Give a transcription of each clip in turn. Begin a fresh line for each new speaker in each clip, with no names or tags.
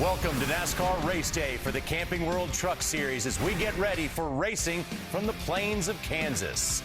Welcome to NASCAR Race Day for the Camping World Truck Series as we get ready for racing from the plains of Kansas.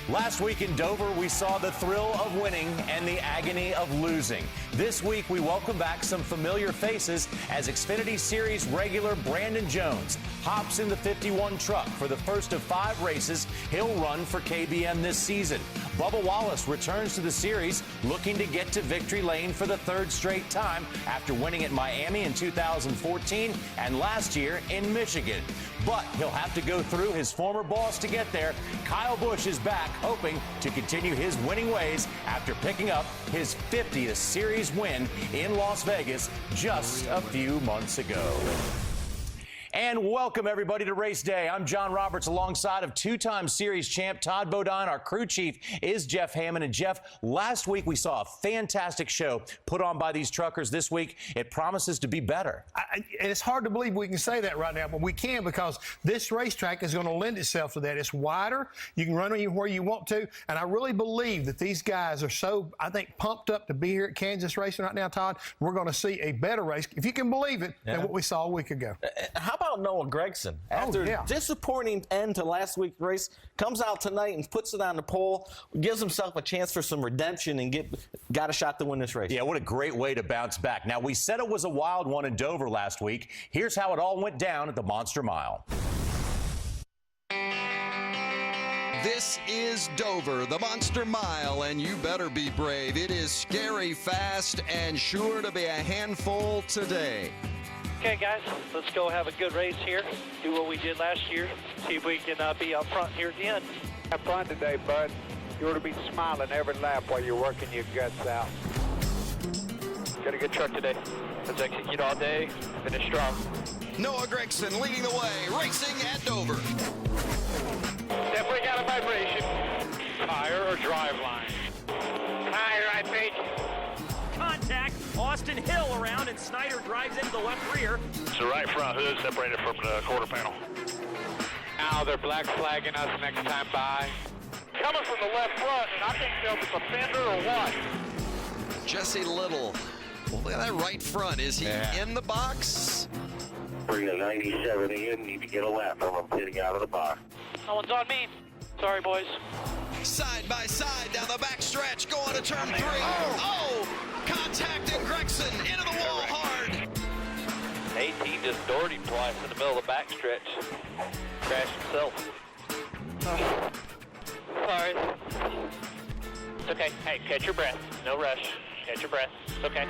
Last week in Dover, we saw the thrill of winning and the agony of losing. This week, we welcome back some familiar faces as Xfinity Series regular Brandon Jones hops in the 51 truck for the first of 5 races he'll run for KBM this season. Bubba Wallace returns to the series looking to get to victory lane for the 3rd straight time after winning at Miami in 2014 and last year in Michigan. But he'll have to go through his former boss to get there. Kyle Busch is back, hoping to continue his winning ways after picking up his 50th series win in Las Vegas just a few months ago. And welcome, everybody, to Race Day. I'm John Roberts, alongside of 2-time series champ Todd Bodine. Our crew chief is Jeff Hammond. And, Jeff, last week we saw a fantastic show put on by these truckers. This week, it promises to be better.
It's hard to believe we can say that right now, but we can, because this racetrack is going to lend itself to that. It's wider. You can run where you want to. And I really believe that these guys are so, I think, pumped up to be here at Kansas Racing right now, Todd. We're going to see a better race, if you can believe it, than what we saw a week ago.
How about Noah Gragson? After disappointing end to last week's race, comes out tonight and puts it on the pole, gives himself a chance for some redemption and got a shot to win this race.
Yeah, what a great way to bounce back. Now, we said it was a wild one in Dover last week. Here's how it all went down at the Monster Mile.
This is Dover, the Monster Mile, and you better be brave. It is scary fast and sure to be a handful today.
Okay, guys, let's go have a good race here. Do what we did last year. See if we can be up front here at the end.
Have fun today, bud. You ought to be smiling every lap while you're working your guts out.
Got a good truck today. Let's execute all day. Finish strong.
Noah Gragson leading the way, racing at Dover.
Definitely got a vibration. Tire or drive line? Tire, I think. Contact. Austin Hill around, and Snyder drives into the left rear.
So right front hood separated from the quarter panel.
Now they're black flagging us next time by.
Coming from the left front, and I think they'll be a fender or what?
Jesse Little. Well, look at that right front. Is he in the box?
Bring the 97 in. Need to get a lap. I'm getting out of the box.
No one's on me. Sorry, boys.
Side by side down the back stretch, going to turn 3. Oh! Contacting Gragson into the wall hard.
18 just doored him twice in the middle of the backstretch. Crashed himself. Sorry. It's okay. Hey, catch your breath. No rush. Catch your breath. It's okay.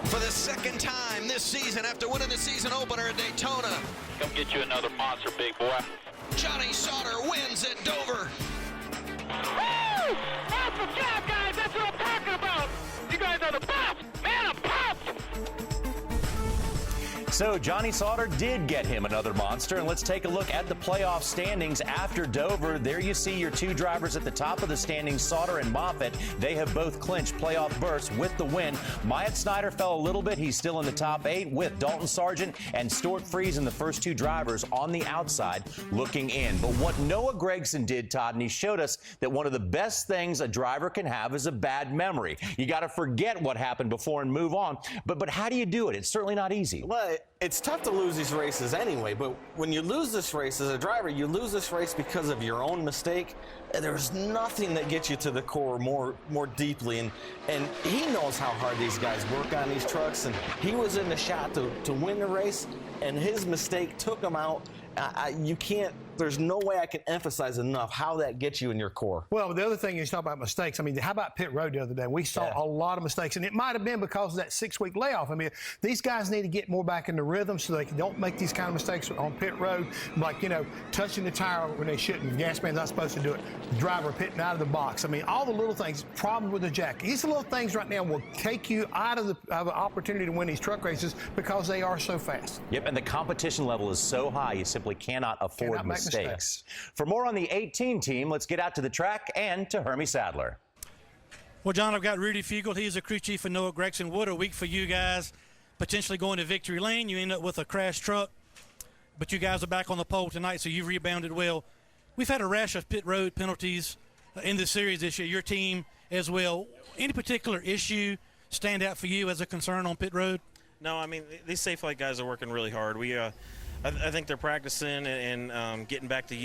For the 2nd time this season after winning the season opener at Daytona.
Come get you another monster, big boy.
Johnny Sauter wins at Dover.
Woo! Awesome job, guys! That's what I'm talking about! You guys are the best! Man, I'm pumped!
So Johnny Sauter did get him another monster, and let's take a look at the playoff standings after Dover. There you see your 2 drivers at the top of the standings, Sauter and Moffitt. They have both clinched playoff berths with the win. Myatt Snyder fell a little bit. He's still in the top 8 with Dalton Sargent and Stuart Friesen, the first 2 drivers on the outside looking in. But what Noah Gragson did, Todd, and he showed us that one of the best things a driver can have is a bad memory. You got to forget what happened before and move on. But how do you do it? It's certainly not easy.
Well, it's tough to lose these races anyway, but when you lose this race as a driver, you lose this race because of your own mistake. There's nothing that gets you to the core more deeply, and he knows how hard these guys work on these trucks, and he was in the shot to win the race, and his mistake took him out. You can't, there's no way I can emphasize enough how that gets you in your core.
Well, the other thing is, talk about mistakes. I mean, how about pit road the other day? We saw a lot of mistakes, and it might have been because of that 6-week layoff. I mean, these guys need to get more back in the rhythm so they don't make these kind of mistakes on pit road, like, touching the tire when they shouldn't. The gas man's not supposed to do it. The driver pitting out of the box. I mean, all the little things, problem with the jack. These little things right now will take you out of the opportunity to win these truck races because they are so fast.
Yep, and the competition level is so high, you simply cannot afford mistakes. For more on the 18 team, let's get out to the track and to Hermie Sadler.
Well, John, I've got Rudy Fiegel. He's the crew chief for Noah Gragson. What a week for you guys, potentially going to victory lane. You end up with a crashed truck, but you guys are back on the pole tonight, so you've rebounded well. We've had a rash of pit road penalties in this series this year, your team as well. Any particular issue stand out for you as a concern on pit road?
No, I mean, these Safe Flight guys are working really hard. I think they're practicing and getting back to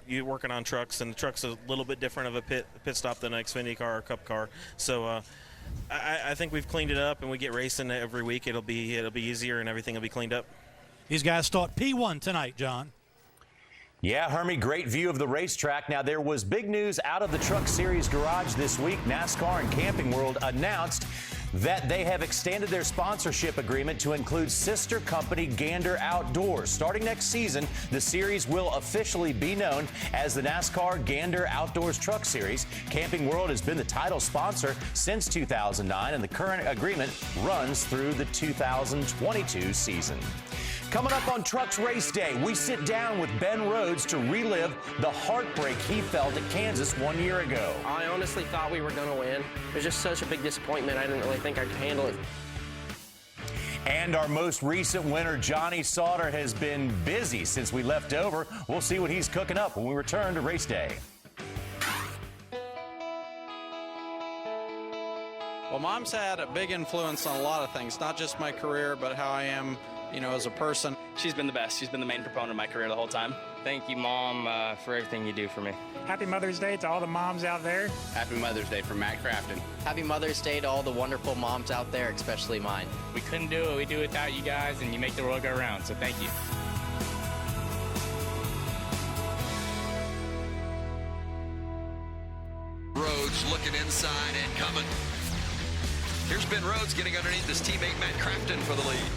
you working on trucks, and the truck's a little bit different of a pit stop than an Xfinity car or Cup car. So I think we've cleaned it up, and we get racing every week. It'll be easier, and everything will be cleaned up.
These guys start P1 tonight, John.
Yeah, Hermie, great view of the racetrack. Now, there was big news out of the Truck Series garage this week. NASCAR and Camping World announced that they have extended their sponsorship agreement to include sister company Gander Outdoors. Starting next season, the series will officially be known as the NASCAR Gander Outdoors Truck Series. Camping World has been the title sponsor since 2009, and the current agreement runs through the 2022 season. Coming up on Trucks Race Day, we sit down with Ben Rhodes to relive the heartbreak he felt at Kansas 1 year ago.
I honestly thought we were going to win. It was just such a big disappointment. I didn't really think I could handle it.
And our most recent winner, Johnny Sauter, has been busy since we left Dover. We'll see what he's cooking up when we return to Race Day.
Well, Mom's had a big influence on a lot of things, not just my career, but how I am, as a person.
She's been the best. She's been the main proponent of my career the whole time. Thank you, Mom, for everything you do for me.
Happy Mother's Day to all the moms out there.
Happy Mother's Day from Matt Crafton.
Happy Mother's Day to all the wonderful moms out there, especially mine.
We couldn't do what we do without you guys, and you make the world go round, so thank you.
Rhodes looking inside and coming. Here's Ben Rhodes getting underneath his teammate Matt Crafton for the lead.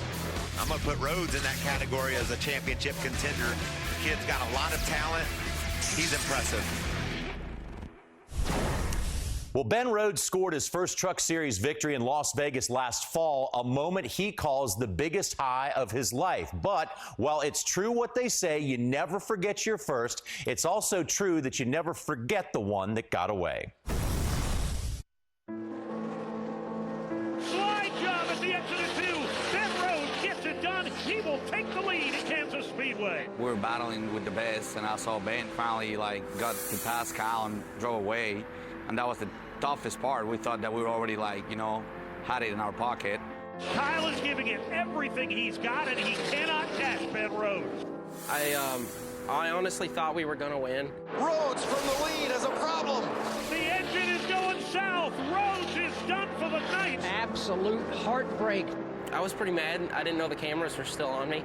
I'm going to put Rhodes in that category as a championship contender. The kid's got a lot of talent. He's impressive.
Well, Ben Rhodes scored his first Truck Series victory in Las Vegas last fall, a moment he calls the biggest high of his life. But while it's true what they say, you never forget your first, it's also true that you never forget the one that got away.
He will take the lead at Kansas Speedway.
We were battling with the best, and I saw Ben finally got to pass Kyle and drove away, and that was the toughest part. We thought that we were already had it in our pocket.
Kyle is giving it everything he's got, and he cannot catch Ben Rhodes.
I honestly thought we were going to win.
Rhodes from the lead has a problem.
The engine is going south. Rhodes is done for the night.
Absolute heartbreak. I was pretty mad. I didn't know the cameras were still on me.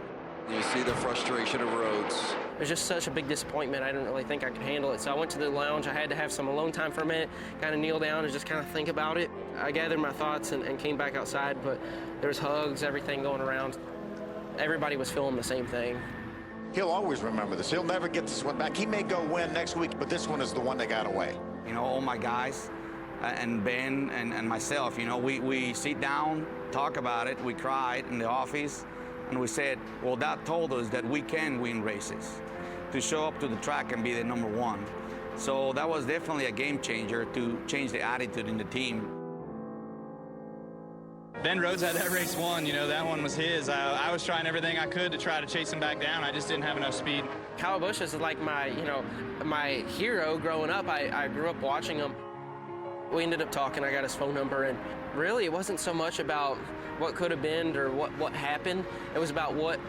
You see the frustration of Rhodes.
It was just such a big disappointment. I didn't really think I could handle it. So I went to the lounge. I had to have some alone time for a minute, kind of kneel down and just kind of think about it. I gathered my thoughts and came back outside, but there was hugs, everything going around. Everybody was feeling the same thing.
He'll always remember this. He'll never get this one back. He may go win next week, but this one is the one that got away.
All my guys and Ben and myself, we sit down, talk about it. We cried in the office, and we said, well, that told us that we can win races, to show up to the track and be the number one. So that was definitely a game changer to change the attitude in the team.
Ben Rhodes had that race won. That one was his. I was trying everything I could to try to chase him back down. I just didn't have enough speed.
Kyle Busch is like my hero growing up. I grew up watching him. We ended up talking. I got his phone number, and really it wasn't so much about what could have been or what happened. It was about what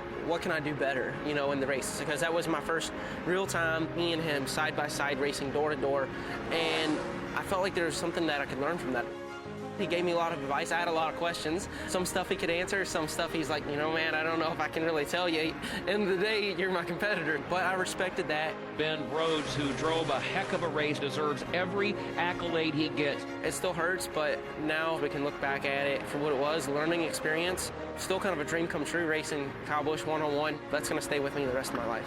can I do better, in the race, because that was my first real time, me and him side by side racing door to door, and I felt like there was something that I could learn from that. He gave me a lot of advice. I had a lot of questions. Some stuff he could answer, some stuff he's like, man, I don't know if I can really tell you. End of the day, you're my competitor. But I respected that.
Ben Rhodes, who drove a heck of a race, deserves every accolade he gets.
It still hurts, but now we can look back at it for what it was, learning experience. Still kind of a dream come true racing Kyle Busch one-on-one. That's going to stay with me the rest of my life.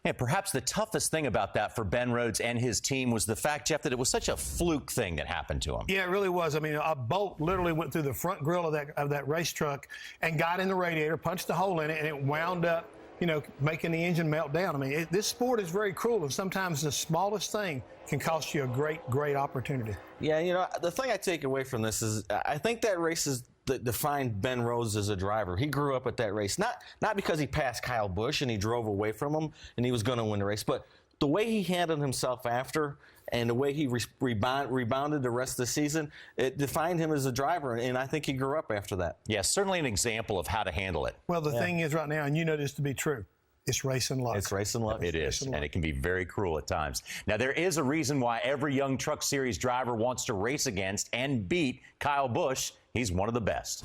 And perhaps the toughest thing about that for Ben Rhodes and his team was the fact, Jeff, that it was such a fluke thing that happened to him.
Yeah, it really was. I mean, a bolt literally went through the front grille of that race truck and got in the radiator, punched a hole in it, and it wound up, making the engine melt down. I mean, this sport is very cruel, and sometimes the smallest thing can cost you a great opportunity.
Yeah, the thing I take away from this is I think that race is that defined Ben Rhodes as a driver. He grew up at that race, not because he passed Kyle Busch and he drove away from him and he was going to win the race, but the way he handled himself after, and the way he rebounded the rest of the season, it defined him as a driver, and I think he grew up after that.
Yes, certainly an example of how to handle it.
Well, the thing is right now, and you know this to be true, it's racing luck.
It's racing luck.
It is, and it can be very cruel at times. Now, there is a reason why every young Truck Series driver wants to race against and beat Kyle Busch. He's one of the best.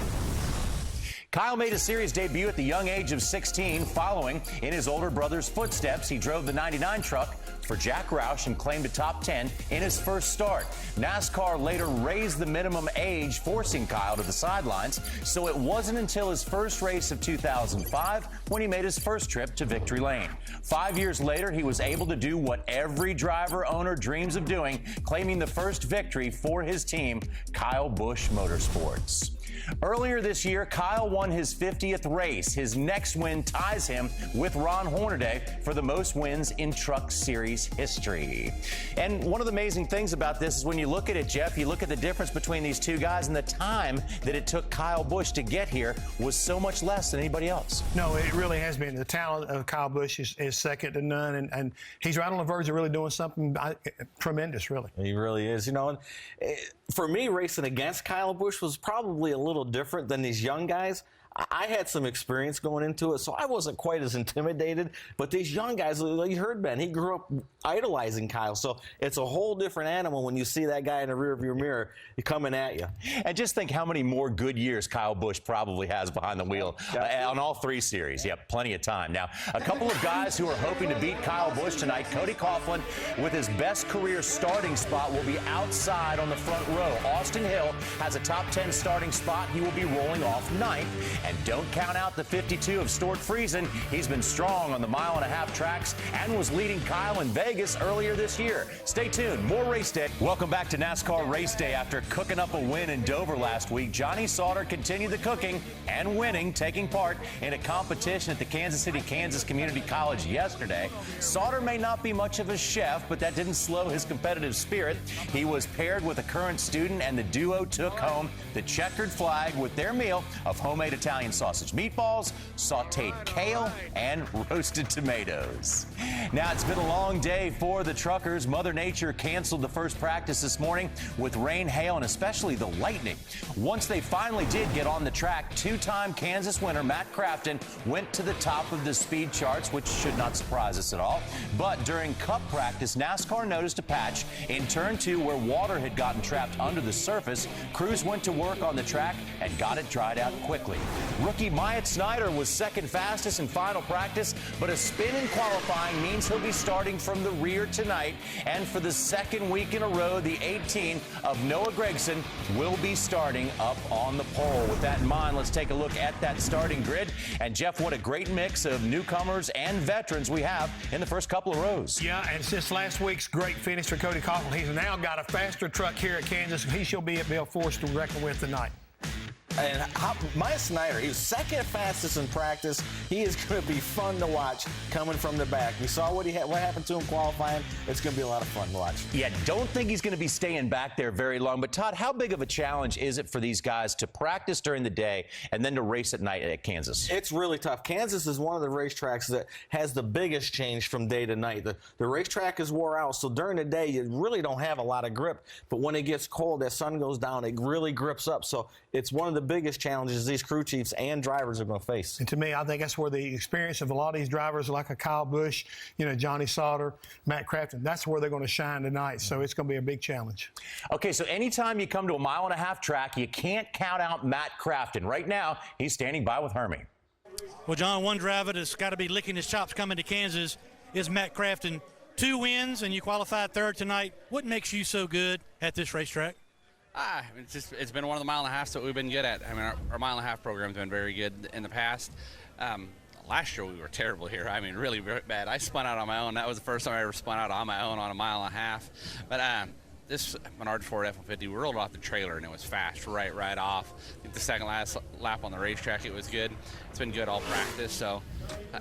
Kyle made his series debut at the young age of 16. Following in his older brother's footsteps, he drove the 99 truck for Jack Roush and claimed a top 10 in his first start. NASCAR later raised the minimum age, forcing Kyle to the sidelines, so it wasn't until his first race of 2005 when he made his first trip to Victory Lane. 5 years later, he was able to do what every driver owner dreams of doing, claiming the first victory for his team, Kyle Busch Motorsports. Earlier this year, Kyle won his 50th race. His next win ties him with Ron Hornaday for the most wins in Truck Series history. And one of the amazing things about this is when you look at it, Jeff, you look at the difference between these two guys, and the time that it took Kyle Busch to get here was so much less than anybody else.
No, it really has been. The talent of Kyle Busch is second to none, and he's right on the verge of really doing something tremendous, really.
He really is. You know, and for me, racing against Kyle Busch was probably a little different than these young guys. I had some experience going into it, so I wasn't quite as intimidated. But these young guys, like you heard Ben, he grew up idolizing Kyle. So it's a whole different animal when you see that guy in the rearview mirror coming at you.
And just think how many more good years Kyle Busch probably has behind the wheel on all three series. Yep, plenty of time. Now, a couple of guys who are hoping to beat Kyle Busch tonight. Cody Coughlin, with his best career starting spot, will be outside on the front row. Austin Hill has a top 10 starting spot. He will be rolling off ninth. And don't count out the 52 of Stuart Friesen. He's been strong on the mile-and-a-half tracks and was leading Kyle in Vegas earlier this year. Stay tuned. More Race Day. Welcome back to NASCAR Race Day. After cooking up a win in Dover last week, Johnny Sauter continued the cooking and winning, taking part in a competition at the Kansas City, Kansas Community College yesterday. Sauter may not be much of a chef, but that didn't slow his competitive spirit. He was paired with a current student, and the duo took home the checkered flag with their meal of homemade Italian sausage meatballs, sauteed kale, and roasted tomatoes. Now, it's been a long day for the truckers. Mother Nature canceled the first practice this morning with rain, hail, and especially the lightning. Once they finally did get on the track, two-time Kansas winner Matt Crafton went to the top of the speed charts, which should not surprise us at all. But during Cup practice, NASCAR noticed a patch in Turn 2 where water had gotten trapped under the surface. Crews went to work on the track and got it dried out quickly. Rookie Myatt Snyder was second fastest in final practice, but a spin in qualifying means he'll be starting from the rear tonight. And for the second week in a row, the 18 of Noah Gragson will be starting up on the pole. With that in mind, let's take a look at that starting grid. And Jeff, what a great mix of newcomers and veterans we have in the first couple of rows.
Yeah, and since last week's great finish for Cody Coughlin, he's now got a faster truck here at Kansas. He shall be a force to reckon with tonight.
And Myatt Snyder, he was second fastest in practice. He is going to be fun to watch coming from the back. We saw what happened to him qualifying. It's going to be a lot of fun to watch.
Yeah, don't think he's going to be staying back there very long. But, Todd, how big of a challenge is it for these guys to practice during the day and then to race at night at Kansas?
It's really tough. Kansas is one of the racetracks that has the biggest change from day to night. The racetrack is wore out, so during the day you really don't have a lot of grip. But when it gets cold, that sun goes down, it really grips up. So it's one of the biggest challenges these crew chiefs and drivers are going to face.
And to me, I think that's where the experience of a lot of these drivers, like a Kyle Busch, Johnny Sauter, Matt Crafton, that's where they're going to shine tonight. So it's going to be a big challenge.
Okay, so anytime you come to a mile-and-a-half track, you can't count out Matt Crafton. Right now, he's standing by with Hermie.
Well, John, one driver that's got to be licking his chops coming to Kansas is Matt Crafton. 2 wins, and you qualified third tonight. What makes you so good at this racetrack?
It's been one of the mile-and-a-halves that we've been good at. I mean, our mile-and-a-half program's been very good in the past. Last year we were terrible here. I mean, really bad. I spun out on my own. That was the first time I ever spun out on my own on a mile-and-a-half. But this Menard Ford F-150, we rolled off the trailer, and it was fast right off. I think the second last lap on the racetrack, it was good. It's been good all practice, so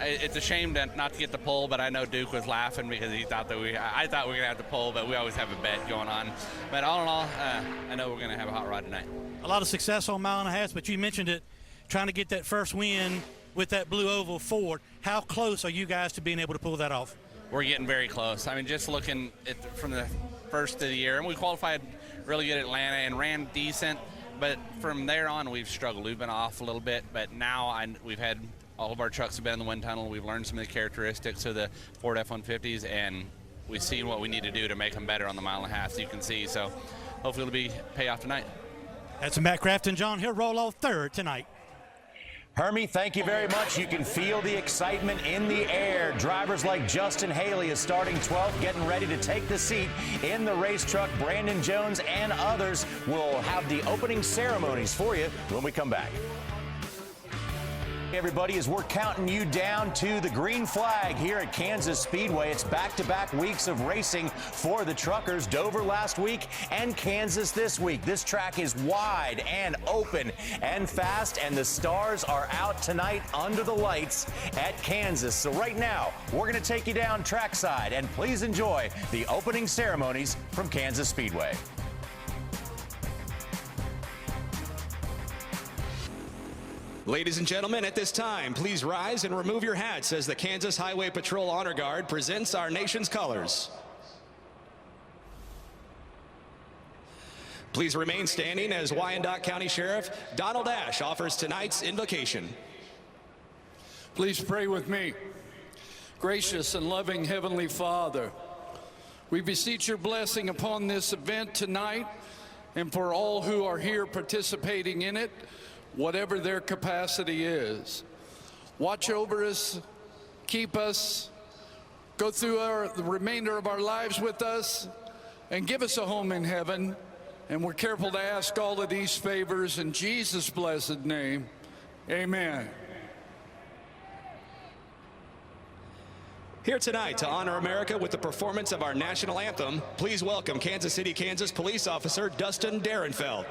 it's a shame not to get the pole, but I know Duke was laughing because he thought that I thought we were going to have the pole, but we always have a bet going on. But all in all, I know we're going to have a hot rod tonight.
A lot of success on mile-and-a-half, but you mentioned it, trying to get that first win with that blue oval Ford. How close are you guys to being able to pull that off?
We're getting very close. I mean, just looking from the first of the year, and we qualified really good at Atlanta and ran decent. But from there on, we've struggled. We've been off a little bit, but now we've had all of our trucks have been in the wind tunnel. We've learned some of the characteristics of the Ford F-150s, and we've seen what we need to do to make them better on the mile and a half, as you can see. So hopefully it'll be payoff tonight.
That's Matt Crafton, John. He'll roll off third tonight.
Hermie, thank you very much. You can feel the excitement in the air. Drivers like Justin Haley is starting 12th, getting ready to take the seat in the race truck. Brandon Jones and others will have the opening ceremonies for you when we come back. Everybody, as we're counting you down to the green flag here at Kansas Speedway. It's back-to-back weeks of racing for the truckers. Dover last week and Kansas this week. This track is wide and open and fast, and the stars are out tonight under the lights at Kansas. So right now, we're going to take you down trackside, and please enjoy the opening ceremonies from Kansas Speedway.
Ladies and gentlemen, at this time, please rise and remove your hats as the Kansas Highway Patrol Honor Guard presents our nation's colors. Please remain standing as Wyandotte County Sheriff Donald Ash offers tonight's invocation.
Please pray with me. Gracious and loving Heavenly Father, we beseech your blessing upon this event tonight and for all who are here participating in it, whatever their capacity is. Watch over us, keep us, go through the remainder of our lives with us, and give us a home in heaven. And we're careful to ask all of these favors in Jesus' blessed name. Amen.
Here tonight to honor America with the performance of our national anthem, please welcome Kansas City, Kansas Police Officer Dustin Darenfeld.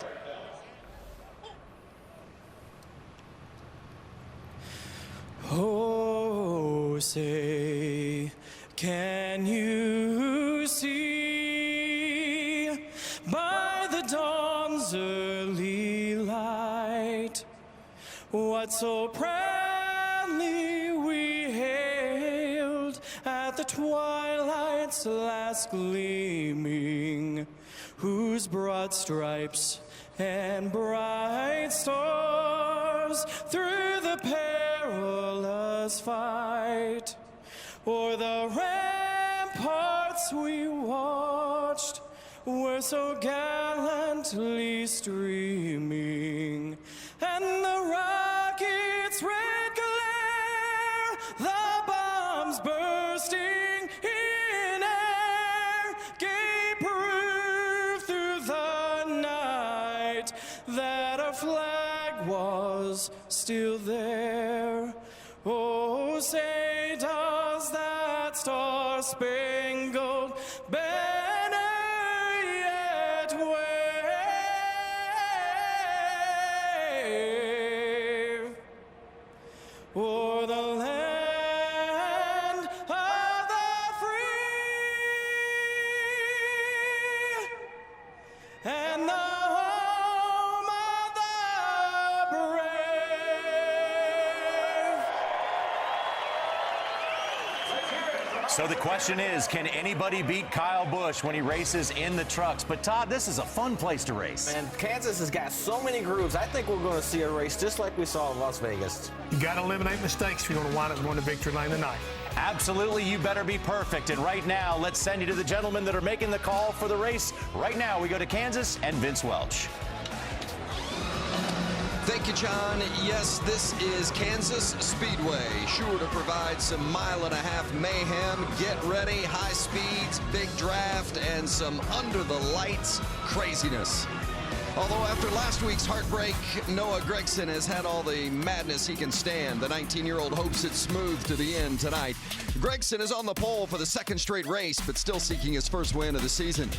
Oh, say, can you see by the dawn's early light what so proudly we hailed at the twilight's last gleaming, whose broad stripes and bright stars through the perilous fight o'er the ramparts we watched were so gallantly streaming, and the rocket's red glare, the bombs bursting in air, gave proof through the night that our flag was still there. Oh, say does that star-spangled banner yet wave o'er the land of the free and the home of the brave?
So the question is, can anybody beat Kyle Busch when he races in the trucks? But Todd, this is a fun place to race.
Man, Kansas has got so many grooves. I think we're going to see a race just like we saw in Las Vegas.
You got to eliminate mistakes if you're going to wind up going to victory lane tonight.
Absolutely, you better be perfect. And right now, let's send you to the gentlemen that are making the call for the race. Right now, we go to Kansas and Vince Welch.
Thank you, John. Yes, this is Kansas Speedway, sure to provide some mile-and-a-half mayhem. Get ready, high speeds, big draft, and some under-the-lights craziness. Although after last week's heartbreak, Noah Gragson has had all the madness he can stand. The 19-year-old hopes it's smooth to the end tonight. Gragson is on the pole for the second straight race, but still seeking his first win of the season.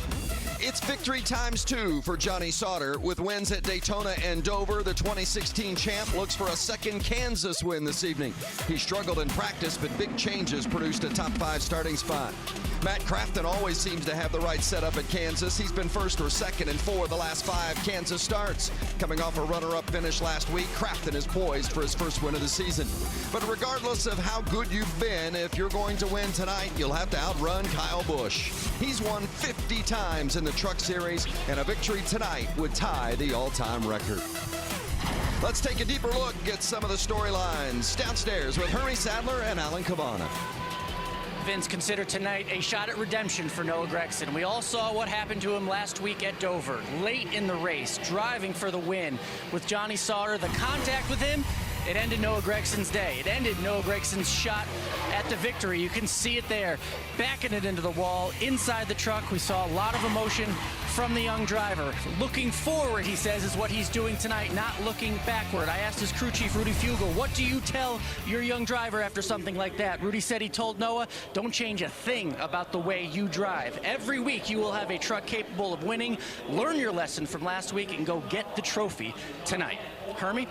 It's victory ×2 for Johnny Sauter. With wins at Daytona and Dover, the 2016 champ looks for a second Kansas win this evening. He struggled in practice, but big changes produced a top 5 starting spot. Matt Crafton always seems to have the right setup at Kansas. He's been first or second in 4 of the last 5 Kansas starts. Coming off a runner-up finish last week, Crafton is poised for his first win of the season. But regardless of how good you've been, if you're going to win tonight, you'll have to outrun Kyle Busch. He's won 50 times in the Truck Series, and a victory tonight would tie the all-time record. Let's take a deeper look at some of the storylines downstairs with Hermie Sadler and Alan Cabana.
Vince, consider tonight a shot at redemption for Noah Gragson. We all saw what happened to him last week at Dover, late in the race, driving for the win with Johnny Sauter. The contact with him, it ended Noah Gregson's day. It ended Noah Gregson's shot at the victory. You can see it there, backing it into the wall. Inside the truck, we saw a lot of emotion from the young driver. Looking forward, he says, is what he's doing tonight, not looking backward. I asked his crew chief, Rudy Fugel, what do you tell your young driver after something like that? Rudy said he told Noah, don't change a thing about the way you drive. Every week you will have a truck capable of winning. Learn your lesson from last week and go get the trophy tonight. Hermie?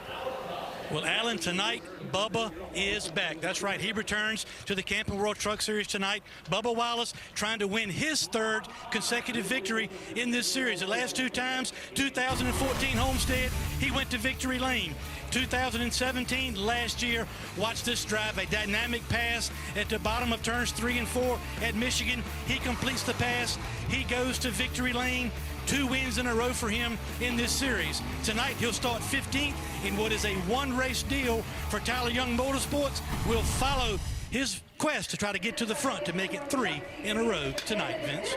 Well, Alan, tonight, Bubba is back. That's right. He returns to the Camping World Truck Series tonight. Bubba Wallace trying to win his third consecutive victory in this series. The last two times, 2014 Homestead, he went to victory lane. 2017, last year, watch this drive, a dynamic pass at the bottom of turns 3 and 4 at Michigan. He completes the pass. He goes to victory lane. 2 wins in a row for him in this series. Tonight, he'll start 15th in what is a one-race deal for Tyler Young Motorsports. We'll follow his quest to try to get to the front to make it 3 in a row tonight, Vince.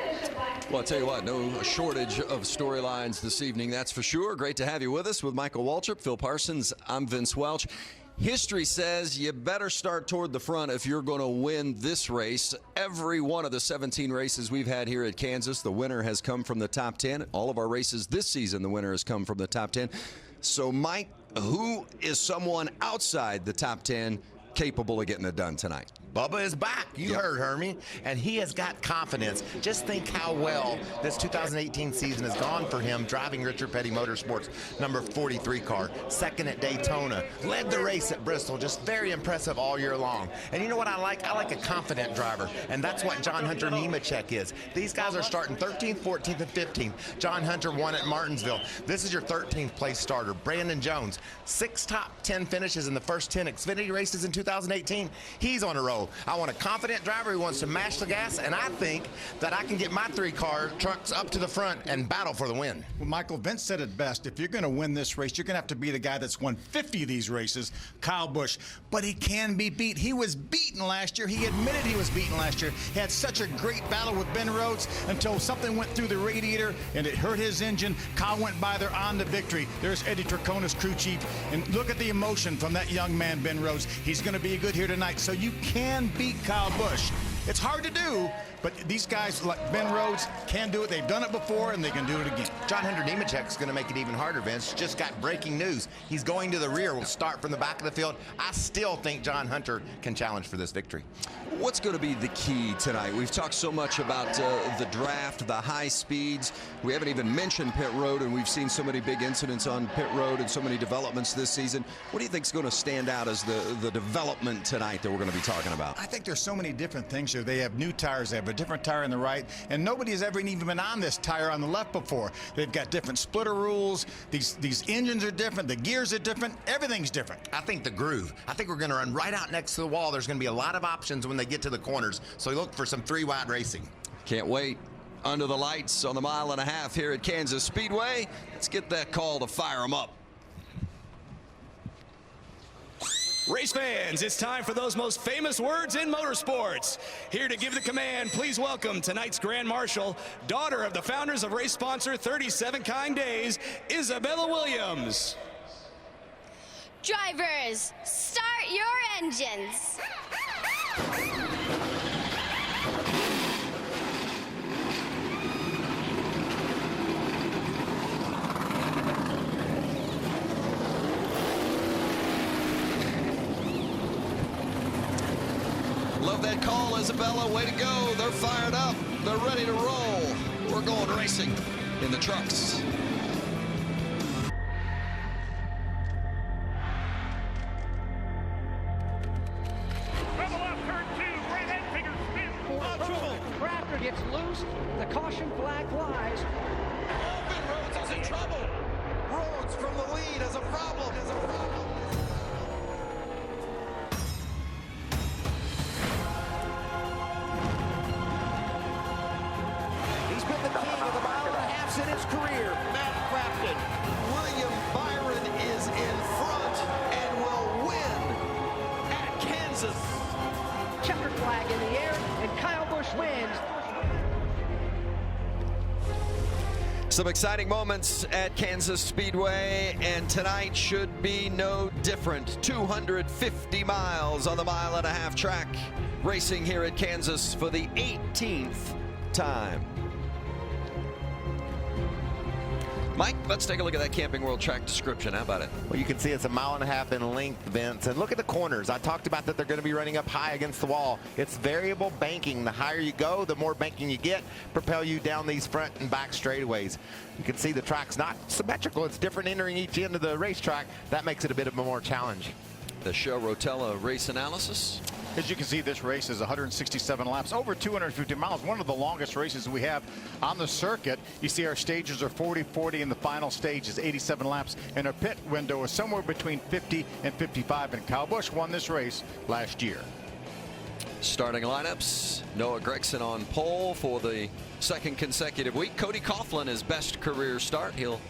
Well, I'll tell you what, no shortage of storylines this evening, that's for sure. Great to have you with us with Michael Waltrip, Phil Parsons. I'm Vince Welch. History says you better start toward the front if you're going to win this race. Every one of the 17 races we've had here at Kansas, the winner has come from the top 10. All of our races this season, the winner has come from the top 10. So, Mike, who is someone outside the top 10 capable of getting it done tonight?
Bubba is back. You heard Hermie, and he has got confidence. Just think how well this 2018 season has gone for him, driving Richard Petty Motorsports number 43 car, second at Daytona, led the race at Bristol, just very impressive all year long. And you know what I like? I like a confident driver, and that's what John Hunter Nemechek is. These guys are starting 13th, 14th, and 15th. John Hunter won at Martinsville. This is your 13th place starter. Brandon Jones, 6 top 10 finishes in the first 10 Xfinity races in 2018. He's on a roll. I want a confident driver who wants to mash the gas, and I think that I can get my 3 trucks up to the front and battle for the win.
Well, Michael, Vince said it best. If you're going to win this race, you're going to have to be the guy that's won 50 of these races, Kyle Busch. But he can be beat. He was beaten last year. He admitted he was beaten last year. He had such a great battle with Ben Rhodes until something went through the radiator and it hurt his engine. Kyle went by there on the victory. There's Eddie Traconis, crew chief. And look at the emotion from that young man, Ben Rhodes. He's going to be good here tonight. So you can beat Kyle Busch. It's hard to do, but these guys like Ben Rhodes can do it. They've done it before, and they can do it again.
John Hunter Nemechek is going to make it even harder, Vince. Just got breaking news. He's going to the rear. We'll start from the back of the field. I still think John Hunter can challenge for this victory.
What's going to be the key tonight? We've talked so much about the draft, the high speeds. We haven't even mentioned pit road, and we've seen so many big incidents on pit road and so many developments this season. What do you think is going to stand out as the development tonight that we're going to be talking about?
I think there's so many different things here. They have new tires. They have a different tire on the right, and nobody has ever even been on this tire on the left before. They've got different splitter rules. These engines are different. The gears are different. Everything's different.
I think the groove. I think we're going to run right out next to the wall. There's going to be a lot of options when they get to the corners, so look for some 3-wide racing.
Can't wait. Under the lights on the 1.5 miles here at Kansas Speedway. Let's get that call to fire them up.
Race fans, it's time for those most famous words in motorsports. Here to give the command, please welcome tonight's Grand Marshal, daughter of the founders of race sponsor 37 Kind Days, Isabella Williams.
Drivers, start your engines.
Love that call, Isabella. Way to go. They're fired up. They're ready to roll. We're going racing in the trucks.
Crafter gets loose. The caution flag flies.
Ben Rhodes is in trouble.
Kansas.
Checkered flag in the air, and Kyle Busch wins.
Some exciting moments at Kansas Speedway, and tonight should be no different. 250 miles on the mile-and-a-half track, racing here at Kansas for the 18th time. Mike, let's take a look at that Camping World track description. How about it?
Well, you can see it's a mile-and-a-half in length, Vince. And look at the corners. I talked about that they're going to be running up high against the wall. It's variable banking. The higher you go, the more banking you get, propel you down these front and back straightaways. You can see the track's not symmetrical. It's different entering each end of the racetrack. That makes it a bit of a more challenge.
The Shell Rotella race analysis.
As you can see, this race is 167 laps, over 250 miles, one of the longest races we have on the circuit. You see our stages are 40-40, and the final stage is 87 laps, and our pit window is somewhere between 50 and 55, and Kyle Busch won this race last year.
Starting lineups, Noah Gragson on pole for the second consecutive week. Cody Coughlin, his best career start. He'll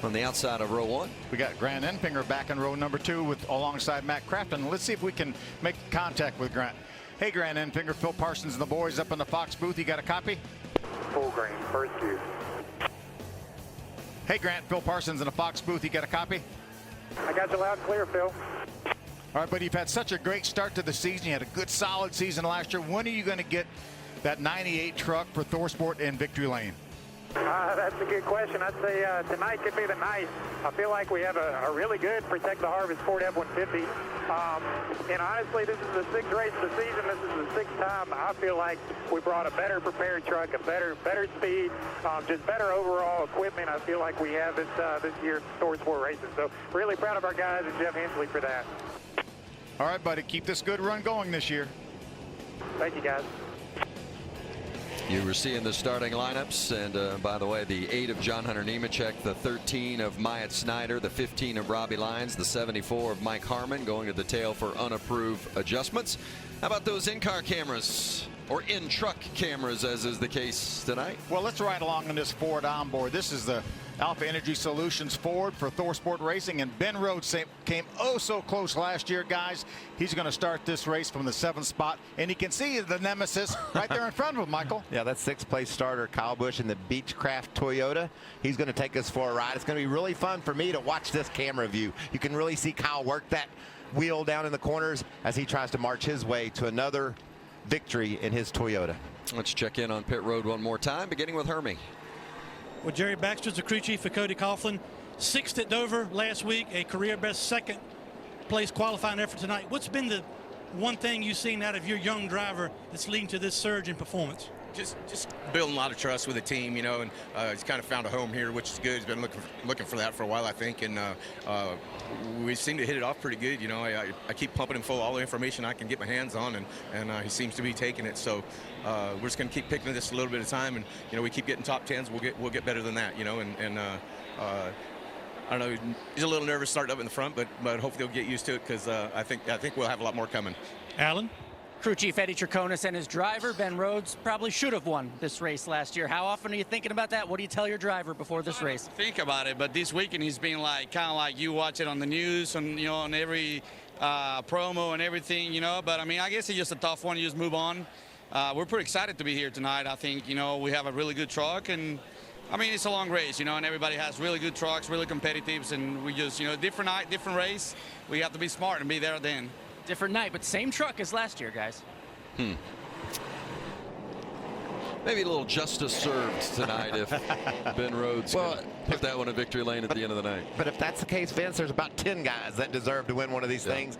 on the outside of row 1.
We got Grant Enfinger back in row number 2 alongside Matt Crafton. Let's see if we can make contact with Grant. Hey, Grant Enfinger, Phil Parsons and the boys up in the Fox booth. You got a copy?
Full green, first view.
Hey, Grant, Phil Parsons in the Fox booth. You got a copy?
I got you loud and clear, Phil.
All right, buddy, you've had such a great start to the season. You had a good, solid season last year. When are you going to get that 98 truck for Thorsport in Victory Lane?
That's a good question. I'd say tonight could be the night. I feel like we have a really good Protect the Harvest Ford F-150. And honestly, this is the 6th race of the season. This is the 6th time. I feel like we brought a better prepared truck, a better speed, just better overall equipment. I feel like we have this year at Thorsport Racing. So really proud of our guys and Jeff Hensley for that.
All right, buddy, keep this good run going this year.
Thank you, guys.
You were seeing the starting lineups, and by the way, the 8 of John Hunter Nemechek, the 13 of Myatt Snyder, the 15 of Robbie Lyons, the 74 of Mike Harmon going to the tail for unapproved adjustments. How about those in-car cameras, or in-truck cameras, as is the case tonight?
Well, let's ride along on this Ford onboard. This is the Alpha Energy Solutions Ford for Thorsport Racing, and Ben Rhodes came oh so close last year, guys. He's going to start this race from the 7th spot, and you can see the nemesis right there in front of him, Michael.
Yeah, that's 6th place starter Kyle Busch in the Beechcraft Toyota. He's going to take us for a ride. It's going to be really fun for me to watch this camera view. You can really see Kyle work that wheel down in the corners as he tries to march his way to another victory in his Toyota.
Let's check in on pit road one more time, beginning with Hermie.
Well, Jerry Baxter's the crew chief for Cody Coughlin. 6th at Dover last week, a career best 2nd place qualifying effort tonight. What's been the one thing you've seen out of your young driver that's leading to this surge in performance?
Just building a lot of trust with the team, you know, and he's kind of found a home here, which is good. He's been looking for that for a while, I think, and we seem to hit it off pretty good. You know, I keep pumping him full of all the information I can get my hands on, and he seems to be taking it. So we're just going to keep picking this a little bit of time, and you know, we keep getting top 10s. We'll get better than that, you know, and I don't know. He's a little nervous starting up in the front, but hopefully he'll get used to it because I think we'll have a lot more coming.
Alan?
Crew chief Eddie Triconis and his driver Ben Rhodes probably should have won this race last year. How often are you thinking about that? What do you tell your driver before this race?
Think about it, but this weekend he's been like kind of like you watch it on the news and you know on every promo and everything, you know. But I mean, I guess it's just a tough one. You just move on. We're pretty excited to be here tonight. I think you know we have a really good truck, and I mean it's a long race, you know, and everybody has really good trucks, really competitive, and we just you know different night, different race. We have to be smart and be there at the end.
Different night, but same truck as last year, guys.
Maybe a little justice served tonight if Ben Rhodes put that one in victory lane at the end of the night.
But if that's the case, Vince, there's about 10 guys that deserve to win one of these things.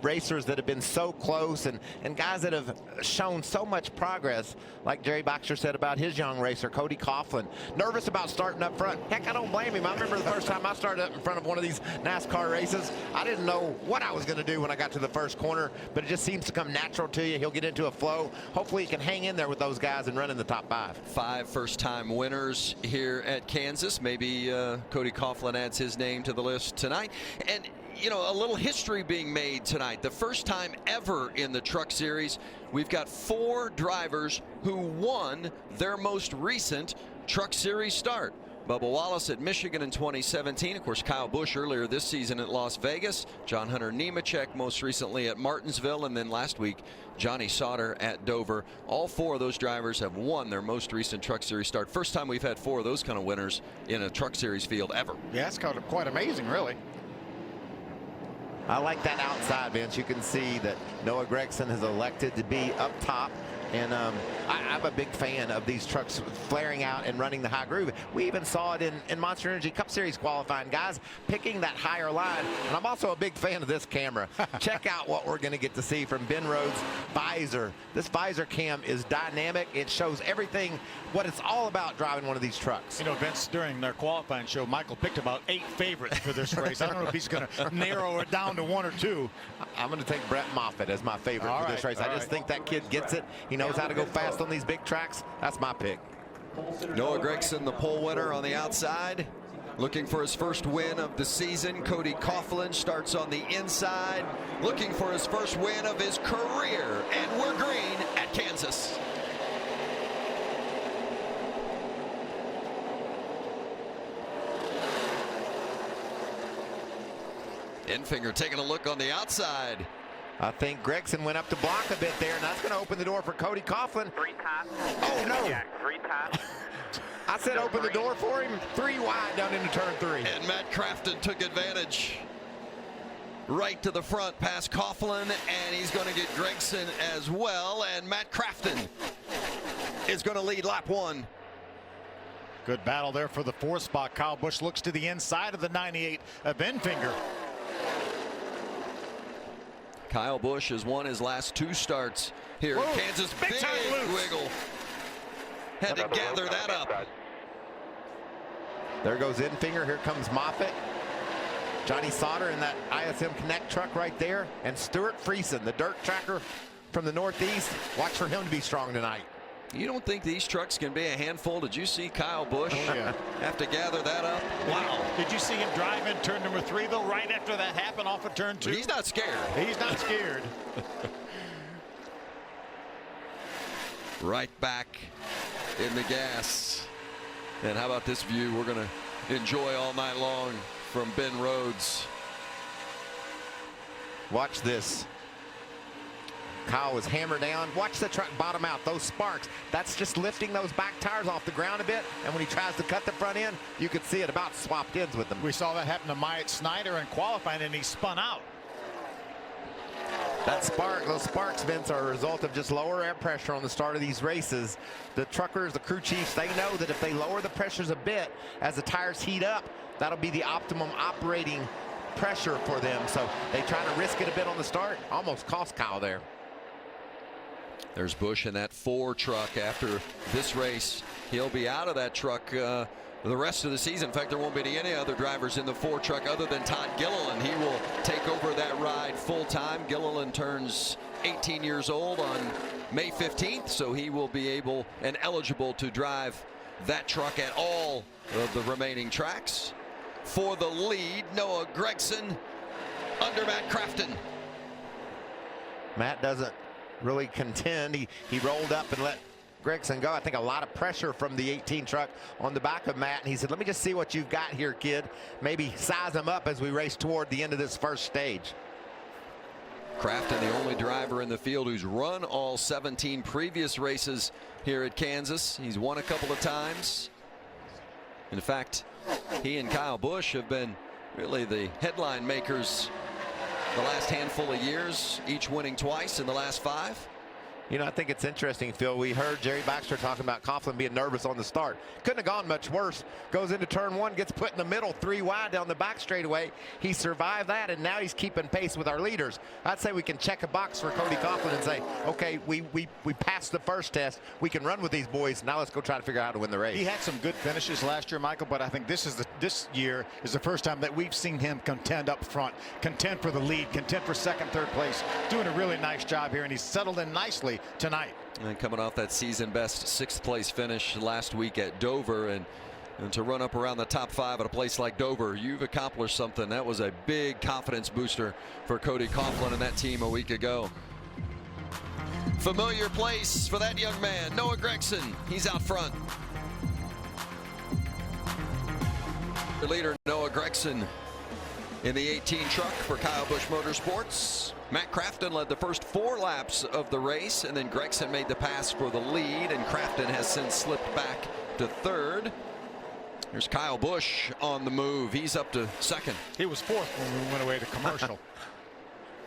Racers that have been so close and guys that have shown so much progress, like Jerry Baxter said about his young racer, Cody Coughlin. Nervous about starting up front. Heck, I don't blame him. I remember the first time I started up in front of one of these NASCAR races. I didn't know what I was going to do when I got to the first corner, but it just seems to come natural to you. He'll get into a flow. Hopefully he can hang in there with those guys and run in the top 5.
5 first-time winners here at Kansas. Maybe Cody Coughlin adds his name to the list tonight. And you know, a little history being made tonight. The first time ever in the Truck Series, we've got 4 drivers who won their most recent Truck Series start. Bubba Wallace at Michigan in 2017. Of course, Kyle Busch earlier this season at Las Vegas. John Hunter Nemechek most recently at Martinsville. And then last week, Johnny Sauter at Dover. All 4 of those drivers have won their most recent Truck Series start. First time we've had 4 of those kind of winners in a Truck Series field ever.
Yeah, that's quite amazing, really.
I like that outside, Vince. You can see that Noah Gragson has elected to be up top. And I'm a big fan of these trucks flaring out and running the high groove. We even saw it in Monster Energy Cup Series qualifying, guys picking that higher line. And I'm also a big fan of this camera. Check out what we're going to get to see from Ben Rhodes' visor. This visor cam is dynamic. It shows everything, what it's all about driving one of these trucks.
You know, Vince, during their qualifying show, Michael picked about 8 favorites for this race. I don't know if he's going to narrow it down to 1 or 2.
I'm going to take Brett Moffitt as my favorite for this race. I just think that kid gets it. He knows how to go fast on these big tracks. That's my pick.
Noah Gragson, the pole winner on the outside. Looking for his first win of the season. Cody Coughlin starts on the inside. Looking for his first win of his career. And we're green at Kansas. Enfinger taking a look on the outside.
I think Gragson went up to block a bit there, and that's going to open the door for Cody Coughlin.
3 times.
Oh, no.
Yeah, 3 times.
I said open the door for him. 3 wide down into turn 3.
And Matt Crafton took advantage. Right to the front past Coughlin, and he's going to get Gragson as well. And Matt Crafton is going to lead lap 1.
Good battle there for the 4th spot. Kyle Busch looks to the inside of the 98 of Enfinger.
Kyle Busch has won his last 2 starts here in Kansas. Big wiggle. Had to gather that up.
There goes Enfinger. Here comes Moffitt. Johnny Sauter in that ISM Connect truck right there. And Stuart Friesen, the dirt tracker from the Northeast. Watch for him to be strong tonight.
You don't think these trucks can be a handful? Did you see Kyle Busch have to gather that up?
Wow. Did you see him drive in turn number 3, though, right after that happened off of turn 2?
He's not scared.
He's not scared.
Right back in the gas. And how about this view we're going to enjoy all night long from Ben Rhodes.
Watch this. Kyle was hammered down. Watch the truck bottom out. Those sparks, that's just lifting those back tires off the ground a bit. And when he tries to cut the front end, you could see it about swapped ends with them.
We saw that happen to Myatt Snyder in qualifying, and he spun out.
That spark, those sparks, Vince, are a result of just lower air pressure on the start of these races. The truckers, the crew chiefs, they know that if they lower the pressures a bit as the tires heat up, that'll be the optimum operating pressure for them. So they try to risk it a bit on the start. Almost cost Kyle there.
There's Busch in that 4 truck. After this race, he'll be out of that truck the rest of the season. In fact, there won't be any other drivers in the 4 truck other than Todd Gilliland. He will take over that ride full time. Gilliland turns 18 years old on May 15th, so he will be able and eligible to drive that truck at all of the remaining tracks. For the lead, Noah Gragson under Matt Crafton.
Matt doesn't really contend. He rolled up and let Gragson go. I think a lot of pressure from the 18 truck on the back of Matt, and he said, let me just see what you've got here, kid. Maybe size him up as we race toward the end of this first stage.
Crafton, the only driver in the field who's run all 17 previous races here at Kansas. He's won a couple of times. In fact, he and Kyle Busch have been really the headline makers the last handful of years, each winning twice in the last 5.
You know, I think it's interesting, Phil. We heard Jerry Baxter talking about Coughlin being nervous on the start. Couldn't have gone much worse. Goes into turn 1, gets put in the middle, 3 wide down the back straightaway. He survived that, and now he's keeping pace with our leaders. I'd say we can check a box for Cody Coughlin and say, okay, we passed the first test. We can run with these boys. Now let's go try to figure out how to win the race.
He had some good finishes last year, Michael, but I think this year is the first time that we've seen him contend up front, contend for the lead, contend for 2nd, 3rd place. Doing a really nice job here, and he's settled in nicely tonight.
And coming off that season best 6th place finish last week at Dover, and to run up around the top 5 at a place like Dover, you've accomplished something. That was a big confidence booster for Cody Coughlin and that team a week ago. Familiar place for that young man, Noah Gragson. He's out front. The leader, Noah Gregson, in the 18 truck for Kyle Busch Motorsports. Matt Crafton led the first 4 laps of the race, and then Gregson made the pass for the lead, and Crafton has since slipped back to 3rd. There's Kyle Busch on the move. He's up to 2nd.
He was 4th when we went away to commercial.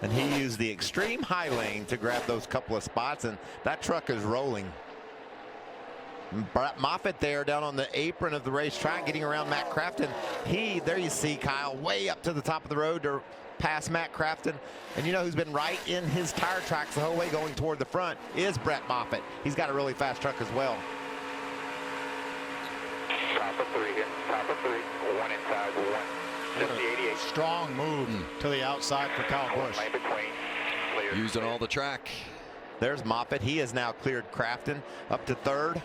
And he used the extreme high lane to grab those couple of spots, and that truck is rolling. Moffitt there down on the apron of the racetrack getting around Matt Crafton. There you see Kyle way up to the top of the road to pass Matt Crafton. And you know who's been right in his tire tracks the whole way going toward the front is Brett Moffitt. He's got a really fast truck as well.
Top of 3 here. Top of 3. 1 inside 1. 50-88.
Strong move to the outside for Kyle Busch.
Using all the track.
There's Moffitt. He has now cleared Crafton up to 3rd.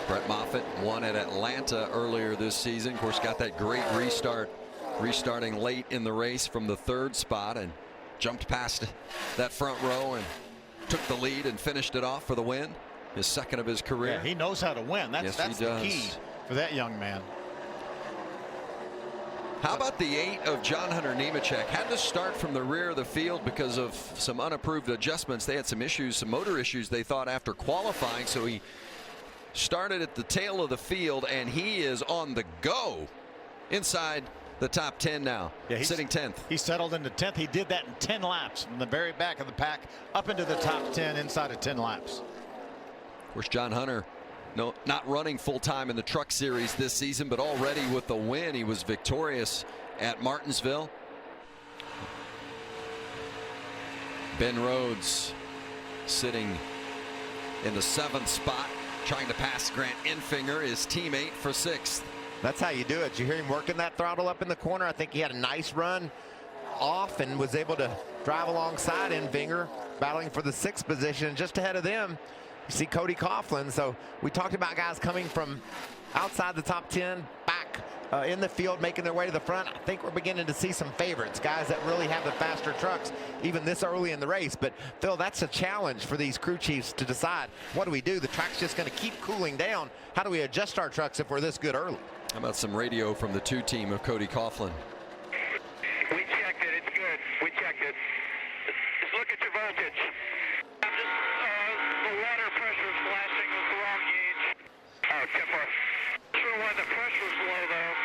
Brett Moffitt won at Atlanta earlier this season. Of course, got that great restart, restarting late in the race from the 3rd spot and jumped past that front row and took the lead and finished it off for the win. His 2nd of his career.
Yeah, he knows how to win. That's the key for that young man.
How about the 8 of John Hunter Nemechek? Had to start from the rear of the field because of some unapproved adjustments. They had some issues, some motor issues they thought after qualifying, so he started at the tail of the field, and he is on the go inside the top 10 now, sitting 10th.
He settled into 10th. He did that in 10 laps from the very back of the pack up into the top 10 inside of 10 laps.
Of course, John Hunter not running full-time in the Truck Series this season, but already with the win. He was victorious at Martinsville. Ben Rhodes sitting in the 7th spot, trying to pass Grant Enfinger, his teammate, for 6th.
That's how you do it. You hear him working that throttle up in the corner. I think he had a nice run off and was able to drive alongside Enfinger, battling for the 6th position. Just ahead of them, you see Cody Coughlin. So we talked about guys coming from outside the top 10 back in the field, making their way to the front. I think we're beginning to see some favorites, guys that really have the faster trucks even this early in the race. But Phil, that's a challenge for these crew chiefs to decide, what do we do? The track's just going to keep cooling down. How do we adjust our trucks if we're this good early?
How about some radio from the 2 team of Cody Coughlin?
We checked it. It's good. We checked it. Just look at your voltage. The water pressure is flashing with the wrong gauge. Oh, temper. Sure why the pressure was low though.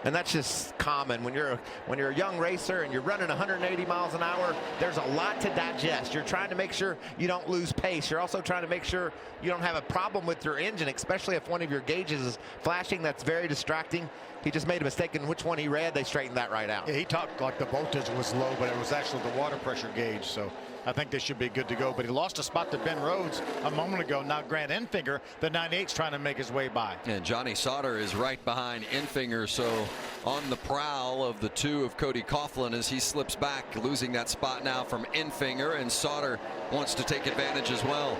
And that's just common when you're a young racer and you're running 180 miles an hour. There's a lot to digest. You're trying to make sure you don't lose pace. You're also trying to make sure you don't have a problem with your engine, especially if one of your gauges is flashing. That's very distracting. He just made a mistake in which one he read. They straightened that right out.
Yeah, he talked like the voltage was low, but it was actually the water pressure gauge. So I think they should be good to go. But he lost a spot to Ben Rhodes a moment ago. Now Grant Enfinger, the 9.8's trying to make his way by.
And Johnny Sauter is right behind Enfinger. So on the prowl of the 2 of Cody Coughlin as he slips back, losing that spot now from Enfinger. And Sauter wants to take advantage as well.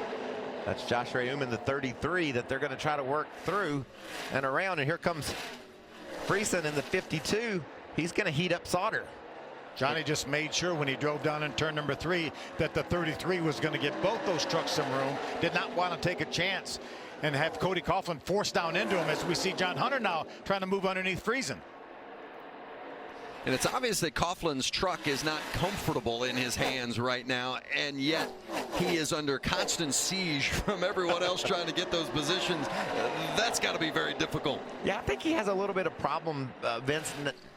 That's Josh Rayum in the 33 that they're going to try to work through and around. And here comes Friesen in the 52. He's going to heat up Sauter.
Johnny just made sure when he drove down in turn number 3 that the 33 was going to give both those trucks some room. Did not want to take a chance and have Cody Coughlin forced down into him, as we see John Hunter now trying to move underneath Friesen.
And it's obvious that Coughlin's truck is not comfortable in his hands right now, and yet he is under constant siege from everyone else trying to get those positions. That's got to be very difficult.
Yeah, I think he has a little bit of problem, Vince,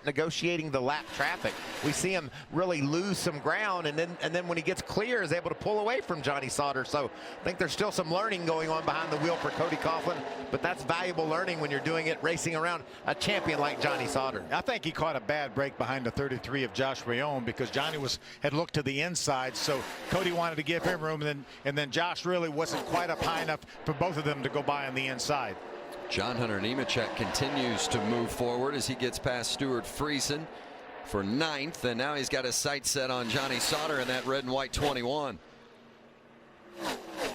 negotiating the lap traffic. We see him really lose some ground, and then when he gets clear, is able to pull away from Johnny Sauter. So I think there's still some learning going on behind the wheel for Cody Coughlin, but that's valuable learning when you're doing it racing around a champion like Johnny Sauter.
I think he caught a bad break behind the 33 of Josh Rayum because Johnny had looked to the inside, so Cody wanted to give him room, and then Josh really wasn't quite up high enough for both of them to go by on the inside.
John Hunter Nemechek continues to move forward as he gets past Stuart Friesen for 9th, and now he's got his sights set on Johnny Sauter in that red and white 21.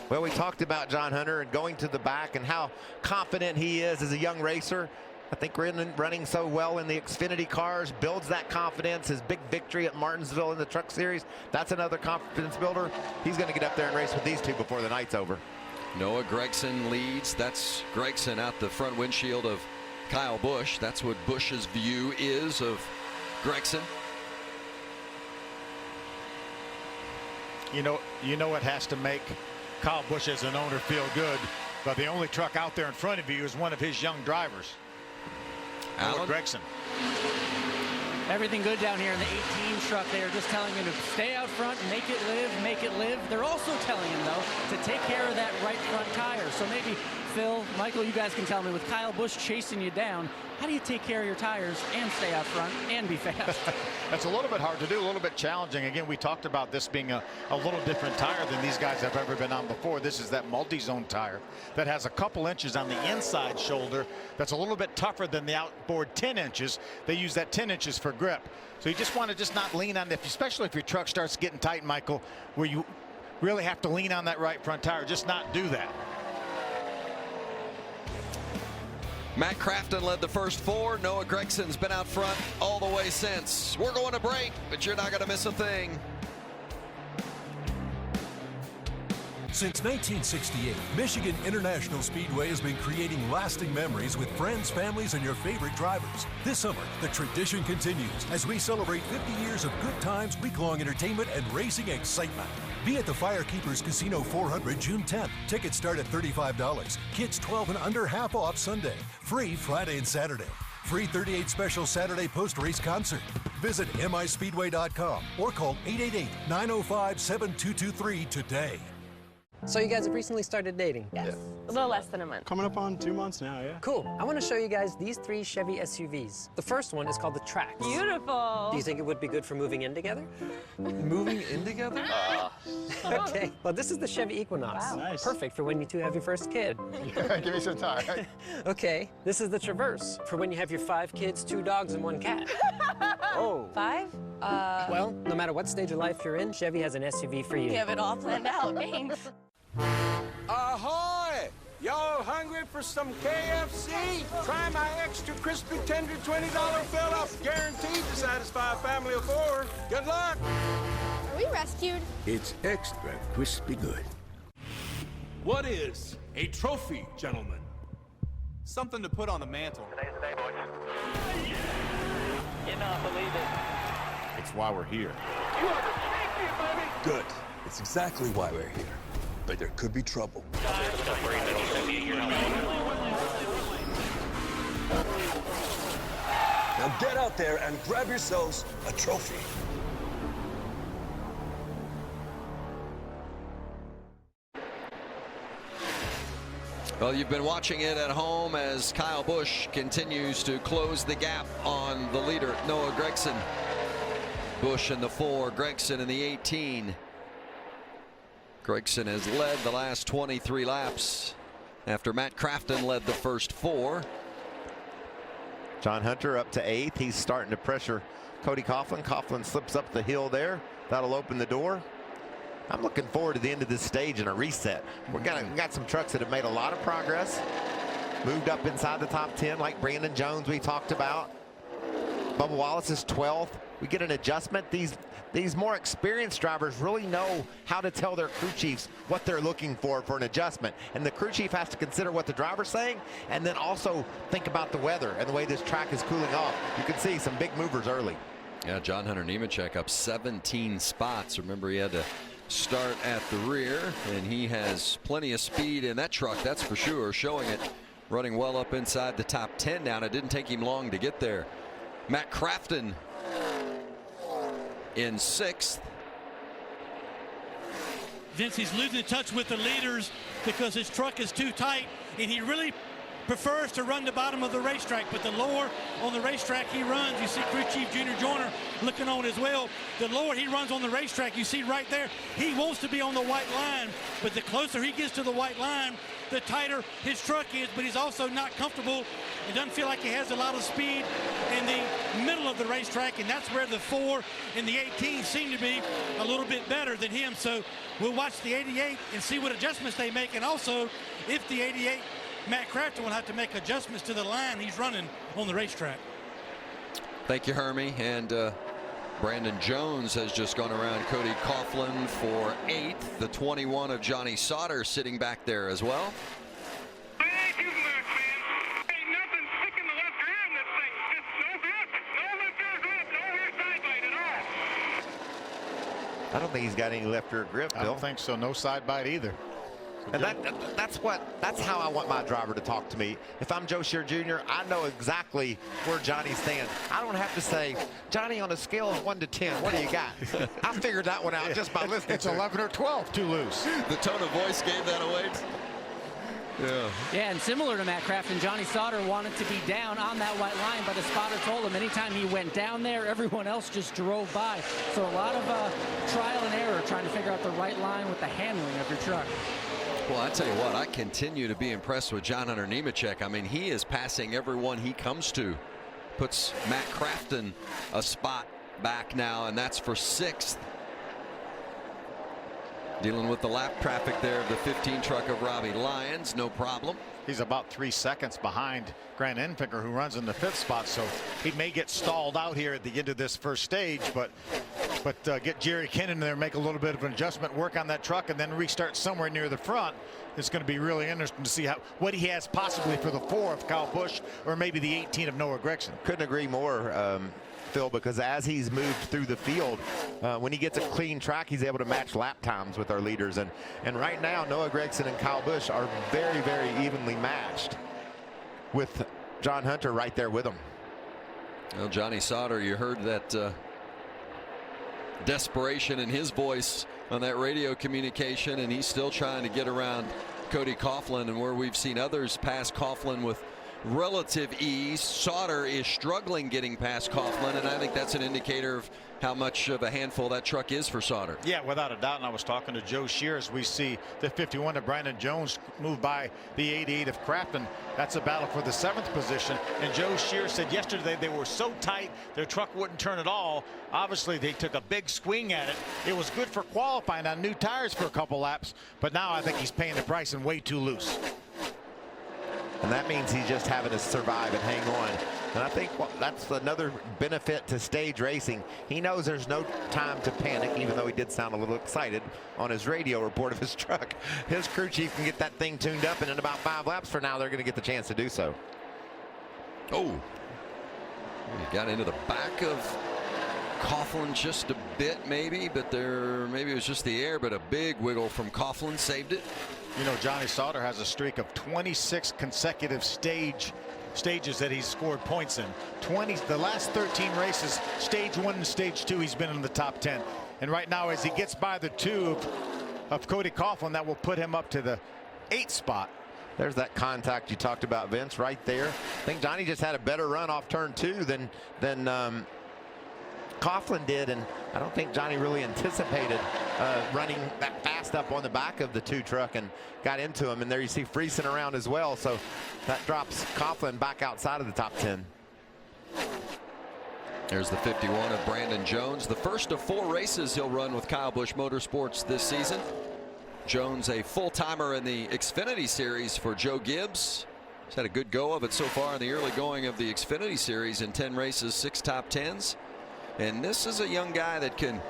Well, we talked about John Hunter and going to the back and how confident he is as a young racer. I think running so well in the Xfinity cars builds that confidence. His big victory at Martinsville in the Truck Series, that's another confidence builder. He's going to get up there and race with these two before the night's over.
Noah Gragson leads. That's Gragson out the front windshield of Kyle Busch. That's what Busch's view is of Gragson.
You know it has to make Kyle Busch as an owner feel good, but the only truck out there in front of you is one of his young drivers, Noah Gragson.
Everything good down here in the 18 truck. They are just telling him to stay out front, make it live, make it live. They're also telling him, though, to take care of that right front tire. So maybe, Phil, Michael, you guys can tell me, with Kyle Busch chasing you down, how do you take care of your tires and stay out front and be fast?
That's a little bit hard to do, a little bit challenging. Again, we talked about this being a little different tire than these guys have ever been on before. This is that multi-zone tire that has a couple inches on the inside shoulder that's a little bit tougher than the outboard 10 inches. They use that 10 inches for grip. So you just want to not lean on it, especially if your truck starts getting tight, Michael, where you really have to lean on that right front tire. Just not do that.
Matt Crafton led the first 4. Noah Gregson's been out front all the way since. We're going to break, but you're not going to miss a thing.
Since 1968, Michigan International Speedway has been creating lasting memories with friends, families, and your favorite drivers. This summer, the tradition continues as we celebrate 50 years of good times, week-long entertainment, and racing excitement. Be at the Firekeepers Casino 400 June 10th. Tickets start at $35. Kids 12 and under half off Sunday. Free Friday and Saturday. Free 38 special Saturday post-race concert. Visit mispeedway.com or call 888-905-7223 today.
So you guys have recently started dating?
Yes. A little less than a month.
Coming up on 2 months now, yeah.
Cool. I want to show you guys these 3 Chevy SUVs. The first one is called the Trax.
Beautiful.
Do you think it would be good for moving in together?
Moving in together?
Okay. Well, this is the Chevy Equinox.
Wow. Nice.
Perfect for when you 2 have your first kid.
Give me some time.
Okay. This is the Traverse for when you have your 5 kids, 2 dogs, and 1 cat.
Oh. 5?
Well, no matter what stage of life you're in, Chevy has an SUV for you.
You have it all planned out. Thanks.
Ahoy! Y'all hungry for some KFC? Try my extra crispy tender $20 fill-up, guaranteed to satisfy a family of 4. Good luck!
Are we rescued?
It's extra crispy good.
What is a trophy, gentlemen? Something to put on the mantle.
Today's the day, boys. Cannot believe it.
It's why we're here.
You are the champion, baby!
Good. It's exactly why we're here. But there could be trouble. Now get out there and grab yourselves a trophy.
Well, you've been watching it at home as Kyle Busch continues to close the gap on the leader, Noah Gragson. Busch in the 4, Gragson in the 18. Gragson has led the last 23 laps after Matt Crafton led the first 4.
John Hunter up to 8th. He's starting to pressure Cody Coughlin. Coughlin slips up the hill there. That'll open the door. I'm looking forward to the end of this stage and a reset. We got some trucks that have made a lot of progress. Moved up inside the top 10 like Brandon Jones we talked about. Bubba Wallace is 12th. We get an adjustment. These more experienced drivers really know how to tell their crew chiefs what they're looking for an adjustment. And the crew chief has to consider what the driver's saying and then also think about the weather and the way this track is cooling off. You can see some big movers early.
Yeah, John Hunter Nemechek up 17 spots. Remember, he had to start at the rear, and he has plenty of speed in that truck, that's for sure, showing it running well up inside the top 10 now. And it didn't take him long to get there. Matt Crafton in 6th.
Vince, he's losing touch with the leaders because his truck is too tight, and he really prefers to run the bottom of the racetrack, but the lower on the racetrack he runs, you see Crew Chief Junior Joyner looking on as well. The lower he runs on the racetrack, you see right there, he wants to be on the white line, but the closer he gets to the white line, the tighter his truck is, but he's also not comfortable. It doesn't feel like he has a lot of speed in the middle of the racetrack, and that's where the 4 and the 18 seem to be a little bit better than him. So we'll watch the 88 and see what adjustments they make, and also if the 88 Matt Crafton will have to make adjustments to the line he's running on the racetrack.
Thank you, Hermie. And Brandon Jones has just gone around Cody Coughlin for 8th. The 21 of Johnny Sauter sitting back there as well.
I don't think he's got any left rear grip, Bill.
I don't think so. No side bite either.
And that's how I want my driver to talk to me. If I'm Joe Shear Jr., I know exactly where Johnny stands. I don't have to say, Johnny, on a scale of 1 to 10, what do you got? I figured that one out just by listening.
It's 11 or 12 too loose.
The tone of voice gave that away.
Yeah, and similar to Matt Crafton, Johnny Sauter wanted to be down on that white line, but the spotter told him anytime he went down there, everyone else just drove by. So a lot of trial and error trying to figure out the right line with the handling of your truck.
Well, I tell you what, I continue to be impressed with John Hunter Nemechek. I mean, he is passing everyone he comes to. Puts Matt Crafton a spot back now, and that's for 6th. Dealing with the lap traffic there of the 15 truck of Robbie Lyons, no problem.
He's about 3 seconds behind Grant Enfinger, who runs in the 5th spot, so he may get stalled out here at the end of this first stage, but get Jerry Kennan there, make a little bit of an adjustment, work on that truck, and then restart somewhere near the front. It's going to be really interesting to see what he has possibly for the 4 of Kyle Busch, or maybe the 18 of Noah Gragson.
Couldn't agree more, Phil, because as he's moved through the field, when he gets a clean track, he's able to match lap times with our leaders. And right now, Noah Gragson and Kyle Busch are very, very evenly matched with John Hunter right there with him.
Well, Johnny Sauter, you heard that desperation in his voice on that radio communication, and he's still trying to get around Cody Coughlin, and where we've seen others pass Coughlin with relative ease, Sauter is struggling getting past Coughlin, and I think that's an indicator of how much of a handful that truck is for Sauter.
Yeah, without a doubt. And I was talking to Joe Shear as we see the 51 of Brandon Jones move by the 88 of Crafton. That's a battle for the 7th position. And Joe Shear said yesterday they were so tight their truck wouldn't turn at all. Obviously they took a big swing at it. It was good for qualifying on new tires for a couple laps, but now I think he's paying the price and way too loose.
And that means he's just having to survive and hang on. And I think that's another benefit to stage racing. He knows there's no time to panic, even though he did sound a little excited on his radio report of his truck. His crew chief can get that thing tuned up, and in about 5 laps from now, they're going to get the chance to do so.
Oh, he got into the back of Coughlin just a bit, maybe, but maybe it was just the air, but a big wiggle from Coughlin saved it.
You know, Johnny Sauter has a streak of 26 consecutive stages that he's scored points in. The last 13 races, stage 1 and stage 2, he's been in the top 10. And right now, as he gets by the 2 of Cody Coughlin, that will put him up to the 8th spot.
There's that contact you talked about, Vince, right there. I think Johnny just had a better run off turn 2 than Coughlin did, and I don't think Johnny really anticipated running that fast up on the back of the 2 truck and got into him. And there you see Friesen around as well, so that drops Coughlin back outside of the top 10.
There's the 51 of Brandon Jones, the first of 4 races he'll run with Kyle Busch Motorsports this season. Jones, a full-timer in the Xfinity Series for Joe Gibbs. He's had a good go of it so far in the early going of the Xfinity Series in 10 races, 6 top 10s. And this is a young guy that can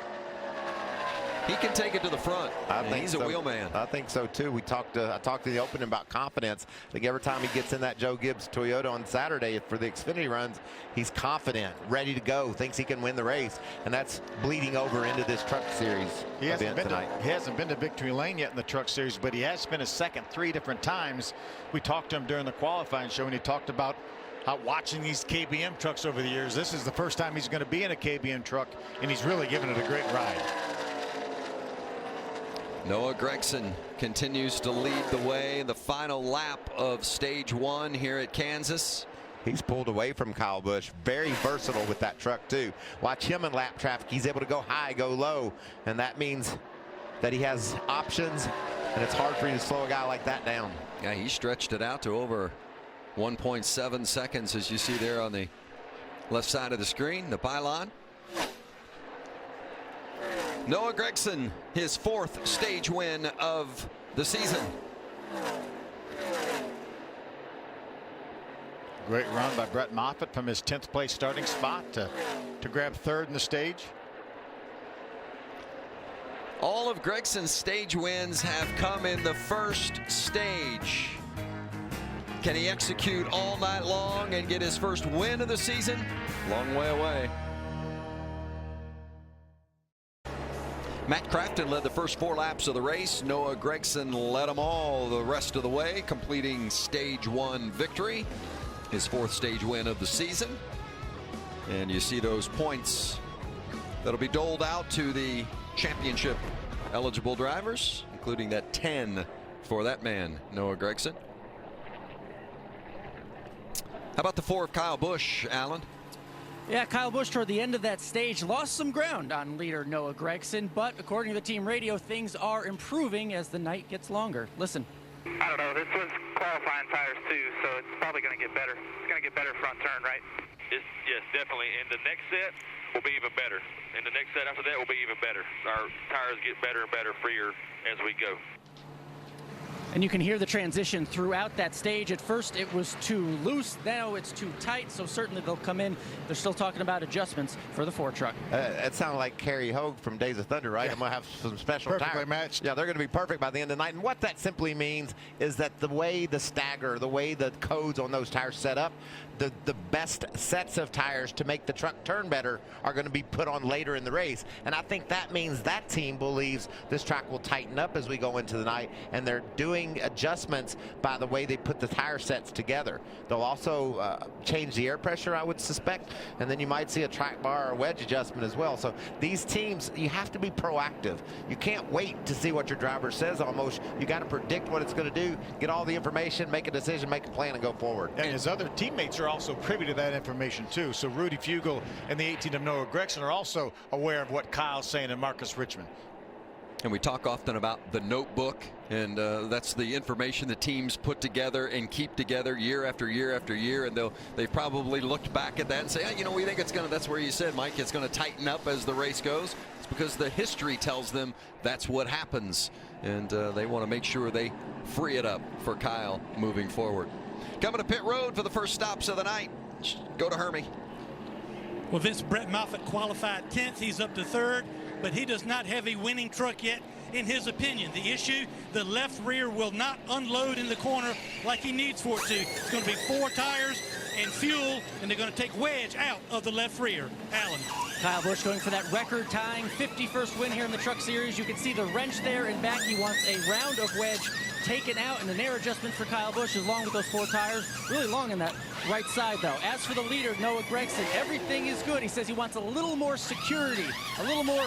take it to the front. He's a wheelman.
I think so too. I talked to the opening about confidence. I think every time he gets in that Joe Gibbs Toyota on Saturday for the Xfinity runs, he's confident, ready to go, thinks he can win the race, and that's bleeding over into this truck series event tonight.
He hasn't been to victory lane yet in the truck series, but he has been a second 3 different times. We talked to him during the qualifying show, and he talked about watching these KBM trucks over the years. This is the first time he's going to be in a KBM truck, and he's really given it a great ride.
Noah Gragson continues to lead the way in the final lap of stage 1 here at Kansas.
He's pulled away from Kyle Busch. Very versatile with that truck too. Watch him in lap traffic. He's able to go high, go low, and that means that he has options, and it's hard for you to slow a guy like that down.
Yeah, he stretched it out to over 1.7 seconds, as you see there on the left side of the screen, the pylon. Noah Gragson, his 4th stage win of the season.
Great run by Brett Moffitt from his 10th place starting spot to grab 3rd in the stage.
All of Gregson's stage wins have come in the first stage. Can he execute all night long and get his first win of the season? Long way away. Matt Crafton led the first 4 laps of the race. Noah Gragson led them all the rest of the way, completing stage 1 victory, his 4th stage win of the season. And you see those points that'll be doled out to the championship eligible drivers, including that 10 for that man, Noah Gragson. How about the 4 of Kyle Busch, Alan?
Yeah, Kyle Busch toward the end of that stage lost some ground on leader Noah Gragson, but according to the team radio, things are improving as the night gets longer. Listen.
I don't know. This was qualifying tires too, so it's probably going to get better. It's going to get better front turn, right?
Yes, definitely. And the next set will be even better. And the next set after that will be even better. Our tires get better and better, freer as we go.
And you can hear the transition throughout that stage. At first it was too loose, now it's too tight, so certainly they'll come in. They're still talking about adjustments for the 4 truck.
It sounded like Kerry Hogue from Days of Thunder, right? Yeah. I'm going to have some special
Perfectly matched.
Yeah, they're going to be perfect by the end of the night. And what that simply means is that the way the stagger, the way the codes on those tires set up, the best sets of tires to make the truck turn better are going to be put on later in the race. And I think that means that team believes this track will tighten up as we go into the night, and they're doing adjustments by the way they put the tire sets together. They'll also change the air pressure, I would suspect, and then you might see a track bar or wedge adjustment as well. So these teams, you have to be proactive. You can't wait to see what your driver says almost. You got to predict what it's going to do, get all the information, make a decision, make a plan, and go forward.
And his other teammates are also privy to that information too. So Rudy Fugle and the 18 of Noah Gragson are also aware of what Kyle's saying and Marcus Richmond.
And we talk often about the notebook, and that's the information the teams put together and keep together year after year after year. And they've probably looked back at that and say, oh, you know, we think it's going to, that's where you said, Mike, it's going to tighten up as the race goes. It's because the history tells them that's what happens. And they want to make sure they free it up for Kyle moving forward. Coming to pit road for the first stops of the night. Go to Hermie.
Well, Vince, Brett Moffitt qualified 10th. He's up to 3rd, but he does not have a winning truck yet, in his opinion. The issue, the left rear will not unload in the corner like he needs for it to. It's going to be 4 tires and fuel, and they're going to take wedge out of the left rear. Allen.
Kyle Busch going for that record-tying 51st win here in the Truck Series. You can see the wrench there and back. He wants a round of wedge taken out, and an air adjustment for Kyle Busch is long with those 4 tires. Really long on that right side, though. As for the leader, Noah Gragson, everything is good. He says he wants a little more security, a little more,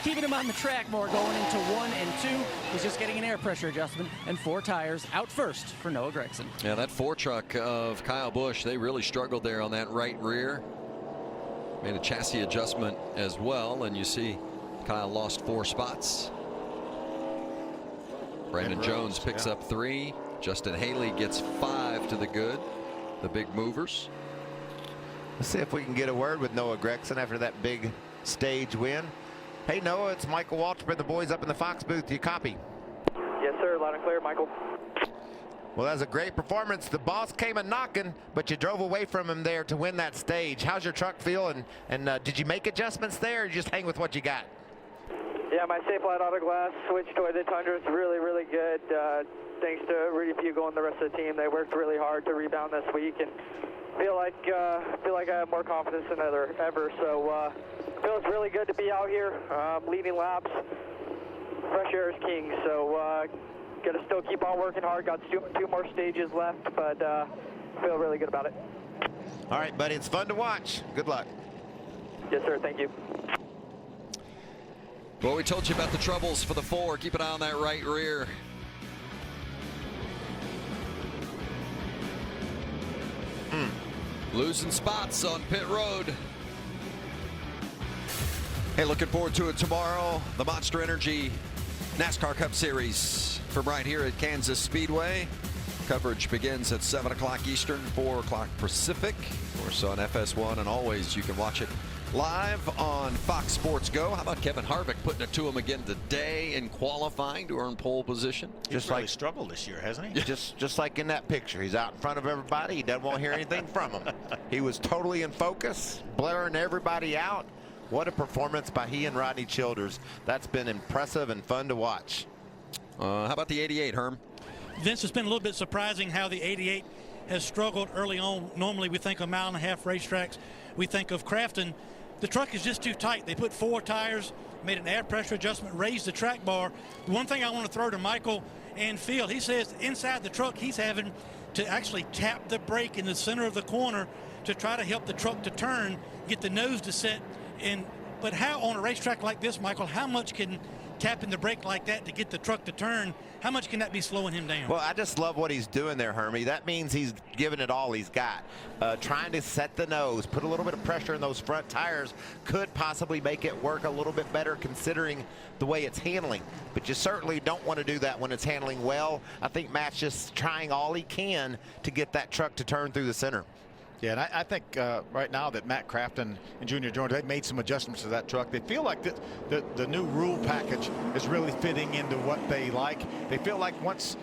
keeping him on the track more going into 1 and 2. He's just getting an air pressure adjustment, and 4 tires out first for Noah Gragson.
Yeah, that 4 truck of Kyle Busch, they really struggled there on that right rear. Made a chassis adjustment as well, and you see Kyle lost 4 spots. Brandon Jones picks up 3. Justin Haley gets 5 to the good. The big movers.
Let's see if we can get a word with Noah Gragson after that big stage win. Hey, Noah, it's Michael Waltrip, the boys up in the Fox booth. Do you copy?
Yes, sir. Loud and clear, Michael.
Well, that was a great performance. The boss came a knocking, but you drove away from him there to win that stage. How's your truck feel? And did you make adjustments there, or you just hang with what you got?
Yeah, my Safe Light Auto Glass switch to the Tundra is really, really good. Thanks to Rudy Fugle and the rest of the team. They worked really hard to rebound this week, and feel like I have more confidence than ever. So feels really good to be out here, leading laps. Fresh air is king. So got to still keep on working hard. Got 2 more stages left, but feel really good about it.
All right, buddy. It's fun to watch. Good luck.
Yes, sir. Thank you.
Well, we told you about the troubles for the 4. Keep an eye on that right rear. Losing spots on pit road. Hey, looking forward to it tomorrow. The Monster Energy NASCAR Cup Series from right here at Kansas Speedway. Coverage begins at 7 o'clock Eastern, 4 o'clock Pacific. Of course, on FS1, and always you can watch it live on Fox Sports Go. How about Kevin Harvick putting it to him again today in qualifying to earn pole position?
He's really struggled this year, hasn't he?
Just like in that picture. He's out in front of everybody. He doesn't want to hear anything from them. He was totally in focus, blaring everybody out. What a performance by he and Rodney Childers. That's been impressive and fun to watch.
How about the 88, Herm?
Vince, it's been a little bit surprising how the 88 has struggled early on. Normally we think of mile-and-a-half racetracks. We think of Crafton. The truck is just too tight. They put 4 tires, made an air pressure adjustment, raised the track bar. The one thing I want to throw to Michael and Phil, he says inside the truck he's having to actually tap the brake in the center of the corner to try to help the truck to turn, get the nose to set. But how on a racetrack like this, Michael, how much can tapping the brake like that to get the truck to turn, how much can that be slowing him down?
Well, I just love what he's doing there, Hermie. That means he's giving it all he's got. Trying to set the nose, put a little bit of pressure in those front tires could possibly make it work a little bit better considering the way it's handling. But you certainly don't want to do that when it's handling well. I think Matt's just trying all he can to get that truck to turn through the center.
Yeah, and I think right now that Matt Crafton and Junior Jones, they've made some adjustments to that truck. They feel like the new rule package is really fitting into what they like. They feel like once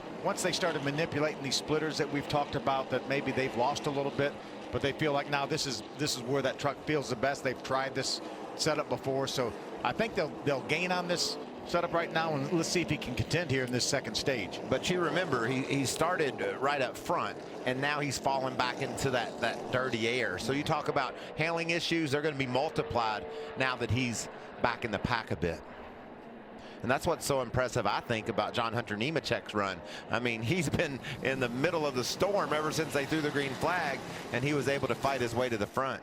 they started manipulating these splitters that we've talked about, that maybe they've lost a little bit, but they feel like now this is where that truck feels the best. They've tried this setup before, so I think they'll gain on this setup right now, and let's see if he can contend here in this second stage.
But you remember, he started right up front, and now he's fallen back into that dirty air. So you talk about handling issues, they're going to be multiplied now that he's back in the pack a bit. And that's what's so impressive, I think, about John Hunter Nemechek's run. I mean, he's been in the middle of the storm ever since they threw the green flag, and he was able to fight his way to the front.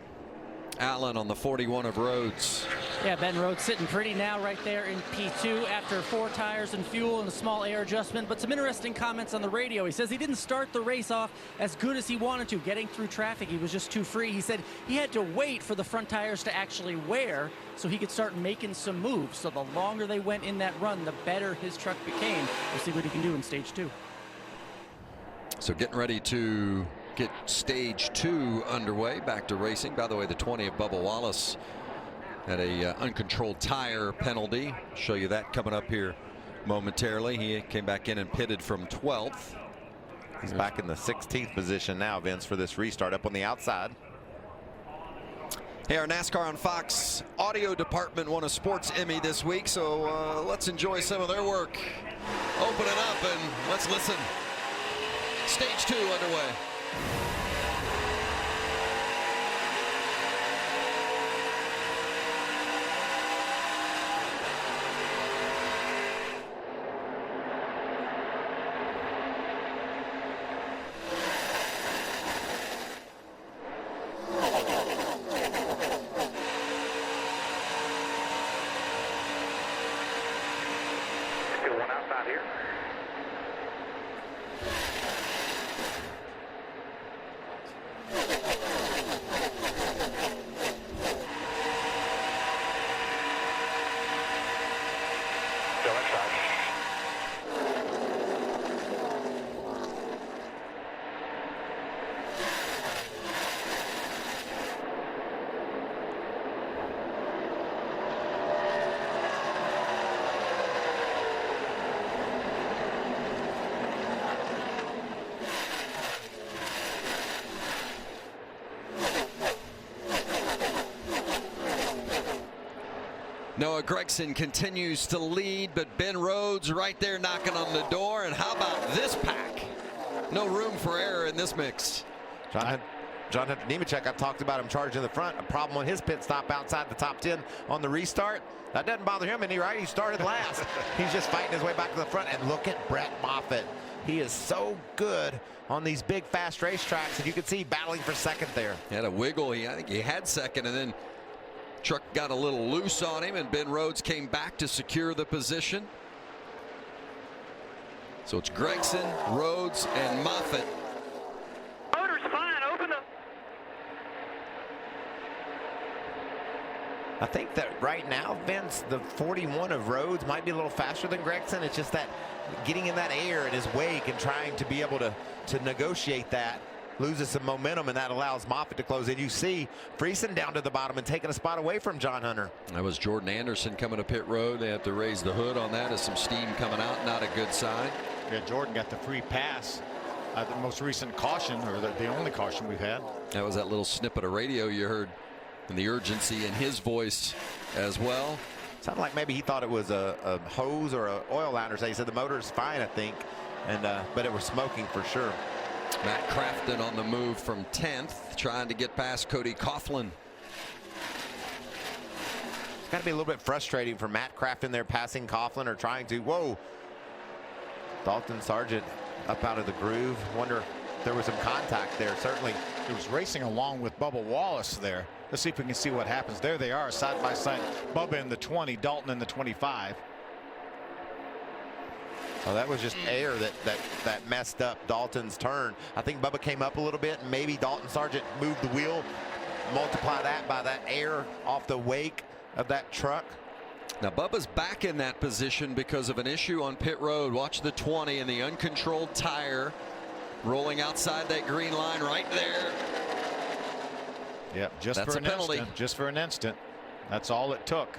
Allen on the 41 of Rhodes.
Yeah, Ben Rhodes sitting pretty now right there in P2 after 4 tires and fuel and a small air adjustment. But some interesting comments on the radio. He says he didn't start the race off as good as he wanted to. Getting through traffic, he was just too free. He said he had to wait for the front tires to actually wear so he could start making some moves. So the longer they went in that run, the better his truck became. We'll see what he can do in stage 2.
So getting ready to get stage 2 underway. Back to racing. By the way, the 20 of Bubba Wallace had a uncontrolled tire penalty. Show you that coming up here momentarily. He came back in and pitted from 12th.
He's back in the 16th position now, Vince, for this restart up on the outside.
Hey, our NASCAR on Fox audio department won a sports Emmy this week, so let's enjoy some of their work. Open it up and let's listen. Stage 2 underway.
Still one outside here. Still inside.
Noah Gragson continues to lead, but Ben Rhodes right there knocking on the door. And how about this pack? No room for error in this mix.
John Hunter Nemechek, I talked about him charging the front. A problem on his pit stop outside the top 10 on the restart. That doesn't bother him any, right? He started last. He's just fighting his way back to the front. And look at Brett Moffitt. He is so good on these big, fast racetracks. And you can see battling for second there.
He had a wiggle. I think he had second, and then truck got a little loose on him, and Ben Rhodes came back to secure the position. So it's Gragson, Rhodes, and Moffitt.
Motor's fine. Open up.
I think that right now, Vince, the 41 of Rhodes might be a little faster than Gragson. It's just that getting in that air in his wake and trying to be able to negotiate that loses some momentum, and that allows Moffitt to close in. You see Friesen down to the bottom and taking a spot away from John Hunter.
That was Jordan Anderson coming to pit road. They have to raise the hood on that as some steam coming out. Not a good sign.
Yeah, Jordan got the free pass. The most recent caution, or the only caution we've had.
That was that little snippet of radio you heard And the urgency in his voice as well.
Sounded like maybe he thought it was a hose or an oil liner. So he said the motor's fine, I think, and but it was smoking for sure.
Matt Crafton on the move from 10th, trying to get past Cody Coughlin.
It's got to be a little bit frustrating for Matt Crafton there passing Coughlin or trying to. Whoa. Dalton Sargent up out of the groove. Wonder if there was some contact there. Certainly.
He was racing along with Bubba Wallace there. Let's see if we can see what happens. There they are, side by side. Bubba in the 20, Dalton in the 25.
Well, that was just air that messed up Dalton's turn. I think Bubba came up a little bit, and maybe Dalton Sargent moved the wheel. Multiply that by that air off the wake of that truck.
Now Bubba's back in that position because of an issue on pit road. Watch the 20 and the uncontrolled tire rolling outside that green line right there.
Yep, just
That's
for
a
an
penalty.
instant. Just for an instant. That's all it took.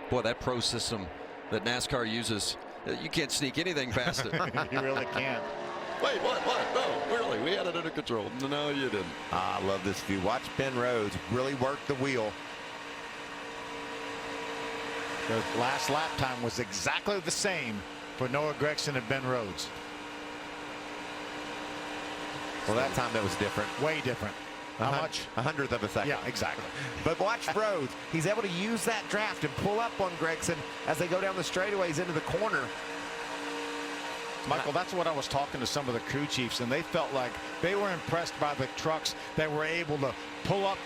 Boy, that pro system that NASCAR uses, you can't sneak anything past it.
You really can't.
Wait, what? No, really, we had it under control. No, you didn't.
I love this view. Watch Ben Rhodes really work the wheel.
The last lap time was exactly the same for Noah Gragson and Ben Rhodes.
Well, that time that was different.
Way different. How much?
100th of a second.
Yeah, exactly.
But watch Rhodes. He's able to use that draft and pull up on Gragson as they go down the straightaways into the corner.
Michael, that's what I was talking to some of the crew chiefs, and they felt like they were impressed by the trucks that were able to pull up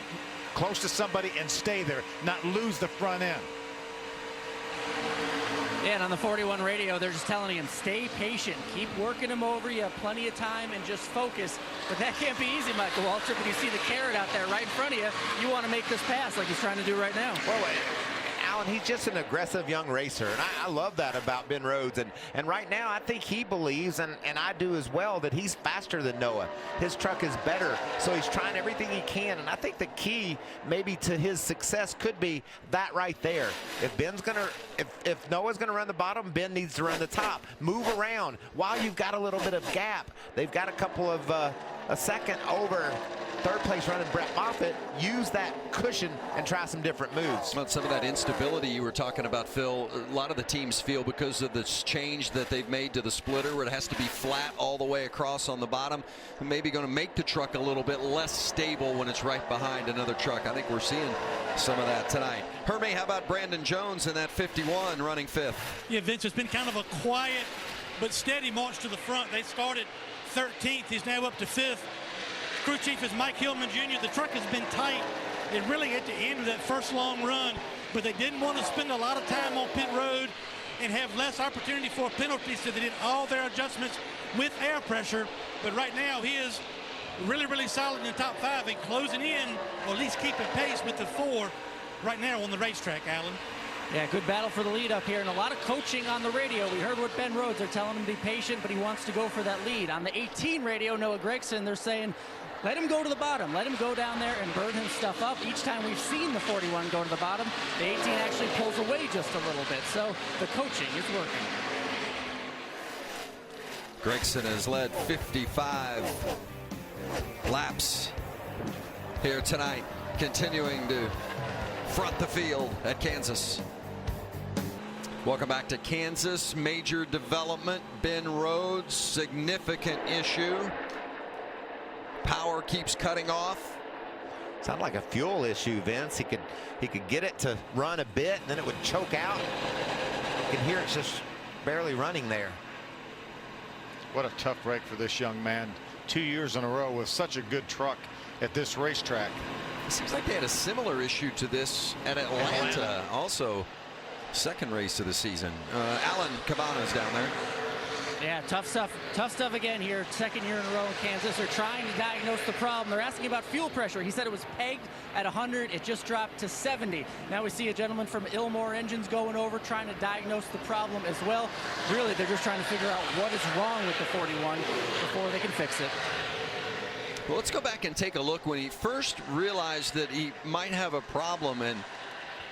close to somebody and stay there, not lose the front end.
Yeah, and on the 41 radio, they're just telling him, stay patient, keep working him over, you have plenty of time, and just focus. But that can't be easy, Michael Waltrip. When you see the carrot out there right in front of you, you want to make this pass like he's trying to do right now.
Well, Alan, he's just an aggressive young racer, and I love that about Ben Rhodes. And right now, I think he believes, and I do as well, that he's faster than Noah. His truck is better, so he's trying everything he can. And I think the key maybe to his success could be that right there. If Noah's gonna run the bottom, Ben needs to run the top. Move around while you've got a little bit of gap. They've got a couple of a second over third place running Brett Moffitt. Use that cushion and try some different moves.
About some of that instability you were talking about, Phil, a lot of the teams feel because of this change that they've made to the splitter where it has to be flat all the way across on the bottom, maybe going to make the truck a little bit less stable when it's right behind another truck. I think we're seeing some of that tonight. Hermie, how about Brandon Jones in that 51 running 5th?
Yeah, Vince, it's been kind of a quiet but steady march to the front. They started 13th. He's now up to 5th. Crew chief is Mike Hillman Jr. The truck has been tight. It really at the end of that first long run, but they didn't want to spend a lot of time on pit road and have less opportunity for penalties, so they did all their adjustments with air pressure. But right now he is really, really solid in the top 5 and closing in, or at least keeping pace with the 4 right now on the racetrack, Alan.
Yeah, good battle for the lead up here, and a lot of coaching on the radio. We heard what Ben Rhodes are telling him to be patient, but he wants to go for that lead. On the 18 radio, Noah Gragson, they're saying, let him go to the bottom. Let him go down there and burn his stuff up. Each time we've seen the 41 go to the bottom, the 18 actually pulls away just a little bit. So the coaching is working.
Gragson has led 55 laps here tonight, continuing to front the field at Kansas. Welcome back to Kansas. Major development. Ben Rhodes, significant issue. Power keeps cutting off.
Sounded like a fuel issue, Vince. He could get it to run a bit, and then it would choke out. You can hear it's just barely running there.
What a tough break for this young man. 2 years in a row with such a good truck at this racetrack.
It seems like they had a similar issue to this at Atlanta. Also, second race of the season. Alan Cabana's down there.
Yeah, tough stuff again here. Second year in a row in Kansas. They're trying to diagnose the problem. They're asking about fuel pressure. He said it was pegged at 100. It just dropped to 70. Now we see a gentleman from Ilmore Engines going over, trying to diagnose the problem as well. Really, they're just trying to figure out what is wrong with the 41 before they can fix it.
Well, let's go back and take a look when he first realized that he might have a problem, and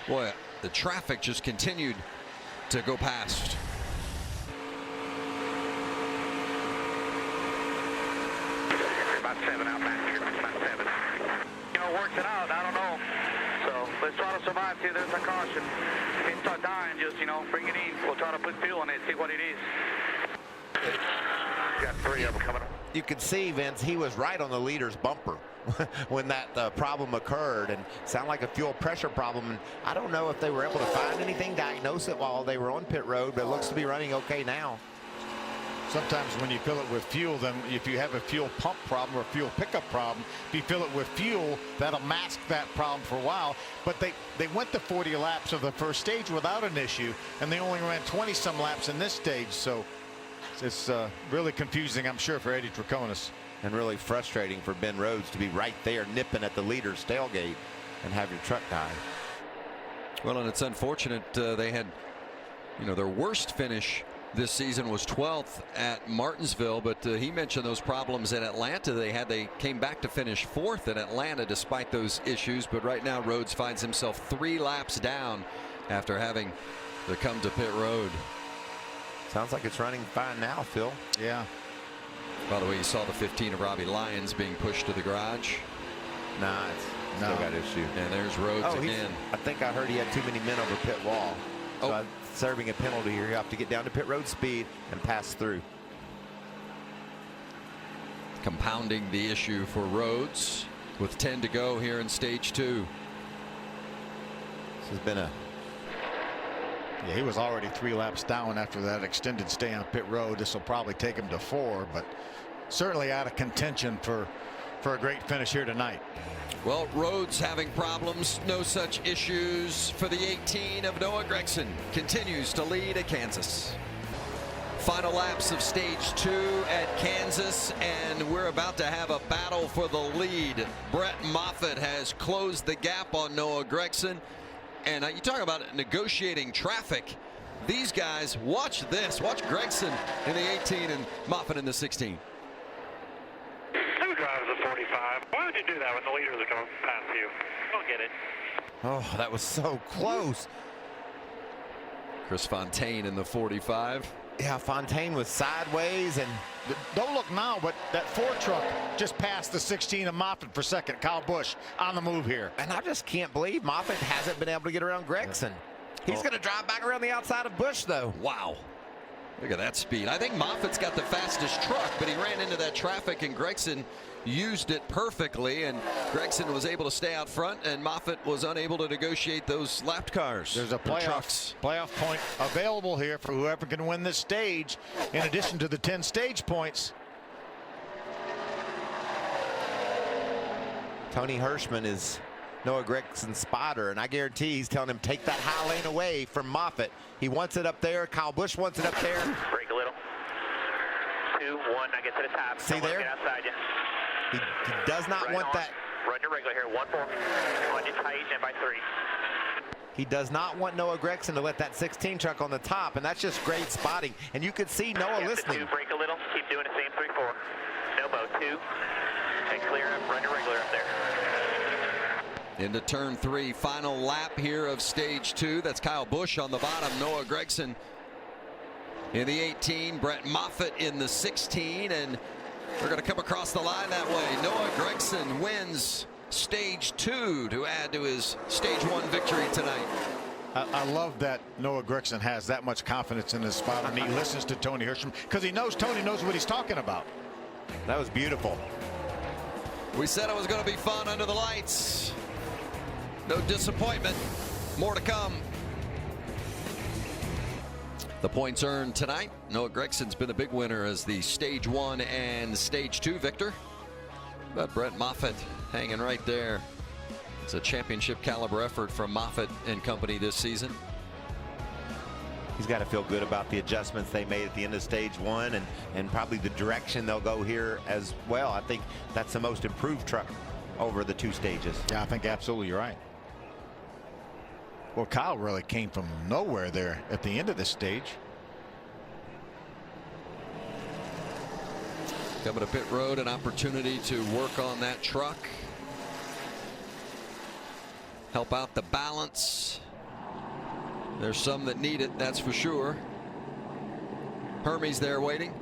boy, the traffic just continued to go past.
About 7 out back here. About 7. Works it out. I don't know.
let's try to survive till there's a caution. If it start dying, just, bring it in. We'll try to put fuel in it, see what it is. Got 3 of them coming up.
You could see, Vince, he was right on the leader's bumper when that problem occurred, and sounded like a fuel pressure problem. And I don't know if they were able to find anything, diagnose it while they were on pit road, but it looks to be running okay now.
Sometimes when you fill it with fuel, then if you have a fuel pump problem or a fuel pickup problem, if you fill it with fuel, that'll mask that problem for a while. But they went the 40 laps of the first stage without an issue, and they only ran 20-some laps in this stage. So it's really confusing, I'm sure, for Eddie Traconis.
And really frustrating for Ben Rhodes to be right there nipping at the leader's tailgate and have your truck die.
Well, and it's unfortunate they had, their worst finish this season was 12th at Martinsville, but he mentioned those problems in Atlanta they had. They came back to finish 4th in Atlanta despite those issues, but right now Rhodes finds himself 3 laps down after having to come to pit road.
Sounds like it's running fine now, Phil.
Yeah.
By the way, you saw the 15 of Robbie Lyons being pushed to the garage.
Nah, it's still got issue.
And there's Rhodes again.
I think I heard he had too many men over pit wall. So serving a penalty here. You have to get down to pit road speed and pass through.
Compounding the issue for Rhodes with 10 to go here in stage 2.
This has been a...
Yeah, he was already 3 laps down after that extended stay on pit road. This will probably take him to 4, but certainly out of contention for a great finish here tonight.
Well, Rhodes having problems, no such issues for the 18 of Noah Gragson. Continues to lead at Kansas. Final laps of stage 2 at Kansas, and we're about to have a battle for the lead. Brett Moffitt has closed the gap on Noah Gragson. And you talk about negotiating traffic. These guys, watch this. Watch Gragson in the 18 and Moffitt in the 16.
Who drives the 45? Why would you do that when the leaders are coming past you? I don't get it.
Oh, that was so close.
Chris Fontaine in the 45.
Yeah, Fontaine was sideways, and
don't look now, but that Ford truck just passed the 16 of Moffitt for second. Kyle Busch on the move here.
And I just can't believe Moffitt hasn't been able to get around Gragson. He's going to drive back around the outside of Busch, though.
Wow. Look at that speed. I think Moffitt's got the fastest truck, but he ran into that traffic, and Gragson used it perfectly, and Gragson was able to stay out front, and Moffitt was unable to negotiate those lapped cars.
There's a playoff point available here for whoever can win this stage, in addition to the 10 stage points.
Tony Hirschman is Noah Gragson's spotter, and I guarantee he's telling him, take that high lane away from Moffitt. He wants it up there. Kyle Busch wants it up there.
Break a little. 2, 1, I get to the top.
See there?
Get outside you.
He does not want that.
Run your regular here. 1-4. On your tight and by 3.
He does not want Noah Gragson to let that 16 truck on the top, and that's just great spotting. And you could see Noah listening.
2, break a little. Keep doing the same. 3-4. No mo. 2. And clear up. Run your regular up there.
Into turn 3, final lap here of stage 2. That's Kyle Busch on the bottom. Noah Gragson in the 18. Brett Moffitt in the 16, and we're going to come across the line that way. Noah Gragson wins stage 2 to add to his stage 1 victory tonight.
I love that Noah Gragson has that much confidence in his spotter, and he listens to Tony Hirschman because he knows Tony knows what he's talking about.
That was beautiful.
We said it was going to be fun under the lights. No disappointment. More to come. The points earned tonight. Noah Gragson's been a big winner as the stage 1 and stage 2 victor. But Brett Moffitt hanging right there. It's a championship caliber effort from Moffitt and company this season.
He's got to feel good about the adjustments they made at the end of stage 1 and probably the direction they'll go here as well. I think that's the most improved truck over the 2 stages.
Yeah, I think absolutely you're right. Well, Kyle really came from nowhere there at the end of this stage.
Coming to pit road, an opportunity to work on that truck. Help out the balance. There's some that need it, that's for sure. Hermie's there waiting.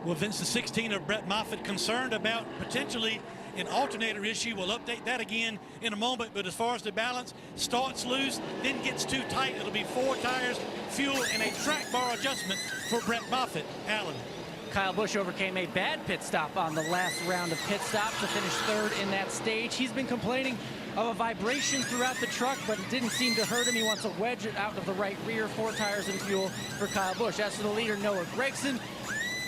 Well, Vince, the 16 of Brett Moffitt concerned about potentially an alternator issue. We'll update that again in a moment. But as far as the balance, starts loose, then gets too tight. It'll be 4 tires, fuel, and a track bar adjustment for Brett Moffitt. Alan.
Kyle Busch overcame a bad pit stop on the last round of pit stops to finish 3rd in that stage. He's been complaining of a vibration throughout the truck, but it didn't seem to hurt him. He wants to wedge it out of the right rear. 4 tires and fuel for Kyle Busch. As for the leader, Noah Gragson,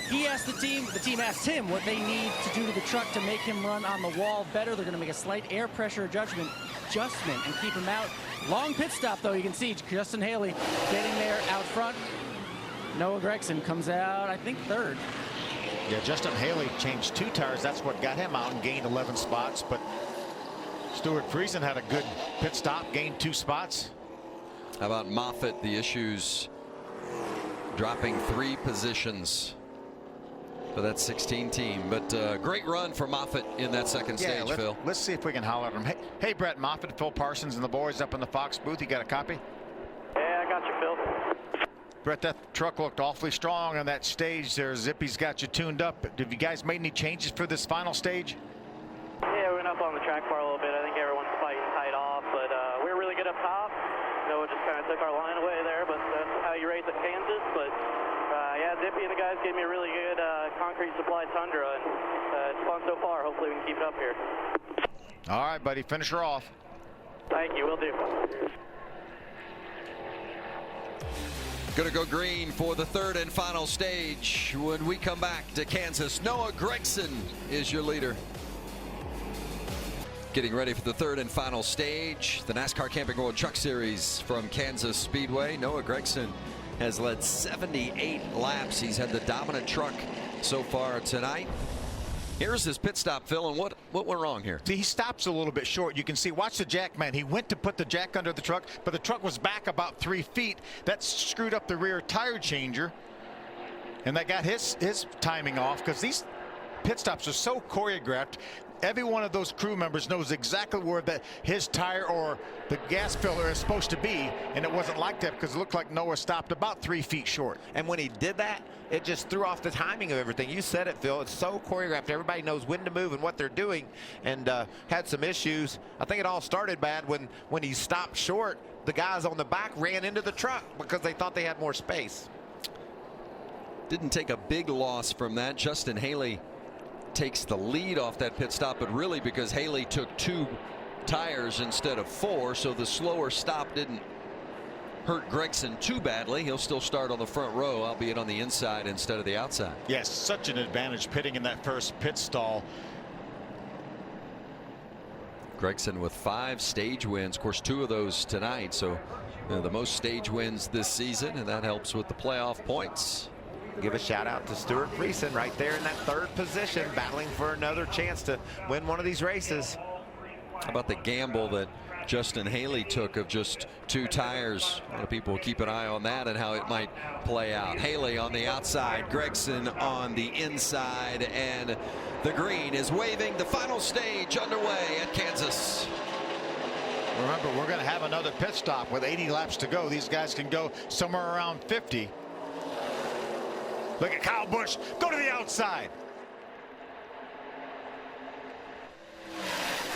he asked the team asked him what they need to do to the truck to make him run on the wall better. They're going to make a slight air pressure adjustment and keep him out. Long pit stop, though. You can see Justin Haley getting there out front. Noah Gragson comes out, I think, 3rd.
Yeah, Justin Haley changed 2 tires. That's what got him out and gained 11 spots. But Stuart Friesen had a good pit stop, gained 2 spots.
How about Moffitt? The issues dropping 3 positions for that 16 team. But great run for Moffitt in that second stage, Phil.
Let's see if we can holler at him. Hey, Brett Moffitt, Phil Parsons and the boys up in the Fox booth. You got a copy?
Yeah, I got you, Phil.
Brett, that truck looked awfully strong on that stage there. Zippy's got you tuned up. Have you guys made any changes for this final stage?
Yeah, we went up on the track bar a little bit. I think everyone's fighting tight off, but we were really good up top. Noah just kind of took our line away there, but that's how you race at Kansas. But yeah, Zippy and the guys gave me a really good concrete supply Tundra, and it's fun so far. Hopefully we can keep it up here.
All right, buddy, finish her off.
Thank you, will do.
Going to go green for the 3rd and final stage. When we come back to Kansas, Noah Gragson is your leader. Getting ready for the 3rd and final stage, the NASCAR Camping World Truck Series from Kansas Speedway. Noah Gragson has led 78 laps. He's had the dominant truck so far tonight. Here's his pit stop, Phil, and what went wrong here?
See, he stops a little bit short. You can see, watch the jack, man. He went to put the jack under the truck, but the truck was back about 3 feet. That screwed up the rear tire changer, and that got his timing off, because these pit stops are so choreographed. Every one of those crew members knows exactly where his tire or the gas filler is supposed to be, and it wasn't like that because it looked like Noah stopped about 3 feet short.
And when he did that, it just threw off the timing of everything. You said it, Phil. It's so choreographed. Everybody knows when to move and what they're doing, and had some issues. I think it all started bad when he stopped short. The guys on the back ran into the truck because they thought they had more space.
Didn't take a big loss from that. Justin Haley takes the lead off that pit stop, but really because Haley took 2 tires instead of 4, so the slower stop didn't hurt Gragson too badly. He'll still start on the front row, albeit on the inside instead of the outside.
Yes, such an advantage pitting in that first pit stall.
Gragson with 5 stage wins, of course 2 of those tonight, so the most stage wins this season, and that helps with the playoff points.
Give a shout out to Stuart Friesen right there in that 3rd position, battling for another chance to win one of these races.
How about the gamble that Justin Haley took of just 2 tires? A lot of people will keep an eye on that and how it might play out. Haley on the outside, Gragson on the inside, and the green is waving. The final stage underway at Kansas.
Remember, we're going to have another pit stop with 80 laps to go. These guys can go somewhere around 50. Look at Kyle Busch. Go to the outside.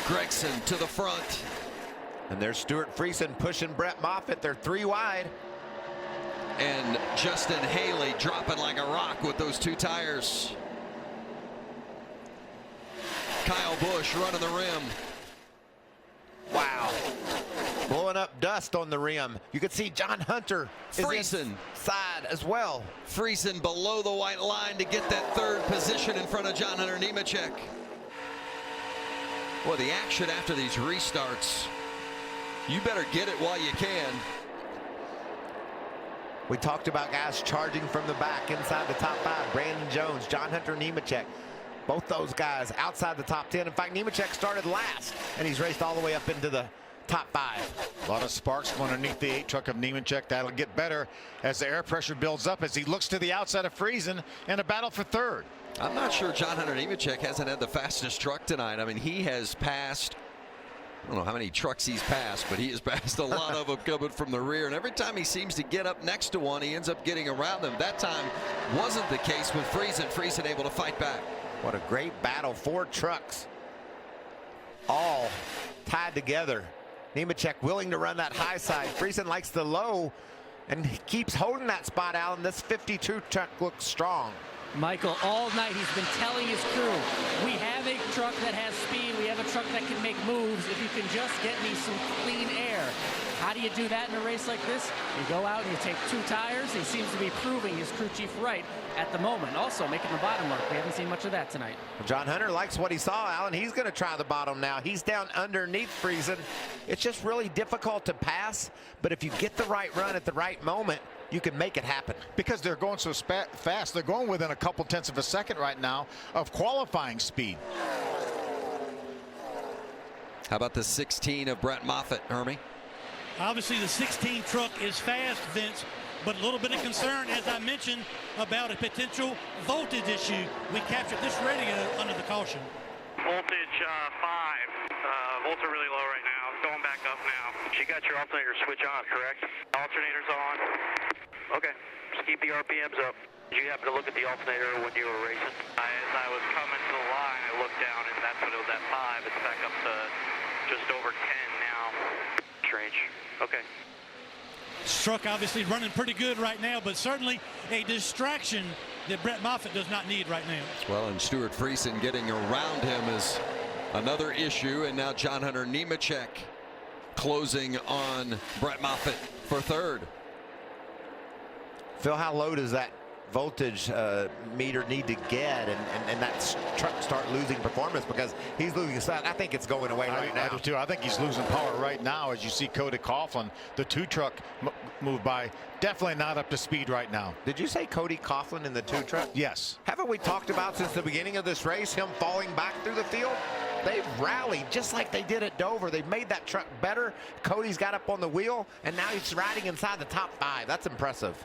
Gragson to the front.
And there's Stuart Friesen pushing Brett Moffitt. They're 3 wide.
And Justin Haley dropping like a rock with those 2 tires. Kyle Busch running the rim.
Wow. Blowing up dust on the rim. You can see John Hunter is inside as well.
Friesen below the white line to get that 3rd position in front of John Hunter Nemechek. Well, the action after these restarts, you better get it while you can.
We talked about guys charging from the back inside the top 5. Brandon Jones, John Hunter Nemechek. Both those guys outside the top 10. In fact, Nemechek started last, and he's raced all the way up into the top 5.
A lot of sparks going underneath the 8 truck of Nemechek. That'll get better as the air pressure builds up as he looks to the outside of Friesen in a battle for 3rd.
I'm not sure John Hunter Nemechek hasn't had the fastest truck tonight. I mean, he has passed, I don't know how many trucks he's passed, but he has passed a lot of them coming from the rear. And every time he seems to get up next to one, he ends up getting around them. That time wasn't the case with Friesen. Friesen able to fight back.
What a great battle. 4 trucks all tied together. Nemechek willing to run that high side. Friesen likes the low and he keeps holding that spot, Alan. This 52 truck looks strong.
Michael, all night he's been telling his crew, we have a truck that has speed, we have a truck that can make moves, if you can just get me some clean air. How do you do that in a race like this? You go out and you take 2 tires. He seems to be proving his crew chief right at the moment. Also making the bottom work. We haven't seen much of that tonight.
John Hunter likes what he saw, Alan. He's going to try the bottom now. He's down underneath Friesen. It's just really difficult to pass, but if you get the right run at the right moment, you can make it happen.
Because they're going so fast. They're going within a couple tenths of a second right now of qualifying speed.
How about the 16 of Brett Moffitt, Hermie?
Obviously, the 16 truck is fast, Vince, but a little bit of concern, as I mentioned, about a potential voltage issue. We captured this radio under the caution.
Voltage 5. Volts are really low right now. It's going back up now. You got your alternator switch on, correct? Alternator's on. Okay. Just keep the RPMs up. Did you happen to look at the alternator when you were racing? As I was coming to the line, I looked down, and that's when it was at 5. It's back up to just over 10 now. Strange. Okay.
This truck obviously running pretty good right now, but certainly a distraction that Brett Moffitt does not need right now.
Well, and Stuart Friesen getting around him is another issue, and now John Hunter Nemechek closing on Brett Moffitt for third.
Phil, how low does that voltage meter need to get and that truck start losing performance, because he's losing I think it's going away right now.
I do too. I think he's losing power right now as you see Cody Coughlin, the 2 truck, move by. Definitely not up to speed right now.
Did you say Cody Coughlin in the 2 truck?
Yes.
Haven't we talked about since the beginning of this race him falling back through the field? They've rallied just like they did at Dover. They've made that truck better. Cody's got up on the wheel, and now he's riding inside the top 5. That's impressive.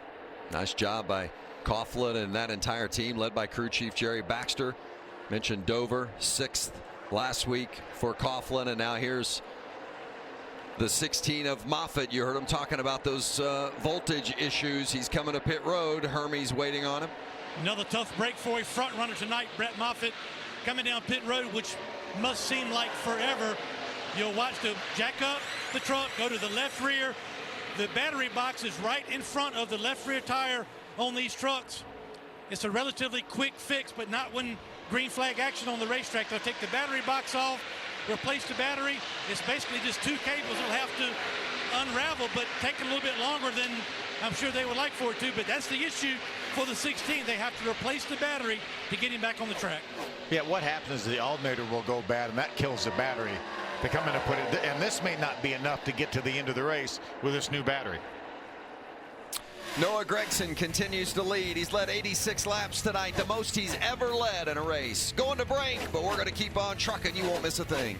Nice job by Coughlin and that entire team led by crew chief Jerry Baxter. Mentioned Dover, 6th last week for Coughlin, and now here's the 16 of Moffitt. You heard him talking about those voltage issues. He's coming to pit road. Hermie's waiting on him.
Another tough break for a front runner tonight. Brett Moffitt coming down pit road, which must seem like forever. You'll watch the jack up the truck, go to the left rear. The battery box is right in front of the left rear tire on these trucks. It's a relatively quick fix, but not when green flag action on the racetrack. They'll take the battery box off, replace the battery. It's basically just 2 cables they'll have to unravel, but taking a little bit longer than I'm sure they would like for it to. But that's the issue for the 16. They have to replace the battery to get him back on the track.
Yeah, what happens is the alternator will go bad, and that kills the battery. They come in and put it, and this may not be enough to get to the end of the race with this new battery.
Noah Gragson continues to lead. He's led 86 laps tonight, the most he's ever led in a race. Going to break, but we're going to keep on trucking. You won't miss a thing.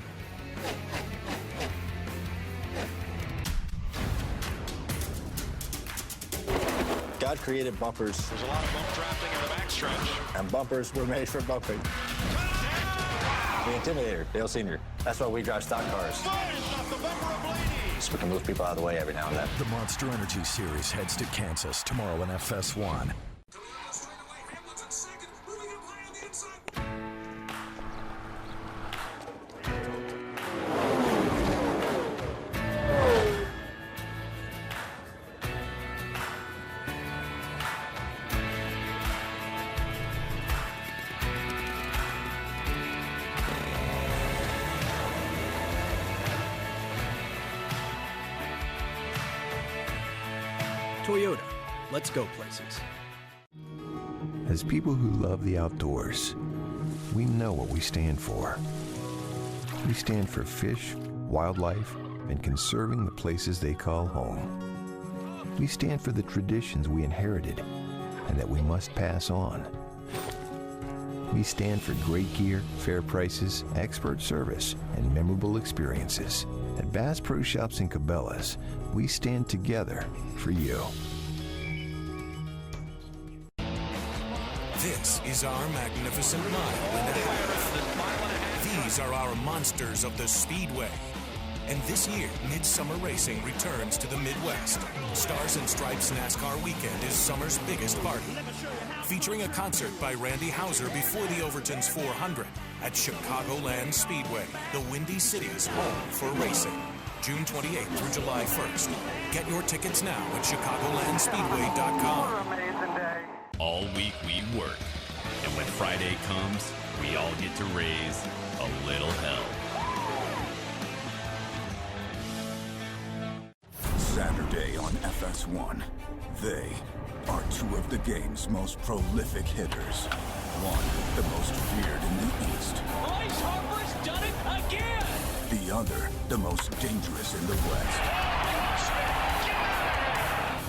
God created bumpers.
There's a lot of bump drafting in the backstretch.
And bumpers were made for bumping. The Intimidator, Dale Sr. That's why we drive stock cars. So we can move people out of the way every now and then.
The Monster Energy Series heads to Kansas tomorrow in FS1.
Toyota, let's go places.
As people who love the outdoors, we know what we stand for. We stand for fish, wildlife, and conserving the places they call home. We stand for the traditions we inherited and that we must pass on. We stand for great gear, fair prices, expert service, and memorable experiences. At Bass Pro Shops and Cabela's, we stand together for you.
This is our magnificent mile and a half. These are our monsters of the Speedway. And this year, Midsummer Racing returns to the Midwest. Stars and Stripes NASCAR Weekend is summer's biggest party. Featuring a concert by Randy Houser before the Overton's 400, at Chicagoland Speedway, the Windy City's home for racing. June 28th through July 1st. Get your tickets now at ChicagolandSpeedway.com.
All week we work, and when Friday comes, we all get to raise a little hell.
Saturday on FS1, they are two of the game's most prolific hitters. One, the most feared in the East.
Bryce Harper's done it again!
The other, the most dangerous in the West.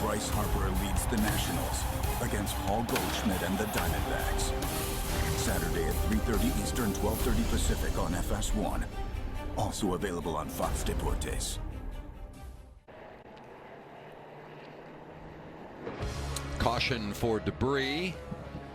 Bryce Harper leads the Nationals against Paul Goldschmidt and the Diamondbacks. Saturday at 3:30 Eastern, 12:30 Pacific on FS1. Also available on Fox Deportes.
Caution for debris.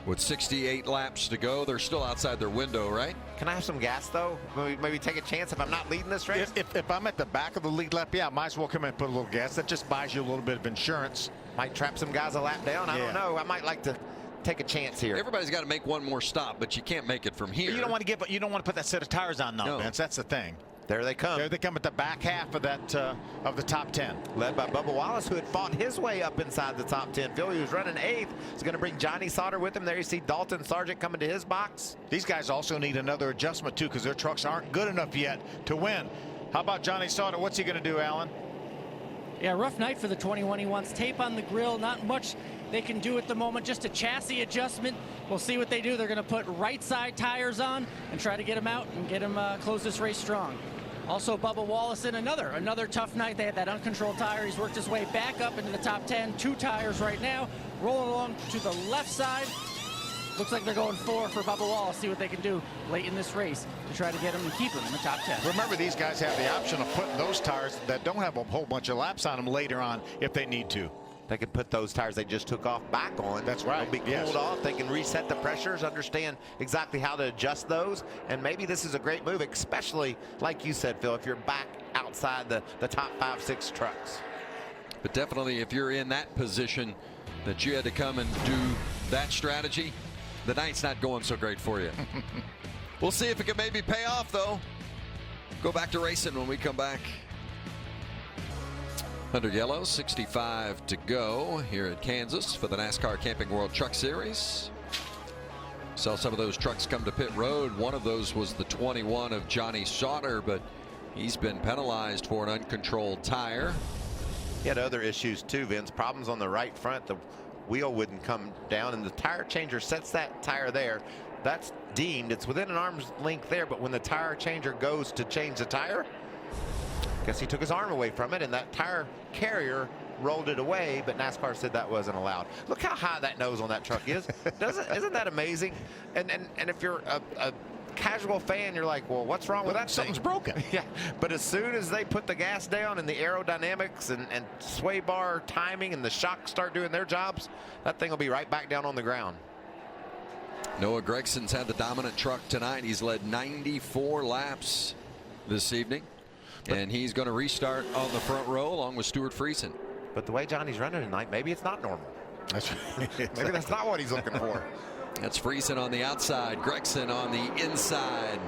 With 68 laps to go, they're still outside their window, right?
Can I have some gas, though? Maybe take a chance if I'm not leading this race?
If I'm at the back of the lead lap, yeah, might as well come in and put a little gas. That just buys you a little bit of insurance.
Might trap some guys a lap down. I don't know. I might like to take a chance here.
Everybody's got to make one more stop, but you can't make it from here.
You don't want to put that set of tires on, though, Vince. That's the thing.
There they come.
There they come at the back half of that of the top 10.
Led by Bubba Wallace, who had fought his way up inside the top 10. Phil, he was running 8th. He's going to bring Johnny Sauter with him. There you see Dalton Sargent coming to his box.
These guys also need another adjustment, too, because their trucks aren't good enough yet to win. How about Johnny Sauter? What's he going to do, Alan?
Yeah, rough night for the 21. He wants tape on the grill. Not much they can do at the moment. Just a chassis adjustment. We'll see what they do. They're going to put right side tires on and try to get him out and get him close this race strong. Also, Bubba Wallace in another tough night. They had that uncontrolled tire. He's worked his way back up into the top 10. 2 tires right now. Rolling along to the left side. Looks like they're going 4 for Bubba Wallace. See what they can do late in this race to try to get him and keep him in the top 10.
Remember, these guys have the option of putting those tires that don't have a whole bunch of laps on them later on if they need to.
They can put those tires they just took off back on.
That's right.
They'll be cooled off. They can reset the pressures, understand exactly how to adjust those. And maybe this is a great move, especially, like you said, Phil, if you're back outside the top 5, 6 trucks.
But definitely if you're in that position that you had to come and do that strategy, the night's not going so great for you. We'll see if it can maybe pay off, though. Go back to racing when we come back. 100 yellow, 65 to go here at Kansas for the NASCAR Camping World Truck Series. Saw some of those trucks come to pit road. One of those was the 21 of Johnny Sauter, but he's been penalized for an uncontrolled tire.
He had other issues too, Vince. Problems on the right front. The wheel wouldn't come down, and the tire changer sets that tire there. That's deemed, it's within an arm's length there, but when the tire changer goes to change the tire, guess he took his arm away from it, and that tire carrier rolled it away, but NASCAR said that wasn't allowed. Look how high that nose on that truck is. Isn't that amazing? And if you're a casual fan, you're like, well, what's wrong with that thing?
Something's broken.
Yeah, but as soon as they put the gas down and the aerodynamics and sway bar timing and the shocks start doing their jobs, that thing will be right back down on the ground.
Noah Gregson's had the dominant truck tonight. He's led 94 laps this evening. And he's going to restart on the front row along with Stuart Friesen.
But the way Johnny's running tonight, maybe it's not normal. Maybe that's not what he's looking for.
That's Friesen on the outside, Gregson on the inside.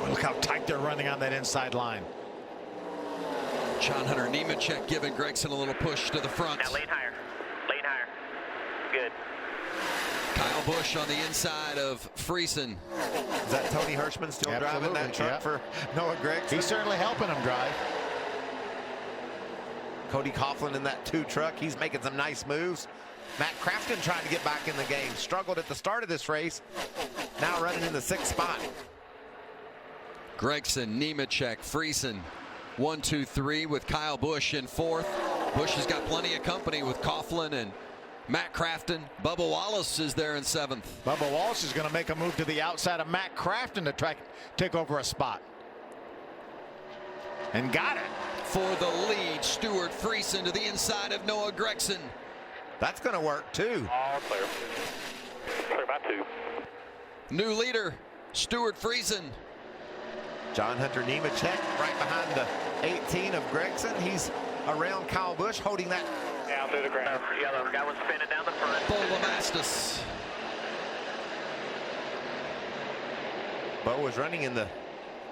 Look how tight they're running on that inside line.
John Hunter Nemechek giving Gregson a little push to the front.
Now lane higher. Lane higher. Good.
Kyle Busch on the inside of Friesen.
Is that Tony Hirschman still driving that truck for Noah Gregson?
He's certainly helping him drive.
Cody Coughlin in that 2 truck. He's making some nice moves. Matt Crafton trying to get back in the game. Struggled at the start of this race. Now running in the 6th spot.
Gregson, Nemechek, Friesen. 1, 2, 3 with Kyle Busch in 4th. Busch has got plenty of company with Coughlin and Matt Crafton. Bubba Wallace is there in 7th.
Bubba Wallace is going to make a move to the outside of Matt Crafton to try to take over a spot. And got it.
For the lead, Stuart Friesen to the inside of Noah Gregson.
That's going to work too.
All clear. Clear by 2.
New leader, Stuart Friesen.
John Hunter Nemechek right behind the 18 of Gregson. He's around Kyle Busch holding that
Down through the ground. Yellow, got one spinning down the front.
Bo Lamastus.
Bo was running in the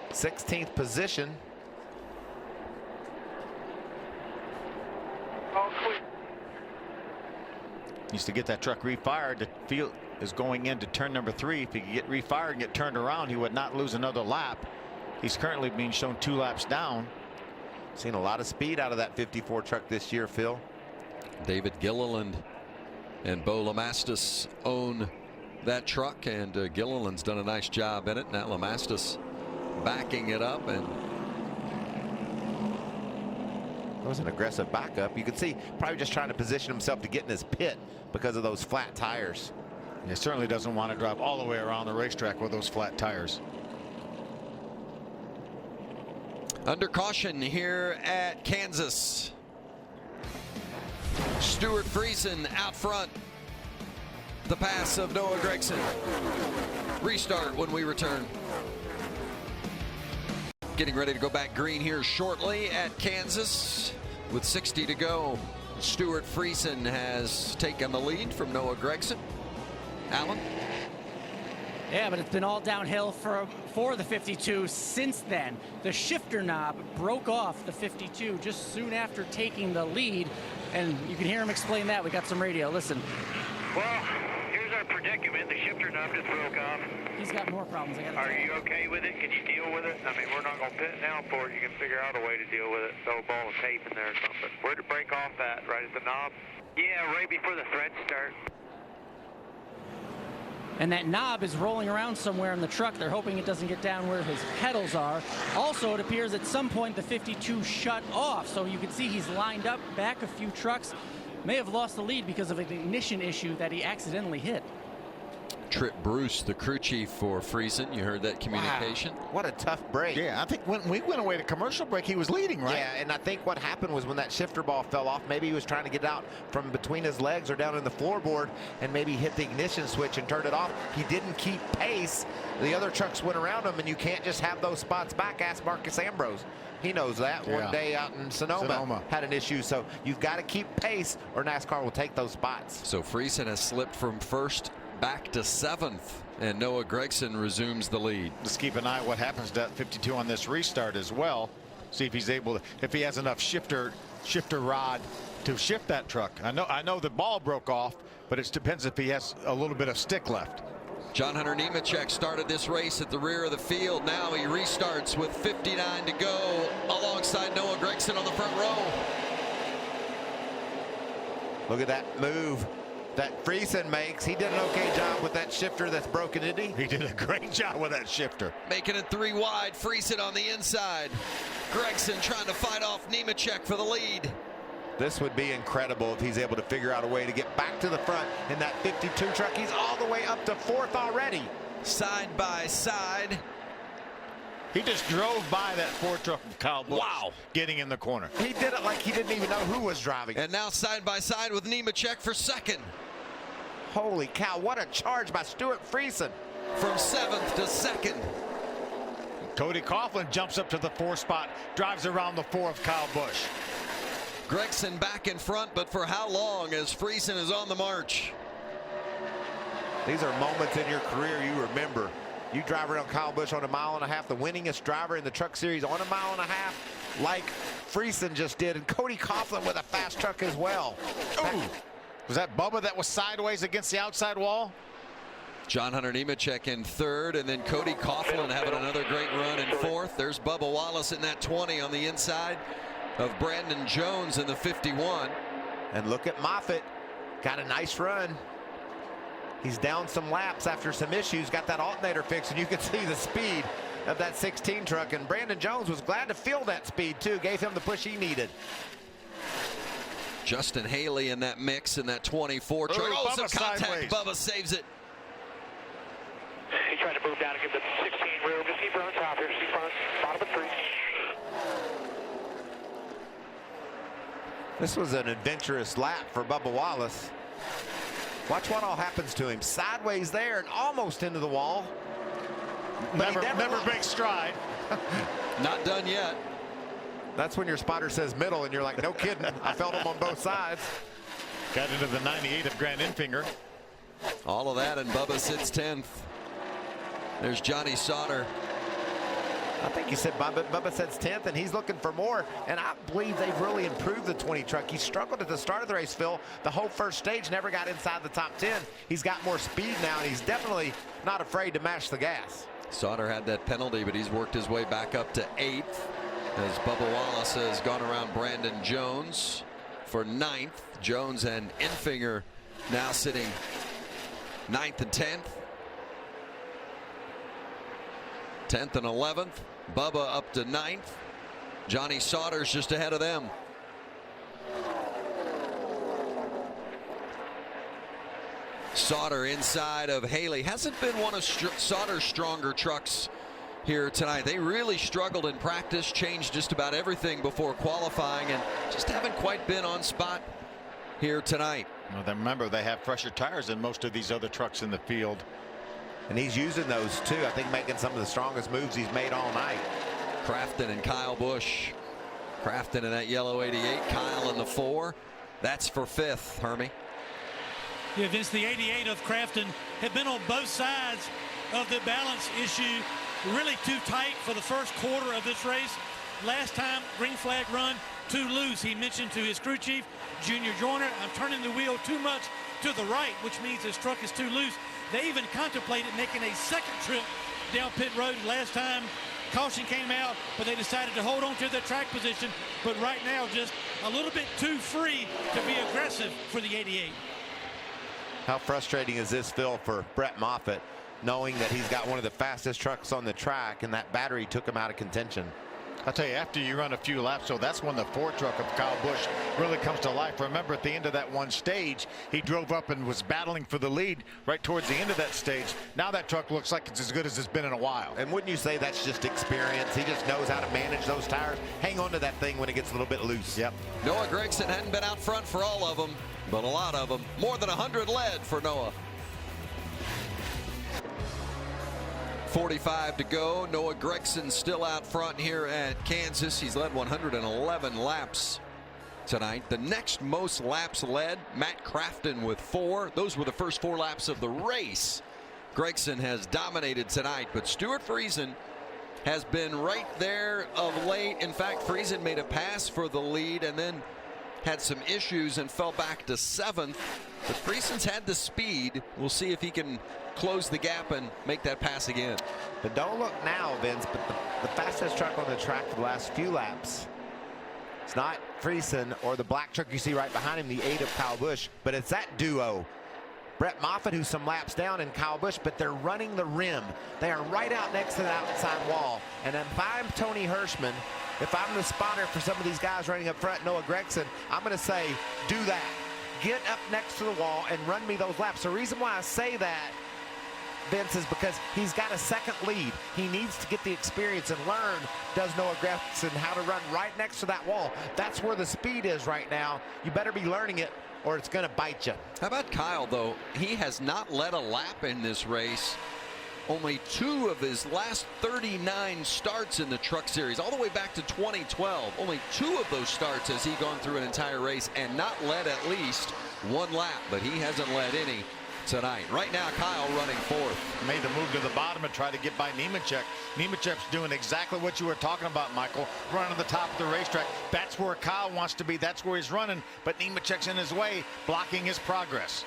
16th position.
Needs to get that truck refired. The field is going into turn number 3. If he could get refired and get turned around, he would not lose another lap. He's currently being shown 2 laps down.
Seen a lot of speed out of that 54 truck this year, Phil.
David Gilliland and Bo Lamastus own that truck, and Gilliland's done a nice job in it. Now Lamastus backing it up, and
it was an aggressive backup. You could see probably just trying to position himself to get in his pit because of those flat tires.
He certainly doesn't want to drive all the way around the racetrack with those flat tires.
Under caution here at Kansas. Stuart Friesen out front. The pass of Noah Gragson. Restart when we return. Getting ready to go back green here shortly at Kansas with 60 to go. Stuart Friesen has taken the lead from Noah Gragson. Alan?
Yeah, but it's been all downhill for the 52 since then. The shifter knob broke off the 52 just soon after taking the lead, and you can hear him explain that. We got some radio. Listen.
Well, here's our predicament. The shifter knob just broke off.
He's got more problems.
Are you okay with it? Can you deal with it? I mean, we're not going to pit down for it. You can figure out a way to deal with it. Throw a ball of tape in there or something. Where'd it break off at? Right at the knob? Yeah, right before the threads start.
And that knob is rolling around somewhere in the truck. They're hoping it doesn't get down where his pedals are. Also, it appears at some point the 52 shut off. So you can see he's lined up back a few trucks. May have lost the lead because of an ignition issue that he accidentally hit.
Trip Bruce, the crew chief for Friesen. You heard that communication.
Wow. What a tough break.
Yeah, I think when we went away to commercial break, he was leading, right?
Yeah, and I think what happened was when that shifter ball fell off, maybe he was trying to get out from between his legs or down in the floorboard and maybe hit the ignition switch and turned it off. He didn't keep pace. The other trucks went around him, and you can't just have those spots back. Ask Marcus Ambrose. He knows that. Yeah. One day out in Sonoma had an issue, so you've got to keep pace or NASCAR will take those spots.
So Friesen has slipped from first back to 7th, and Noah Gragson resumes the lead.
Let's keep an eye on what happens to that 52 on this restart as well. See if he's able to, if he has enough shifter rod to shift that truck. I know the ball broke off, but it depends if he has a little bit of stick left.
John Hunter Nemechek started this race at the rear of the field. Now he restarts with 59 to go alongside Noah Gragson on the front row.
Look at that move that Friesen makes. He did an okay job with that shifter that's broken, didn't he?
He did a great job with that shifter.
Making it 3 wide. Friesen on the inside. Gragson trying to fight off Nemechek for the lead.
This would be incredible if he's able to figure out a way to get back to the front in that 52 truck. He's all the way up to 4th already.
Side by side.
He just drove by that Ford truck of Kyle Busch.
Wow.
Getting in the corner.
He did it like he didn't even know who was driving.
And now side by side with Nemechek for 2nd.
Holy cow, what a charge by Stuart Friesen.
From 7th to 2nd.
Cody Coughlin jumps up to the 4th spot, drives around the 4 of Kyle Busch.
Gragson back in front, but for how long as Friesen is on the march?
These are moments in your career you remember. You drive around Kyle Busch on 1.5 miles, the winningest driver in the Truck Series on 1.5 miles, like Friesen just did, and Cody Coughlin with a fast truck as well.
Ooh. Was that Bubba that was sideways against the outside wall?
John Hunter Nemechek in 3rd, and then Cody Coughlin having another great run in 4th. There's Bubba Wallace in that 20 on the inside of Brandon Jones in the 51.
And look at Moffitt. Got a nice run. He's down some laps after some issues, got that alternator fixed, and you can see the speed of that 16 truck. And Brandon Jones was glad to feel that speed, too. Gave him the push he needed.
Justin Haley in that mix in that 24 truck.
Oh,
some contact.
Sideways.
Bubba saves it.
He's trying to move down and give the 16 room. Just keep her on top here. See front, bottom of 3.
This was an adventurous lap for Bubba Wallace. Watch what all happens to him. Sideways there and almost into the wall.
Never big stride.
Not done yet.
That's when your spotter says middle, and you're like, no kidding. I felt him on both sides.
Got into the 98 of Grant Enfinger.
All of that, and Bubba sits 10th. There's Johnny Sauter.
I think he said Bubba sits 10th, and he's looking for more. And I believe they've really improved the 20 truck. He struggled at the start of the race, Phil. The whole first stage never got inside the top 10. He's got more speed now, and he's definitely not afraid to mash the gas.
Sauter had that penalty, but he's worked his way back up to 8th as Bubba Wallace has gone around Brandon Jones for 9th. Jones and Enfinger now sitting 9th and 10th. 10th and 11th. Bubba up to 9th. Johnny Sauter's just ahead of them. Sauter inside of Haley. Hasn't been one of Sauter's stronger trucks here tonight. They really struggled in practice, changed just about everything before qualifying, and just haven't quite been on spot here tonight.
Well, then remember, they have fresher tires than most of these other trucks in the field.
And he's using those too. I think making some of the strongest moves he's made all night.
Crafton and Kyle Busch. Crafton in that yellow 88. Kyle in the 4. That's for 5th, Hermie.
Yeah, Vince, the 88 of Crafton had been on both sides of the balance issue. Really too tight for the first quarter of this race. Last time, green flag run, too loose. He mentioned to his crew chief, Junior Joyner, I'm turning the wheel too much to the right, which means his truck is too loose. They even contemplated making a second trip down pit road last time. Caution came out, but they decided to hold on to their track position. But right now, just a little bit too free to be aggressive for the 88.
How frustrating is this, Phil, for Brett Moffitt, knowing that he's got one of the fastest trucks on the track and that battery took him out of contention?
I'll tell you, after you run a few laps, so that's when the Ford truck of Kyle Busch really comes to life. Remember, at the end of that one stage, he drove up and was battling for the lead right towards the end of that stage. Now that truck looks like it's as good as it's been in a while.
And wouldn't you say that's just experience? He just knows how to manage those tires, hang on to that thing when it gets a little bit loose.
Yep.
Noah Gragson hadn't been out front for all of them, but a lot of them. More than 100 led for Noah. 45 to go. Noah Gragson still out front here at Kansas. He's led 111 laps tonight. The next most laps led, Matt Crafton with 4. Those were the first 4 laps of the race. Gragson has dominated tonight, but Stuart Friesen has been right there of late. In fact, Friesen made a pass for the lead and then had some issues and fell back to 7th. But Friesen's had the speed. We'll see if he can close the gap and make that pass again.
But don't look now, Vince, but the fastest truck on the track for the last few laps, it's not Friesen or the black truck you see right behind him, the 8 of Kyle Busch, but it's that duo. Brett Moffitt, who's some laps down, and Kyle Busch, but they're running the rim. They are right out next to the outside wall. And if I'm Tony Hirschman, if I'm the spotter for some of these guys running up front, Noah Gragson, I'm going to say, do that. Get up next to the wall and run me those laps. The reason why I say that, Vince, is because he's got a second lead. He needs to get the experience and learn, does Noah Gragson, how to run right next to that wall. That's where the speed is right now. You better be learning it or it's going to bite you.
How about Kyle, though? He has not led a lap in this race. Only 2 of his last 39 starts in the Truck Series, all the way back to 2012. Only 2 of those starts has he gone through an entire race and not led at least 1 lap, but he hasn't led any tonight. Right now, Kyle running 4th.
Made the move to the bottom and tried to get by Nemechek. Nemechek's doing exactly what you were talking about, Michael. Running to the top of the racetrack. That's where Kyle wants to be. That's where he's running. But Nemechek's in his way, blocking his progress.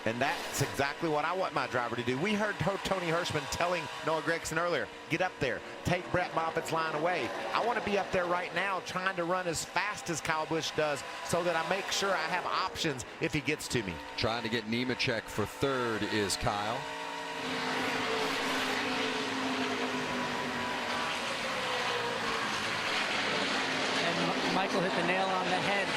And that's exactly what I want my driver to do. We heard Tony Hirschman telling Noah Gragson earlier, get up there, take Brett Moffitt's line away. I want to be up there right now trying to run as fast as Kyle Busch does so that I make sure I have options if he gets to me.
Trying to get Nemechek for 3rd is Kyle.
And Michael hit the nail on the head.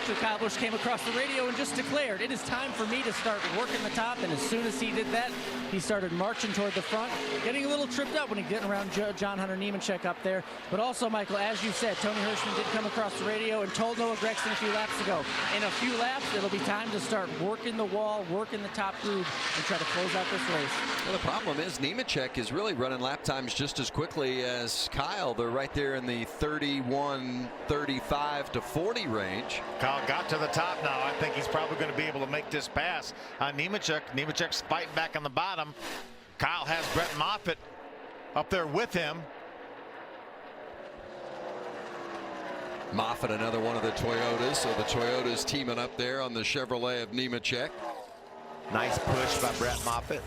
after, Kyle Busch came across the radio and just declared, "It is time for me to start working the top." And as soon as he did that, he started marching toward the front, getting a little tripped up when he getting around John Hunter Nemechek up there. But also, Michael, as you said, Tony Hirschman did come across the radio and told Noah Gragson a few laps ago, in a few laps, it'll be time to start working the wall, working the top groove, and try to close out this race.
Well, the problem is Nemechek is really running lap times just as quickly as Kyle. They're right there in the 31, 35 to 40 range.
Kyle got to the top now. I think he's probably going to be able to make this pass on Nemechek. Nemechek's fighting back on the bottom. Kyle has Brett Moffitt up there with him.
Moffitt, another one of the Toyotas, so the Toyotas teaming up there on the Chevrolet of Nemechek.
Nice push by Brett Moffitt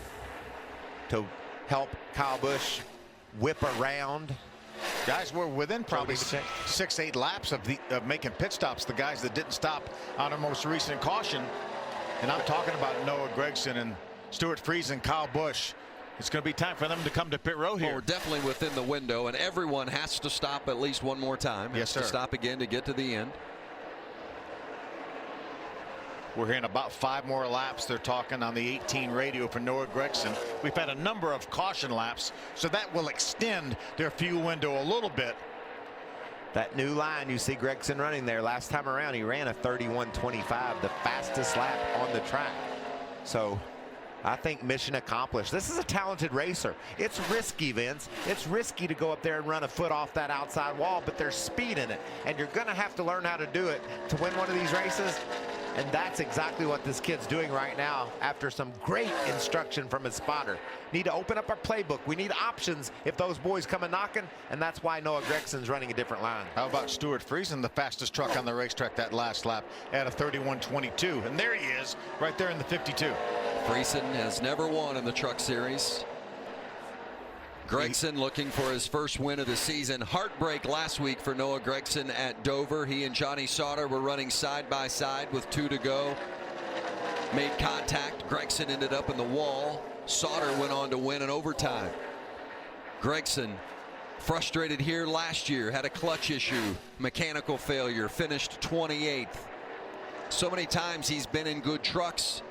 to help Kyle Busch whip around.
Guys, we're within probably 6-8 laps of making pit stops. The guys that didn't stop on our most recent caution, and I'm talking about Noah Gragson and Stuart Friesen, Kyle Busch. It's going to be time for them to come to pit road here.
Well, we're definitely within the window, and everyone has to stop at least one more time.
Yes, sir.
To stop again to get to the end.
We're hearing about 5 more laps. They're talking on the 18 radio for Noah Gragson. We've had a number of caution laps, so that will extend their fuel window a little bit.
That new line you see Gragson running there, last time around he ran a 31.25, the fastest lap on the track. So I think mission accomplished. This is a talented racer. It's risky, Vince. It's risky to go up there and run a foot off that outside wall, but there's speed in it, and you're going to have to learn how to do it to win one of these races. And that's exactly what this kid's doing right now after some great instruction from his spotter. Need to open up our playbook. We need options if those boys come a knocking, and that's why Noah Gragson's running a different line.
How about Stuart Friesen, the fastest truck on the racetrack that last lap at a 31.22, and there he is right there in the 52.
Friesen has never won in the Truck Series. Gragson looking for his first win of the season. Heartbreak last week for Noah Gragson at Dover. He and Johnny Sauter were running side by side with 2 to go. Made contact. Gragson ended up in the wall. Sauter went on to win in overtime. Gragson frustrated here last year, had a clutch issue, mechanical failure, finished 28th. So many times he's been in good trucks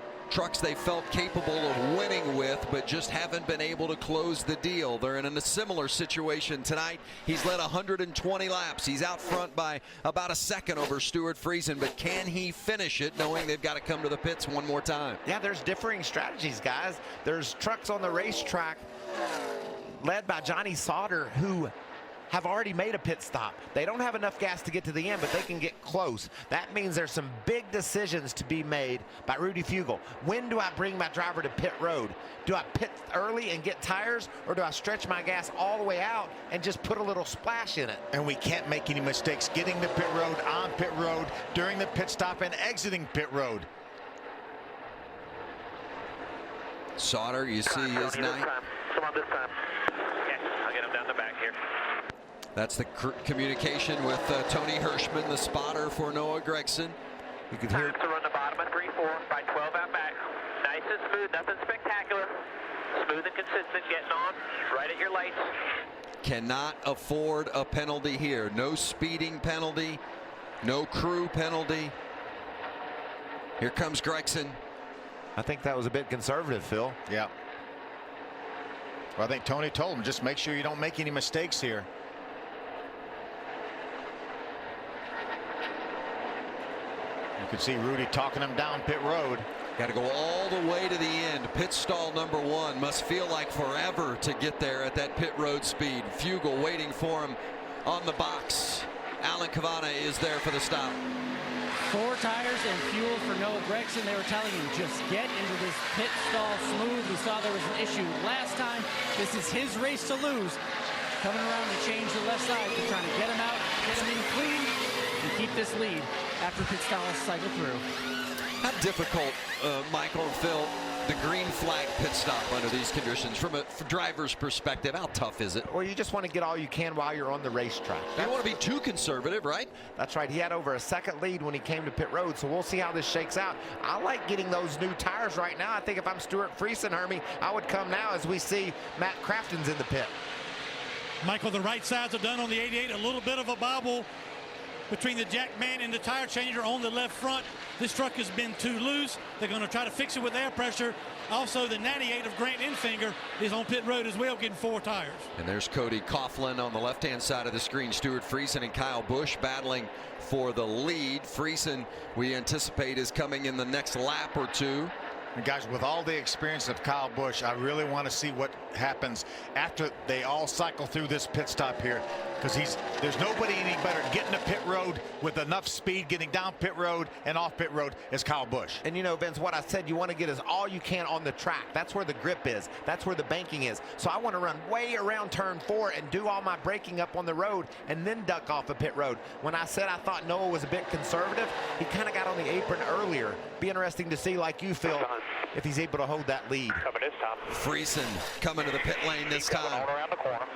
they felt capable of winning with, but just haven't been able to close the deal. They're in a similar situation tonight. He's led 120 laps. He's out front by about a second over Stuart Friesen, but can he finish it knowing they've got to come to the pits one more time?
Yeah, there's differing strategies, guys. There's trucks on the racetrack led by Johnny Sauter who have already made a pit stop. They don't have enough gas to get to the end, but they can get close. That means there's some big decisions to be made by Rudy Fugle. When do I bring my driver to pit road? Do I pit early and get tires, or do I stretch my gas all the way out and just put a little splash in it?
And we can't make any mistakes getting to pit road, on pit road, during the pit stop, and exiting pit road.
Sauter, you see his night.
Come on this time. Okay, I'll get him down the back here.
That's the communication with Tony Hirschman, the spotter for Noah Gragson.
You can hear
to run the bottom of 3-4 by 12 out back. Nice and smooth, nothing spectacular. Smooth and consistent, getting on right at your lights.
Cannot afford a penalty here. No speeding penalty, no crew penalty. Here comes Gragson.
I think that was a bit conservative, Phil.
Yeah. Well, I think Tony told him, just make sure you don't make any mistakes here. You can see Rudy talking him down pit road.
Got to go all the way to the end. Pit stall number 1. Must feel like forever to get there at that pit road speed. Fugle waiting for him on the box. Alan Cavana is there for the stop.
4 tires and fuel for Noah Gragson. They were telling him, just get into this pit stall smooth. We saw there was an issue last time. This is his race to lose. Coming around to change the left side. They're trying to get him out, get him in clean, and keep this lead after pit stall cycle through.
How difficult, Michael and Phil, the green flag pit stop under these conditions from a driver's perspective? How tough is it?
Well, you just want to get all you can while you're on the racetrack.
You don't want to be too conservative, right?
That's right. He had over a second lead when he came to pit road, so we'll see how this shakes out. I like getting those new tires right now. I think if I'm Stuart Friesen, Hermie, I would come now as we see Matt Crafton's in the pit.
Michael, the right sides are done on the 88. A little bit of a bobble between the jack man and the tire changer on the left front. This truck has been too loose. They're going to try to fix it with air pressure. Also, the 98 of Grant Enfinger is on pit road as well, getting 4 tires.
And there's Cody Coughlin on the left-hand side of the screen. Stuart Friesen and Kyle Busch battling for the lead. Friesen, we anticipate, is coming in the next lap or two.
And guys, with all the experience of Kyle Busch, I really want to see what happens after they all cycle through this pit stop here, because there's nobody any better getting to pit road with enough speed, getting down pit road and off pit road as Kyle Busch.
And you know, Vince, what I said, you want to get is all you can on the track. That's where the grip is. That's where the banking is. So I want to run way around turn 4 and do all my braking up on the road and then duck off of pit road. When I said I thought Noah was a bit conservative, he kind of got on the apron earlier. Be interesting to see, like you, Phil, if he's able to hold that lead.
Coming this time.
Friesen coming to the pit lane this time.
All around the corner.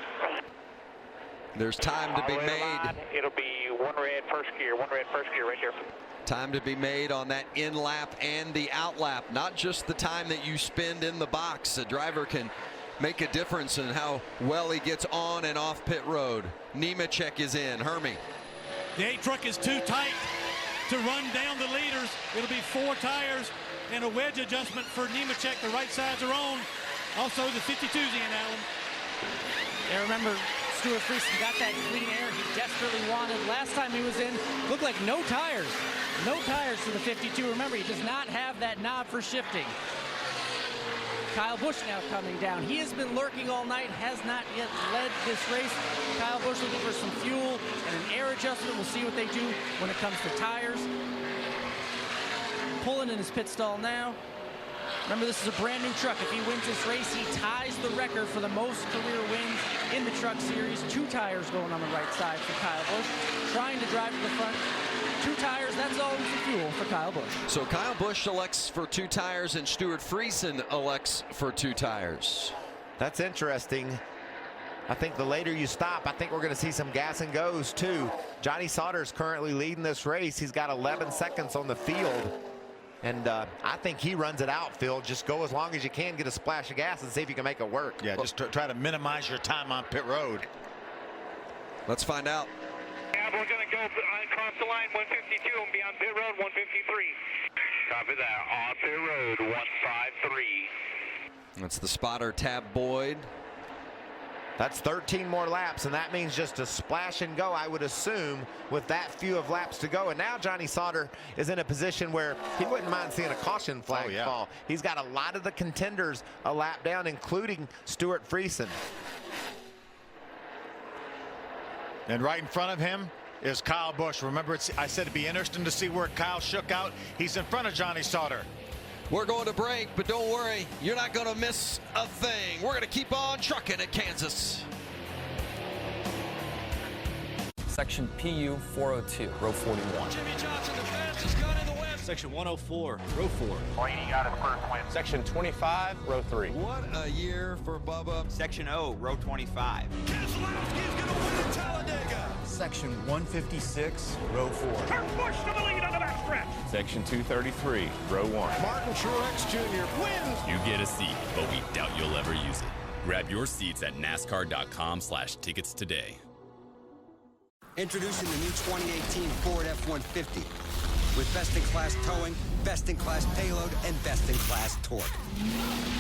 There's time to be made.
It'll be one red first gear right here.
Time to be made on that in lap and the out lap, not just the time that you spend in the box. A driver can make a difference in how well he gets on and off pit road. Nemechek is in. Hermie.
The 8 truck is too tight to run down the leaders. It'll be 4 tires and a wedge adjustment for Nemechek. The right sides are on. Also, the 52's in, Alan.
Yeah, remember, Stuart Friesen got that clean air he desperately wanted. Last time he was in, looked like no tires. No tires for the 52. Remember, he does not have that knob for shifting. Kyle Busch now coming down. He has been lurking all night, has not yet led this race. Kyle Busch looking for some fuel and an air adjustment. We'll see what they do when it comes to tires. Pulling in his pit stall now. Remember, this is a brand new truck. If he wins this race, he ties the record for the most career wins in the Truck Series. 2 tires going on the right side for Kyle Busch. Trying to drive to the front. 2 tires, that's all the fuel for Kyle Busch.
So Kyle Busch elects for 2 tires and Stuart Friesen elects for 2 tires.
That's interesting. I think the later you stop, I think we're going to see some gas and goes too. Johnny Sauter is currently leading this race. He's got 11 seconds on the field. And I think he runs it out, Phil. Just go as long as you can, get a splash of gas, and see if you can make it work.
Yeah, just try to minimize your time on pit road.
Let's find out.
Yeah, we're going to go across the line 152 and be on pit road 153. Copy that. On pit road 153.
That's the spotter, Tab Boyd.
That's 13 more laps, and that means just a splash and go, I would assume, with that few of laps to go. And now Johnny Sauter is in a position where he wouldn't mind seeing a caution flag fall. He's got a lot of the contenders a lap down, including Stuart Friesen.
And right in front of him is Kyle Busch. Remember, I said it'd be interesting to see where Kyle shook out. He's in front of Johnny Sauter.
We're going to break, but don't worry, you're not going to miss a thing. We're going to keep on trucking at Kansas.
Section PU 402, row 41.
Jimmy Johnson, the fastest gun in the West.
Section 104, row 4.
Blaney got his first win.
Section 25, row 3.
What a year for Bubba.
Section O, row 25.
Keselowski's going to win at Talladega.
Section 156, row 4.
Kurt Busch to the lead on the backstretch.
Section 233, row 1.
Martin Truex Jr. wins.
You get a seat, but we doubt you'll ever use it. Grab your seats at NASCAR.com/tickets today.
Introducing the new 2018 Ford F-150 with best-in-class towing, best-in-class payload, and best-in-class torque.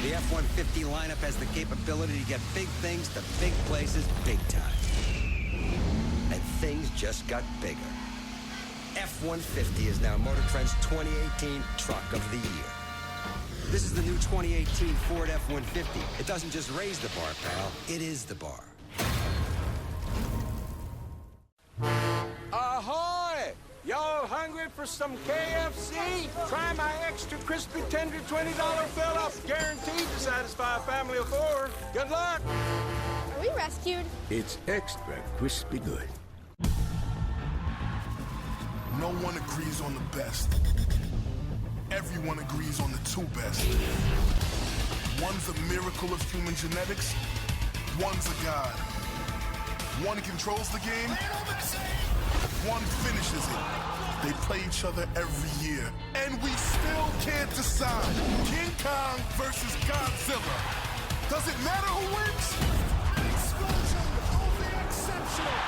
The F-150 lineup has the capability to get big things to big places big time. And things just got bigger. F-150 is now Motor Trend's 2018 Truck of the Year. This is the new 2018 Ford F-150. It doesn't just raise the bar, pal. It is the bar.
Ahoy! Y'all hungry for some KFC? Try my extra crispy tender $20 fill-up, guaranteed to satisfy a family of 4. Good luck!
Are we rescued?
It's extra crispy good.
No one agrees on the best. Everyone agrees on the 2 best. One's a miracle of human genetics. One's a god. One controls the game. One finishes it. They play each other every year. And we still can't decide. King Kong versus Godzilla. Does it matter who wins? Explosion of the exceptional.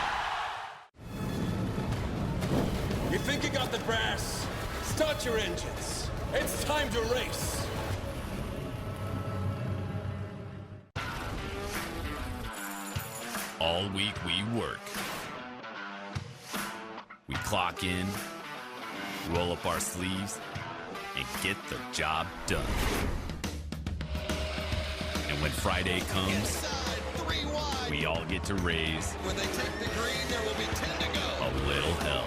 start your engines. It's time to race.
All week we work. We clock in, roll up our sleeves, and get the job done. And when Friday comes, we all get to raise
When they take the green, there will be 10 to go.
a little hell.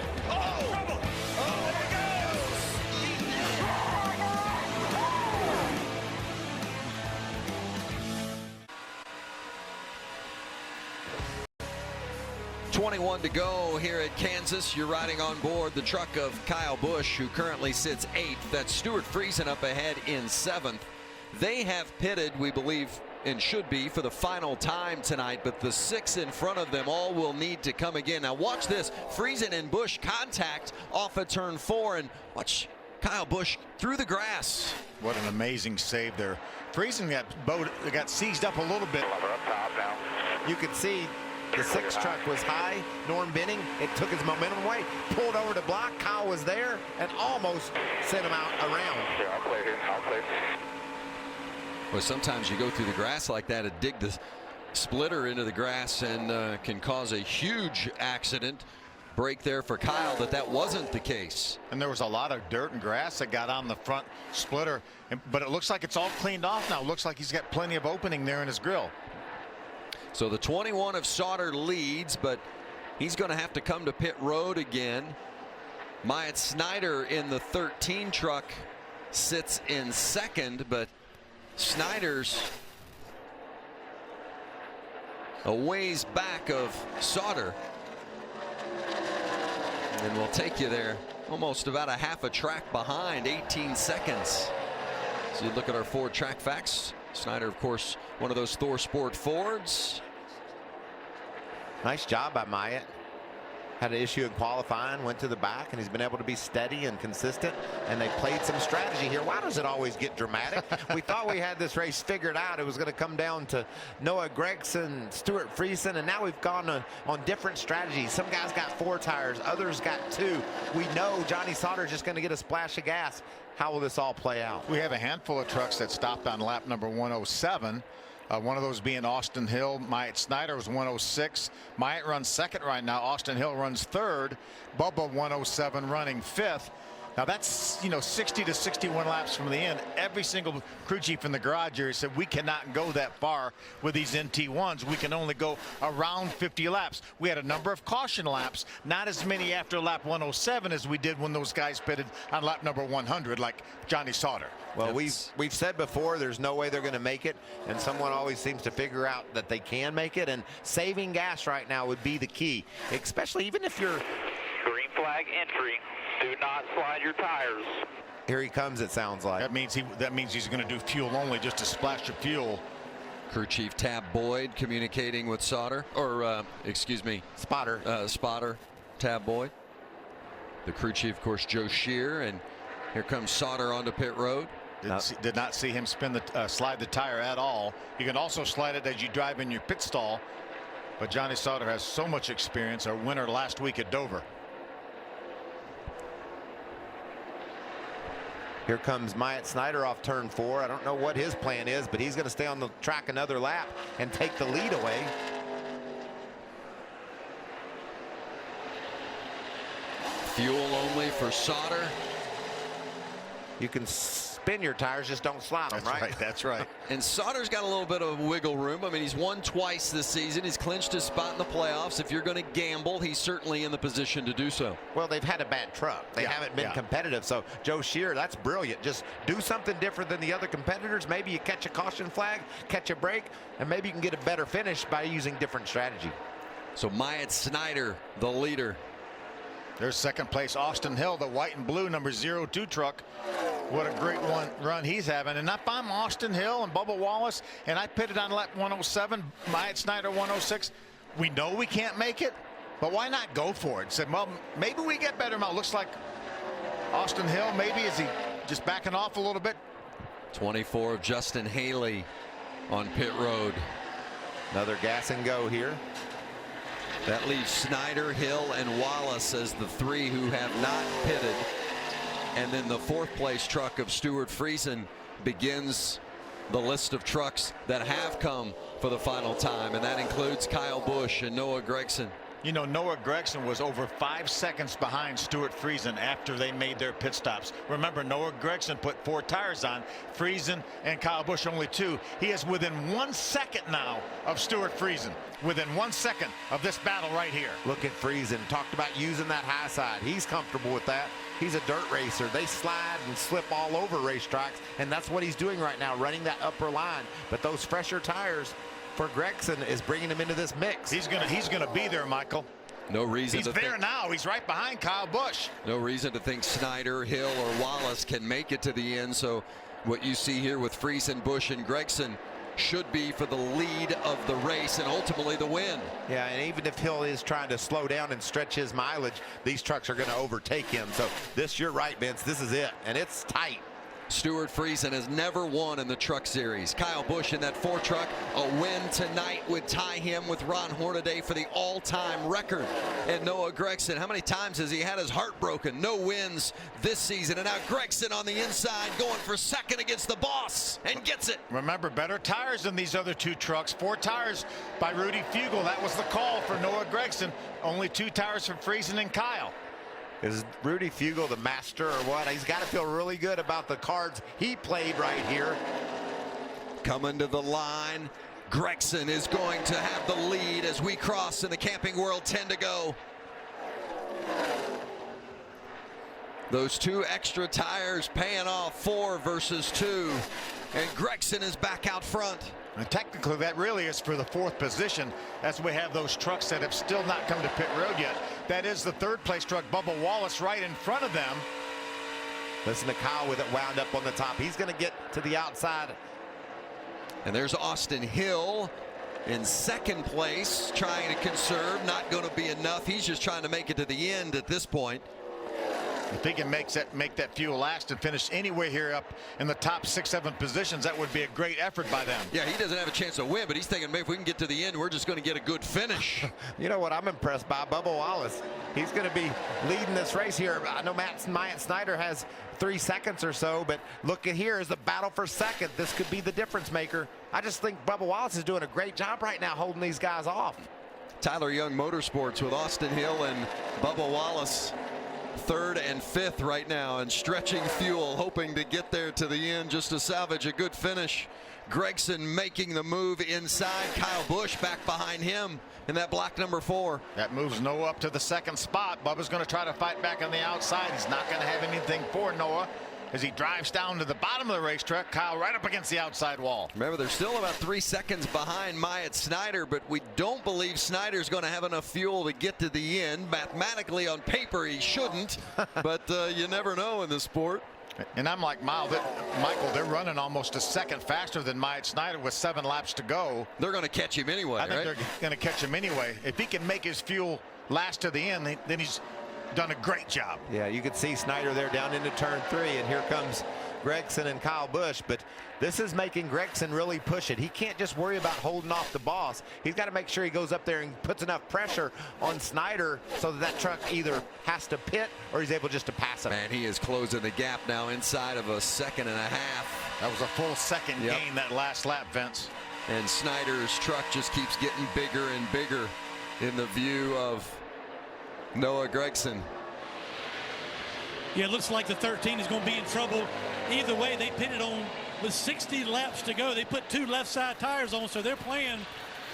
.21 to go here at Kansas. You're riding on board the truck of Kyle Busch, who currently sits 8th. That's Stuart Friesen up ahead in 7th. They have pitted, we believe, and should be, for the final time tonight, but the 6 in front of them all will need to come again. Now watch this. Friesen and Busch contact off of turn 4, and watch Kyle Busch through the grass.
What an amazing save there. Friesen got seized up a little bit.
You could see the 6 truck was high. Norm Benning, it took his momentum away, pulled over to block. Kyle was there and almost sent him out around.
I'll play here. I'll play.
Well, sometimes you go through the grass like that and dig the splitter into the grass and can cause a huge accident. Break there for Kyle, but that wasn't the case.
And there was a lot of dirt and grass that got on the front splitter, but it looks like it's all cleaned off now. It looks like he's got plenty of opening there in his grill.
So the 21 of Sauter leads, but he's going to have to come to pit road again. Myatt Snyder in the 13 truck sits in 2nd, but Snyder's a ways back of Sauter. And we'll take you there almost about a half a track behind, 18 seconds. So you look at our Ford track facts. Snyder, of course, one of those Thor Sport Fords.
Nice job by Myatt. Had an issue in qualifying, went to the back, and he's been able to be steady and consistent, and they played some strategy here. Why does it always get dramatic? We thought we had this race figured out. It was going to come down to Noah Gragson, Stuart Friesen, and now we've gone on different strategies. Some guys got 4 tires, others got 2. We know Johnny Sauter's just going to get a splash of gas. How will this all play out?
We have a handful of trucks that stopped on lap number 107. One of those being Austin Hill. Myatt Snyder was 106. Myatt runs 2nd right now. Austin Hill runs 3rd. Bubba 107 running 5th. Now that's 60 to 61 laps from the end. Every single crew chief in the garage area said we cannot go that far with these NT1s. We can only go around 50 laps. We had a number of caution laps, not as many after lap 107 as we did when those guys pitted on lap number 100, like Johnny Sauter.
Well, we've said before there's no way they're going to make it, and someone always seems to figure out that they can make it, and saving gas right now would be the key, especially even if you're
Green flag entry. Do not slide your tires.
Here he comes, it sounds like.
That means he's going to do fuel only, just a splash of fuel.
Crew Chief Tab Boyd communicating with Sauter, or excuse me, Spotter Tab Boyd. The crew chief, of course, Joe Shear, and here comes Sauter onto pit road.
Did not see him slide the tire at all. You can also slide it as you drive in your pit stall, but Johnny Sauter has so much experience. Our winner last week at Dover.
Here comes Myatt Snyder off turn 4. I don't know what his plan is, but he's going to stay on the track another lap and take the lead away.
Fuel only for Sauter.
You can spin your tires, just don't slide them, right?
That's right.
And Sauter's got a little bit of wiggle room. I mean, he's won twice this season. He's clinched his spot in the playoffs. If you're going to gamble, he's certainly in the position to do so.
Well, they've had a bad truck. They haven't been competitive. So Joe Shear, that's brilliant. Just do something different than the other competitors. Maybe you catch a caution flag, catch a break, and maybe you can get a better finish by using different strategy.
So Myatt Snyder, the leader.
There's 2nd place Austin Hill, the white and blue number 02 truck. What a great run he's having. And if I'm Austin Hill and Bubba Wallace and I pitted on lap 107, Myatt Snyder 106, we know we can't make it, but why not go for it? Said, well, maybe we get better. It looks like Austin Hill, maybe is he just backing off a little bit?
24 of Justin Haley on pit road.
Another gas and go here.
That leaves Snyder, Hill, and Wallace as the 3 who have not pitted. And then the 4th place truck of Stuart Friesen begins the list of trucks that have come for the final time, and that includes Kyle Busch and Noah Gragson.
You know, Noah Gragson was over 5 seconds behind Stuart Friesen after they made their pit stops. Remember, Noah Gragson put 4 tires on. Friesen and Kyle Busch only 2. He is within 1 second now of Stuart Friesen. Within 1 second of this battle right here.
Look at Friesen. Talked about using that high side. He's comfortable with that. He's a dirt racer. They slide and slip all over racetracks, and that's what he's doing right now, running that upper line. But those fresher tires for Gragson is bringing him into this mix.
He's gonna be there, Michael.
No reason
he's
to
there
think,
now. He's right behind Kyle Busch.
No reason to think Snyder, Hill, or Wallace can make it to the end. So what you see here with Friesen, Busch, and Gragson should be for the lead of the race and ultimately the win.
Yeah, and even if Hill is trying to slow down and stretch his mileage, these trucks are going to overtake him. So this, you're right, Vince, this is it, and it's tight.
Stuart Friesen has never won in the Truck Series. Kyle Busch in that 4 truck, a win tonight would tie him with Ron Hornaday for the all-time record. And Noah Gragson, how many times has he had his heart broken? No wins this season. And now Gragson on the inside going for second against the boss and gets it.
Remember, better tires than these other 2 trucks. 4 tires by Rudy Fugle. That was the call for Noah Gragson. Only 2 tires for Friesen and Kyle.
Is Rudy Fugle the master or what? He's got to feel really good about the cards he played right here.
Coming to the line, Gragson is going to have the lead as we cross in the Camping World 10 to go. Those 2 extra tires paying off, 4 versus 2, and Gragson is back out front.
And technically, that really is for the 4th position, as we have those trucks that have still not come to pit road yet. That is the 3rd place truck, Bubba Wallace, right in front of them.
Listen to Kyle with it wound up on the top. He's going to get to the outside.
And there's Austin Hill in 2nd place, trying to conserve. Not going to be enough. He's just trying to make it to the end at this point.
If he can make that fuel last and finish anywhere here up in the top 6, 7 positions, that would be a great effort by them.
Yeah, he doesn't have a chance to win, but he's thinking maybe if we can get to the end, we're just going to get a good finish.
You know what I'm impressed by? Bubba Wallace. He's going to be leading this race here. I know Matt Snyder has 3 seconds or so, but look at here is the battle for second. This could be the difference maker. I just think Bubba Wallace is doing a great job right now holding these guys off.
Tyler Young Motorsports with Austin Hill and Bubba Wallace 3rd and 5th right now, and stretching fuel, hoping to get there to the end just to salvage a good finish. Gragson making the move inside. Kyle Busch back behind him in that black number 4.
That moves Noah up to the 2nd spot. Bubba's going to try to fight back on the outside. He's not going to have anything for Noah as he drives down to the bottom of the racetrack. Kyle right up against the outside wall.
Remember, they're still about 3 seconds behind Myatt Snyder, but we don't believe Snyder's going to have enough fuel to get to the end. Mathematically, on paper, he shouldn't, but you never know in this sport.
And I'm like, Michael, they're running almost a second faster than Myatt Snyder with 7 laps to go.
They're going to catch him anyway,
I think they're going to catch him anyway. If he can make his fuel last to the end, then he's done a great job.
Yeah, you can see Snyder there down into turn 3, and here comes Gragson and Kyle Busch, but this is making Gragson really push it. He can't just worry about holding off the boss. He's got to make sure he goes up there and puts enough pressure on Snyder so that truck either has to pit or he's able just to pass him.
Man, he is closing the gap now inside of a 1.5 seconds.
That was a full second gain that last lap, Vince.
And Snyder's truck just keeps getting bigger and bigger in the view of Noah Gragson.
Yeah, it looks like the 13 is going to be in trouble. Either way, they pitted on with 60 laps to go. They put 2 left side tires on, so their plan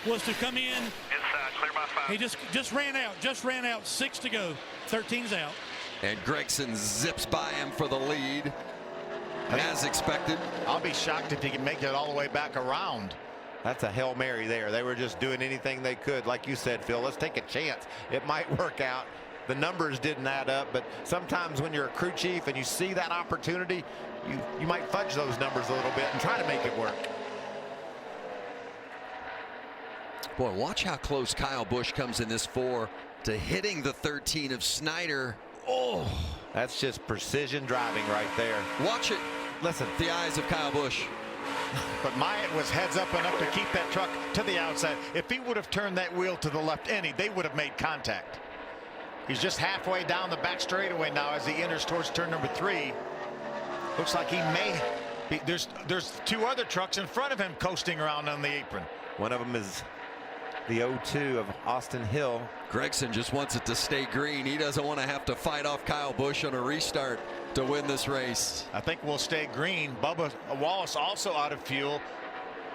was to come in.
Inside, clear by 5.
He just ran out, 6 to go. 13's out.
And Gragson zips by him for the lead, as expected.
I'll be shocked if he can make it all the way back around.
That's a Hail Mary there. They were just doing anything they could. Like you said, Phil, let's take a chance. It might work out. The numbers didn't add up, but sometimes when you're a crew chief and you see that opportunity, you might fudge those numbers a little bit and try to make it work.
Boy, watch how close Kyle Busch comes in this 4 to hitting the 13 of Snyder. Oh,
that's just precision driving right there.
Watch it.
Listen.
The eyes of Kyle Busch.
But Myatt was heads up enough to keep that truck to the outside. If he would have turned that wheel to the left any, they would have made contact. He's just halfway down the back straightaway now as he enters towards turn number 3. Looks like he may be, there's 2 other trucks in front of him coasting around on the apron.
One of them is the 0-2 of Austin Hill.
Gregson just wants it to stay green. He doesn't want to have to fight off Kyle Busch on a restart to win this race.
I think we'll stay green. Bubba Wallace also out of fuel.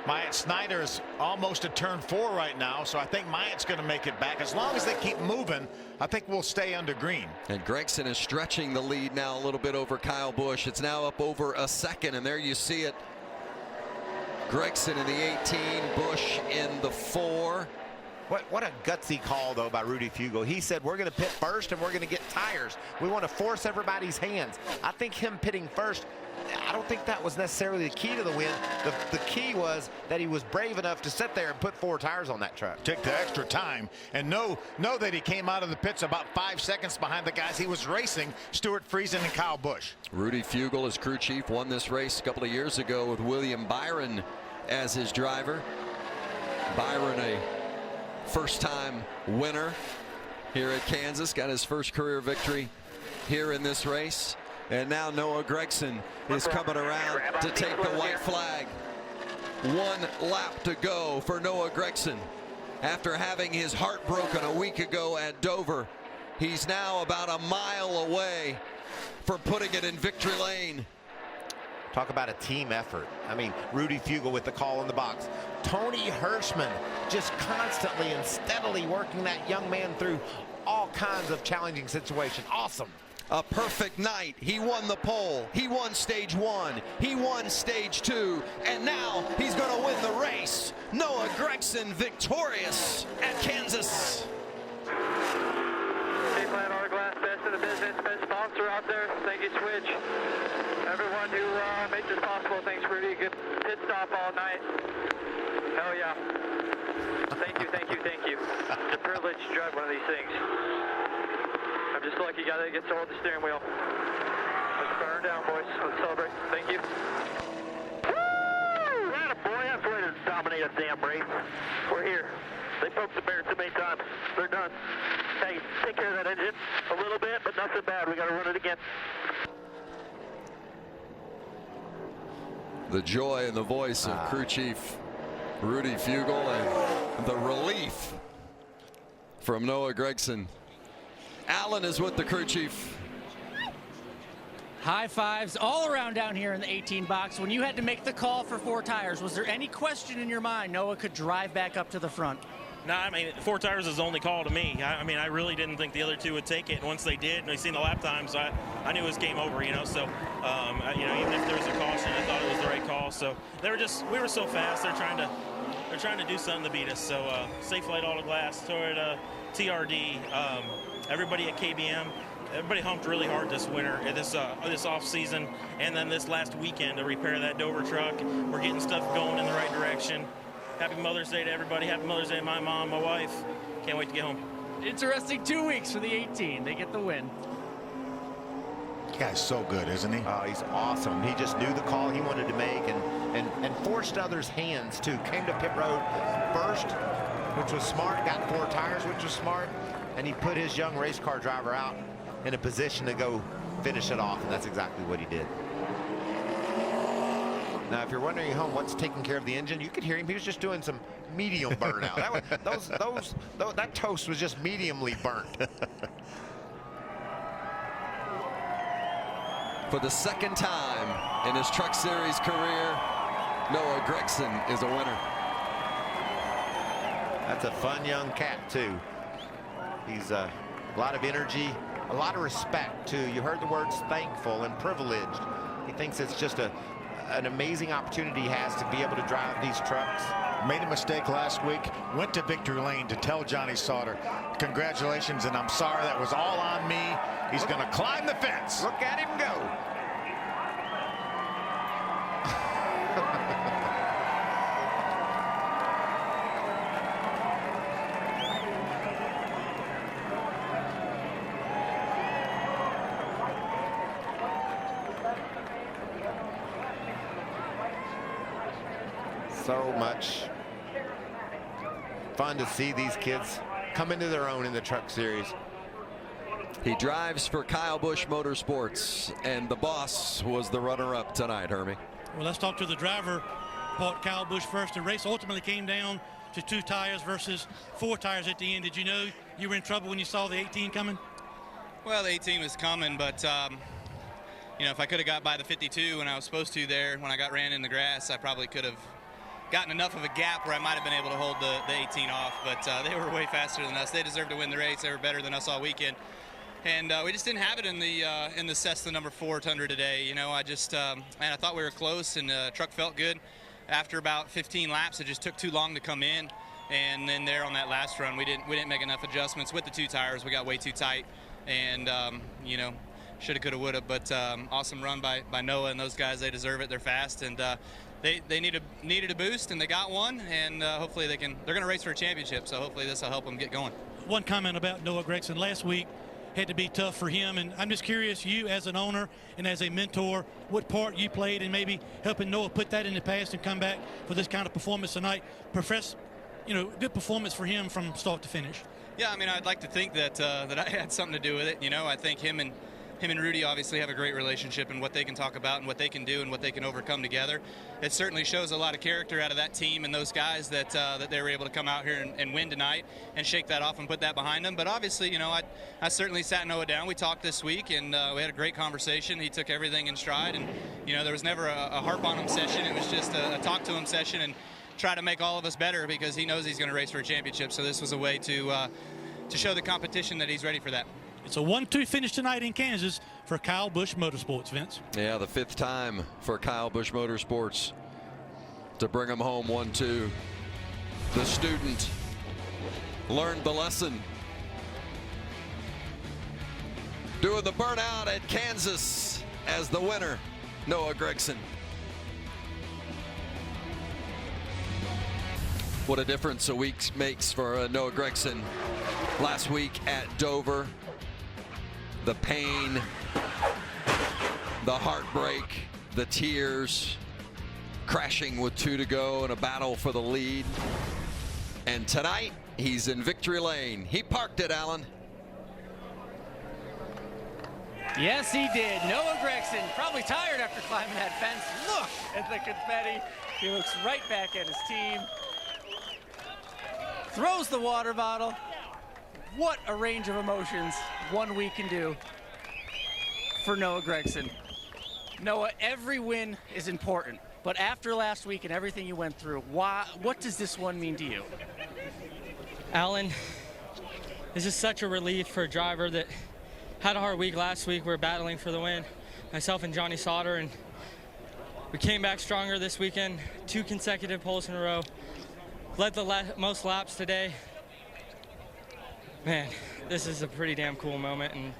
Myatt Snyder is almost at turn 4 right now, so I think Myatt's going to make it back. As long as they keep moving, I think we'll stay under green.
And Gregson is stretching the lead now a little bit over Kyle Busch. It's now up over a second, and there you see it. Gregson in the 18, Busch in the 4.
What a gutsy call, though, by Rudy Fugle. He said, we're going to pit first and we're going to get tires. We want to force everybody's hands. I think him pitting first, I don't think that was necessarily the key to the win. The key was that he was brave enough to sit there and put 4 tires on that truck.
Took the extra time and know that he came out of the pits about 5 seconds behind the guys he was racing, Stuart Friesen and Kyle Busch.
Rudy Fugle, as crew chief, won this race a couple of years ago with William Byron as his driver. Byron, a first-time winner here at Kansas, got his first career victory here in this race. And now Noah Gregson is coming around to take the white flag. 1 lap to go for Noah Gregson. After having his heart broken a week ago at Dover, he's now about a mile away from putting it in victory lane.
Talk about a team effort. I mean, Rudy Fugle with the call in the box. Tony Hirschman just constantly and steadily working that young man through all kinds of challenging situations. Awesome.
A perfect night. He won the pole. He won stage 1. He won stage 2. And now he's going to win the race. Noah Gregson victorious at Kansas.
K-Flat Hourglass, best in the business, best sponsor out there. Thank you, Switch. Everyone who made this possible, thanks, Rudy. Good pit stop all night. Hell yeah. Thank you, thank you, thank you. It's a privilege to drive one of these things. I'm just a lucky guy that gets to hold the steering wheel. Let's burn down, boys. Let's celebrate. Thank you. Woo! Boy, that's the way to dominate a damn race. We're here. They poked the bear too many times. They're done. Hey, take care of that engine a little bit, but nothing bad. We got to run it again.
The joy in the voice of crew chief Rudy Fugle and the relief from Noah Gregson. Allen is with the crew chief.
High fives all around down here in the 18 box. When you had to make the call for 4 tires, was there any question in your mind Noah could drive back up to the front?
No, I mean, 4 tires is the only call to me. I mean, I really didn't think the other 2 would take it. And once they did, and I seen the lap times, I knew it was game over, you know. So, you know, even if there was a caution, I thought it was the right call. So we were so fast. They're trying to do something to beat us. So, Safe Light Auto Glass, Toyota, TRD, everybody at KBM. Everybody humped really hard this winter, this off season, and then this last weekend to repair that Dover truck. We're getting stuff going in the right direction. Happy Mother's Day to everybody. Happy Mother's Day to my mom, my wife. Can't wait to get home.
Interesting 2 weeks for the 18. They get the win.
The guy's so good, isn't he?
Oh, he's awesome. He just knew the call he wanted to make and forced others' hands too. Came to pit road first, which was smart. Got 4 tires, which was smart. And he put his young race car driver out in a position to go finish it off, and that's exactly what he did. Now, if you're wondering at home what's taking care of the engine, you could hear him. He was just doing some medium burnout. That toast was just mediumly burnt.
For the second time in his Truck Series career, Noah Gregson is a winner.
That's a fun young cat, too. He's a lot of energy, a lot of respect, too. You heard the words thankful and privileged. He thinks it's just an amazing opportunity he has to be able to drive these trucks.
Made a mistake last week, went to victory lane to tell Johnny Sauter, congratulations, and I'm sorry, that was all on me. He's going to climb the fence.
Look at him go. So much fun to see these kids come into their own in the Truck Series.
He drives for Kyle Busch Motorsports, and the boss was the runner-up tonight, Hermie.
Well, let's talk to the driver. Bought Kyle Busch first. The race ultimately came down to 2 tires versus 4 tires at the end. Did you know you were in trouble when you saw the 18 coming?
Well, the 18 was coming, but you know, if I could have got by the 52 when I was supposed to there, when I got ran in the grass, I probably could have gotten enough of a gap where I might have been able to hold the 18 off. But they were way faster than us. They deserved to win the race. They were better than us all weekend. And we just didn't have it in the Cessna number 4 Tundra today. You know, I just, man, I thought we were close, and the truck felt good. After about 15 laps, it just took too long to come in. And then there on that last run, we didn't make enough adjustments with the 2 tires. We got way too tight, and you know, shoulda, coulda, woulda. But awesome run by Noah and those guys. They deserve it. They're fast, and they needed a boost, and they got one. And hopefully they're going to race for a championship. So hopefully this will help them get going.
One comment about Noah Gragson last week. Had to be tough for him, and I'm just curious, you as an owner and as a mentor, what part you played in maybe helping Noah put that in the past and come back for this kind of performance tonight. Profess, you know, good performance for him from start to finish.
Yeah, I mean, I'd like to think that that I had something to do with it. You know, I think him and Rudy obviously have a great relationship, and what they can talk about and what they can do and what they can overcome together. It certainly shows a lot of character out of that team and those guys that that they were able to come out here and win tonight and shake that off and put that behind them. But obviously, you know, I certainly sat Noah down. We talked this week, and we had a great conversation. He took everything in stride, and you know, there was never a harp on him session. It was just a talk to him session and try to make all of us better, because he knows he's going to race for a championship. So this was a way to show the competition that he's ready for that.
It's a 1-2 finish tonight in Kansas for Kyle Busch Motorsports, Vince.
Yeah, the 5th time for Kyle Busch Motorsports to bring him home 1-2. The student learned the lesson. Doing the burnout at Kansas as the winner, Noah Gragson. What a difference a week makes for Noah Gragson. Last week at Dover, the pain, the heartbreak, the tears, crashing with 2 to go in a battle for the lead. And tonight, he's in victory lane. He parked it, Alan.
Yes, he did. Noah Gragson, probably tired after climbing that fence. Look at the confetti. He looks right back at his team. Throws the water bottle. What a range of emotions 1 week can do for Noah Gragson. Noah, every win is important, but after last week and everything you went through, what does this one mean to you?
Alan, this is such a relief for a driver that had a hard week last week. We're battling for the win, myself and Johnny Sauter, and we came back stronger this weekend. 2 consecutive poles in a row. Led the most laps today. Man, this is a pretty damn cool moment, and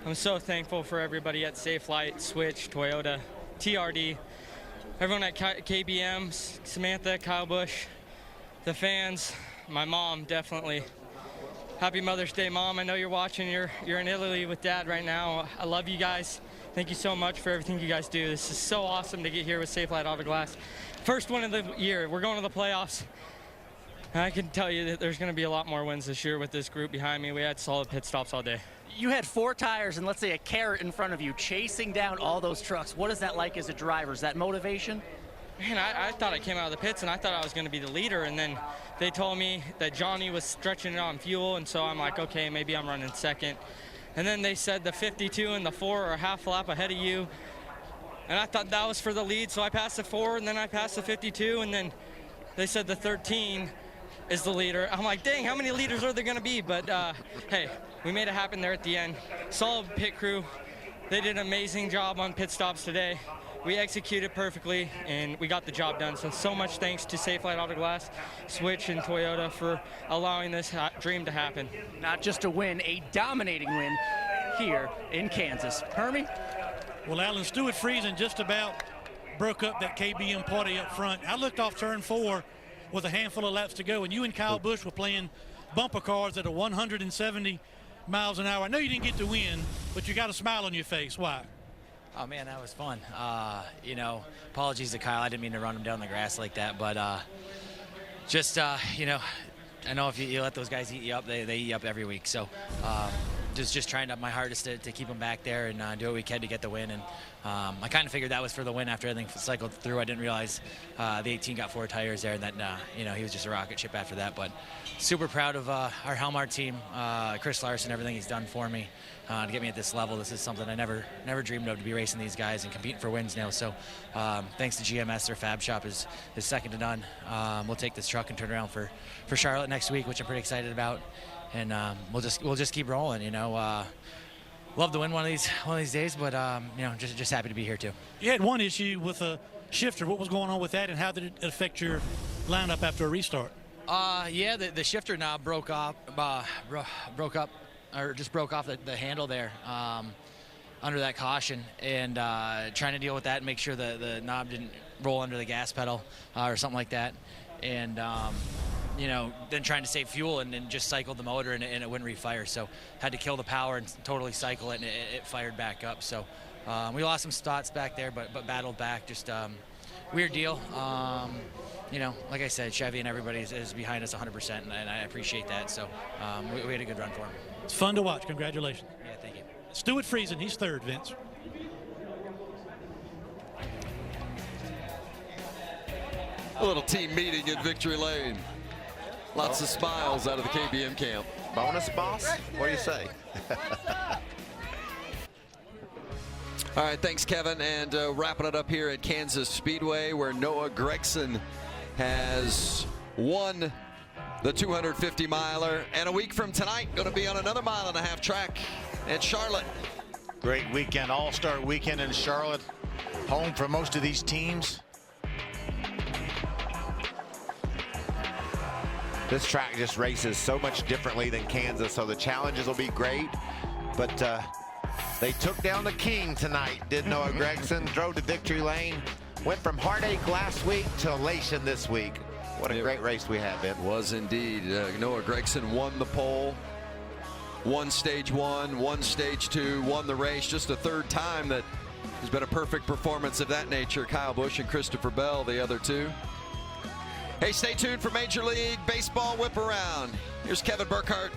I'm so thankful for everybody at Safelite, Switch, Toyota, TRD, everyone at KBM, Samantha, Kyle Busch, the fans, my mom, definitely. Happy Mother's Day, Mom. I know you're watching. You're in Italy with Dad right now. I love you guys. Thank you so much for everything you guys do. This is so awesome to get here with Safelite Autoglass. First one of the year. We're going to the playoffs. And I can tell you that there's going to be a lot more wins this year with this group behind me. We had solid pit stops all day.
You had 4 tires and, let's say, a carrot in front of you, chasing down all those trucks. What is that like as a driver? Is that motivation?
Man, I thought I came out of the pits, and I thought I was going to be the leader. And then they told me that Johnny was stretching it on fuel, and so I'm like, okay, maybe I'm running second. And then they said the 52 and the 4 are a half lap ahead of you. And I thought that was for the lead, so I passed the 4, and then I passed the 52, and then they said the 13 is the leader. I'm like, dang, how many leaders are there going to be? But, hey, we made it happen there at the end. Solid pit crew. They did an amazing job on pit stops today. We executed perfectly, and we got the job done. So much thanks to Safelite Autoglass, Switch, and Toyota for allowing this dream to happen.
Not just a win, a dominating win here in Kansas. Hermie?
Well, Alan, Stuart Friesen just about broke up that KBM party up front. I looked off turn 4 with a handful of laps to go, and you and Kyle Busch were playing bumper cars at 170 miles an hour. I know you didn't get to win, but you got a smile on your face. Why?
Oh, man, that was fun. You know, apologies to Kyle. I didn't mean to run him down the grass like that, but you know, I know if you let those guys eat you up, they eat you up every week. So just trying my hardest to keep him back there and do what we can to get the win. And I kind of figured that was for the win after everything cycled through. I didn't realize the 18 got 4 tires there, and that he was just a rocket ship after that. But super proud of our Helmar team, Chris Larson, everything he's done for me to get me at this level. This is something I never dreamed of, to be racing these guys and competing for wins now. So thanks to GMS, their fab shop is second to none. We'll take this truck and turn around for Charlotte next week, which I'm pretty excited about. And we'll just keep rolling, Love to win one of these days, but just happy to be here too.
You had one issue with a shifter. What was going on with that, and how did it affect your lineup after a restart?
Yeah, the shifter knob broke up, or just broke off the handle there under that caution, and trying to deal with that and make sure the knob didn't roll under the gas pedal or something like that, and then trying to save fuel and just cycled the motor and it wouldn't refire. So had to kill the power and totally cycle it, and it fired back up. So we lost some spots back there, but battled back. Just weird deal. Like I said, Chevy and everybody is behind us 100%, and I appreciate that. So we had a good run for him.
It's fun to watch. Congratulations.
Yeah, thank you.
Stuart Friesen, he's third, Vince.
A little team meeting in Victory Lane. Lots of smiles out of the KBM camp.
Bonus, boss? What do you say?
All right, thanks, Kevin. And wrapping it up here at Kansas Speedway, where Noah Gregson has won the 250-miler. And a week from tonight, going to be on another 1.5 mile track at Charlotte.
Great weekend, all-star weekend in Charlotte. Home for most of these teams.
This track just races so much differently than Kansas, so the challenges will be great. But they took down the king tonight, did Noah Gregson. Drove to Victory Lane. Went from heartache last week to elation this week. What a great race we had, Ben.
Was indeed. Noah Gregson won the pole. Won stage 1, won stage 2, won the race. Just a third time that has been a perfect performance of that nature. Kyle Busch and Christopher Bell, the other two. Hey, stay tuned for Major League Baseball Whip Around. Here's Kevin Burkhardt.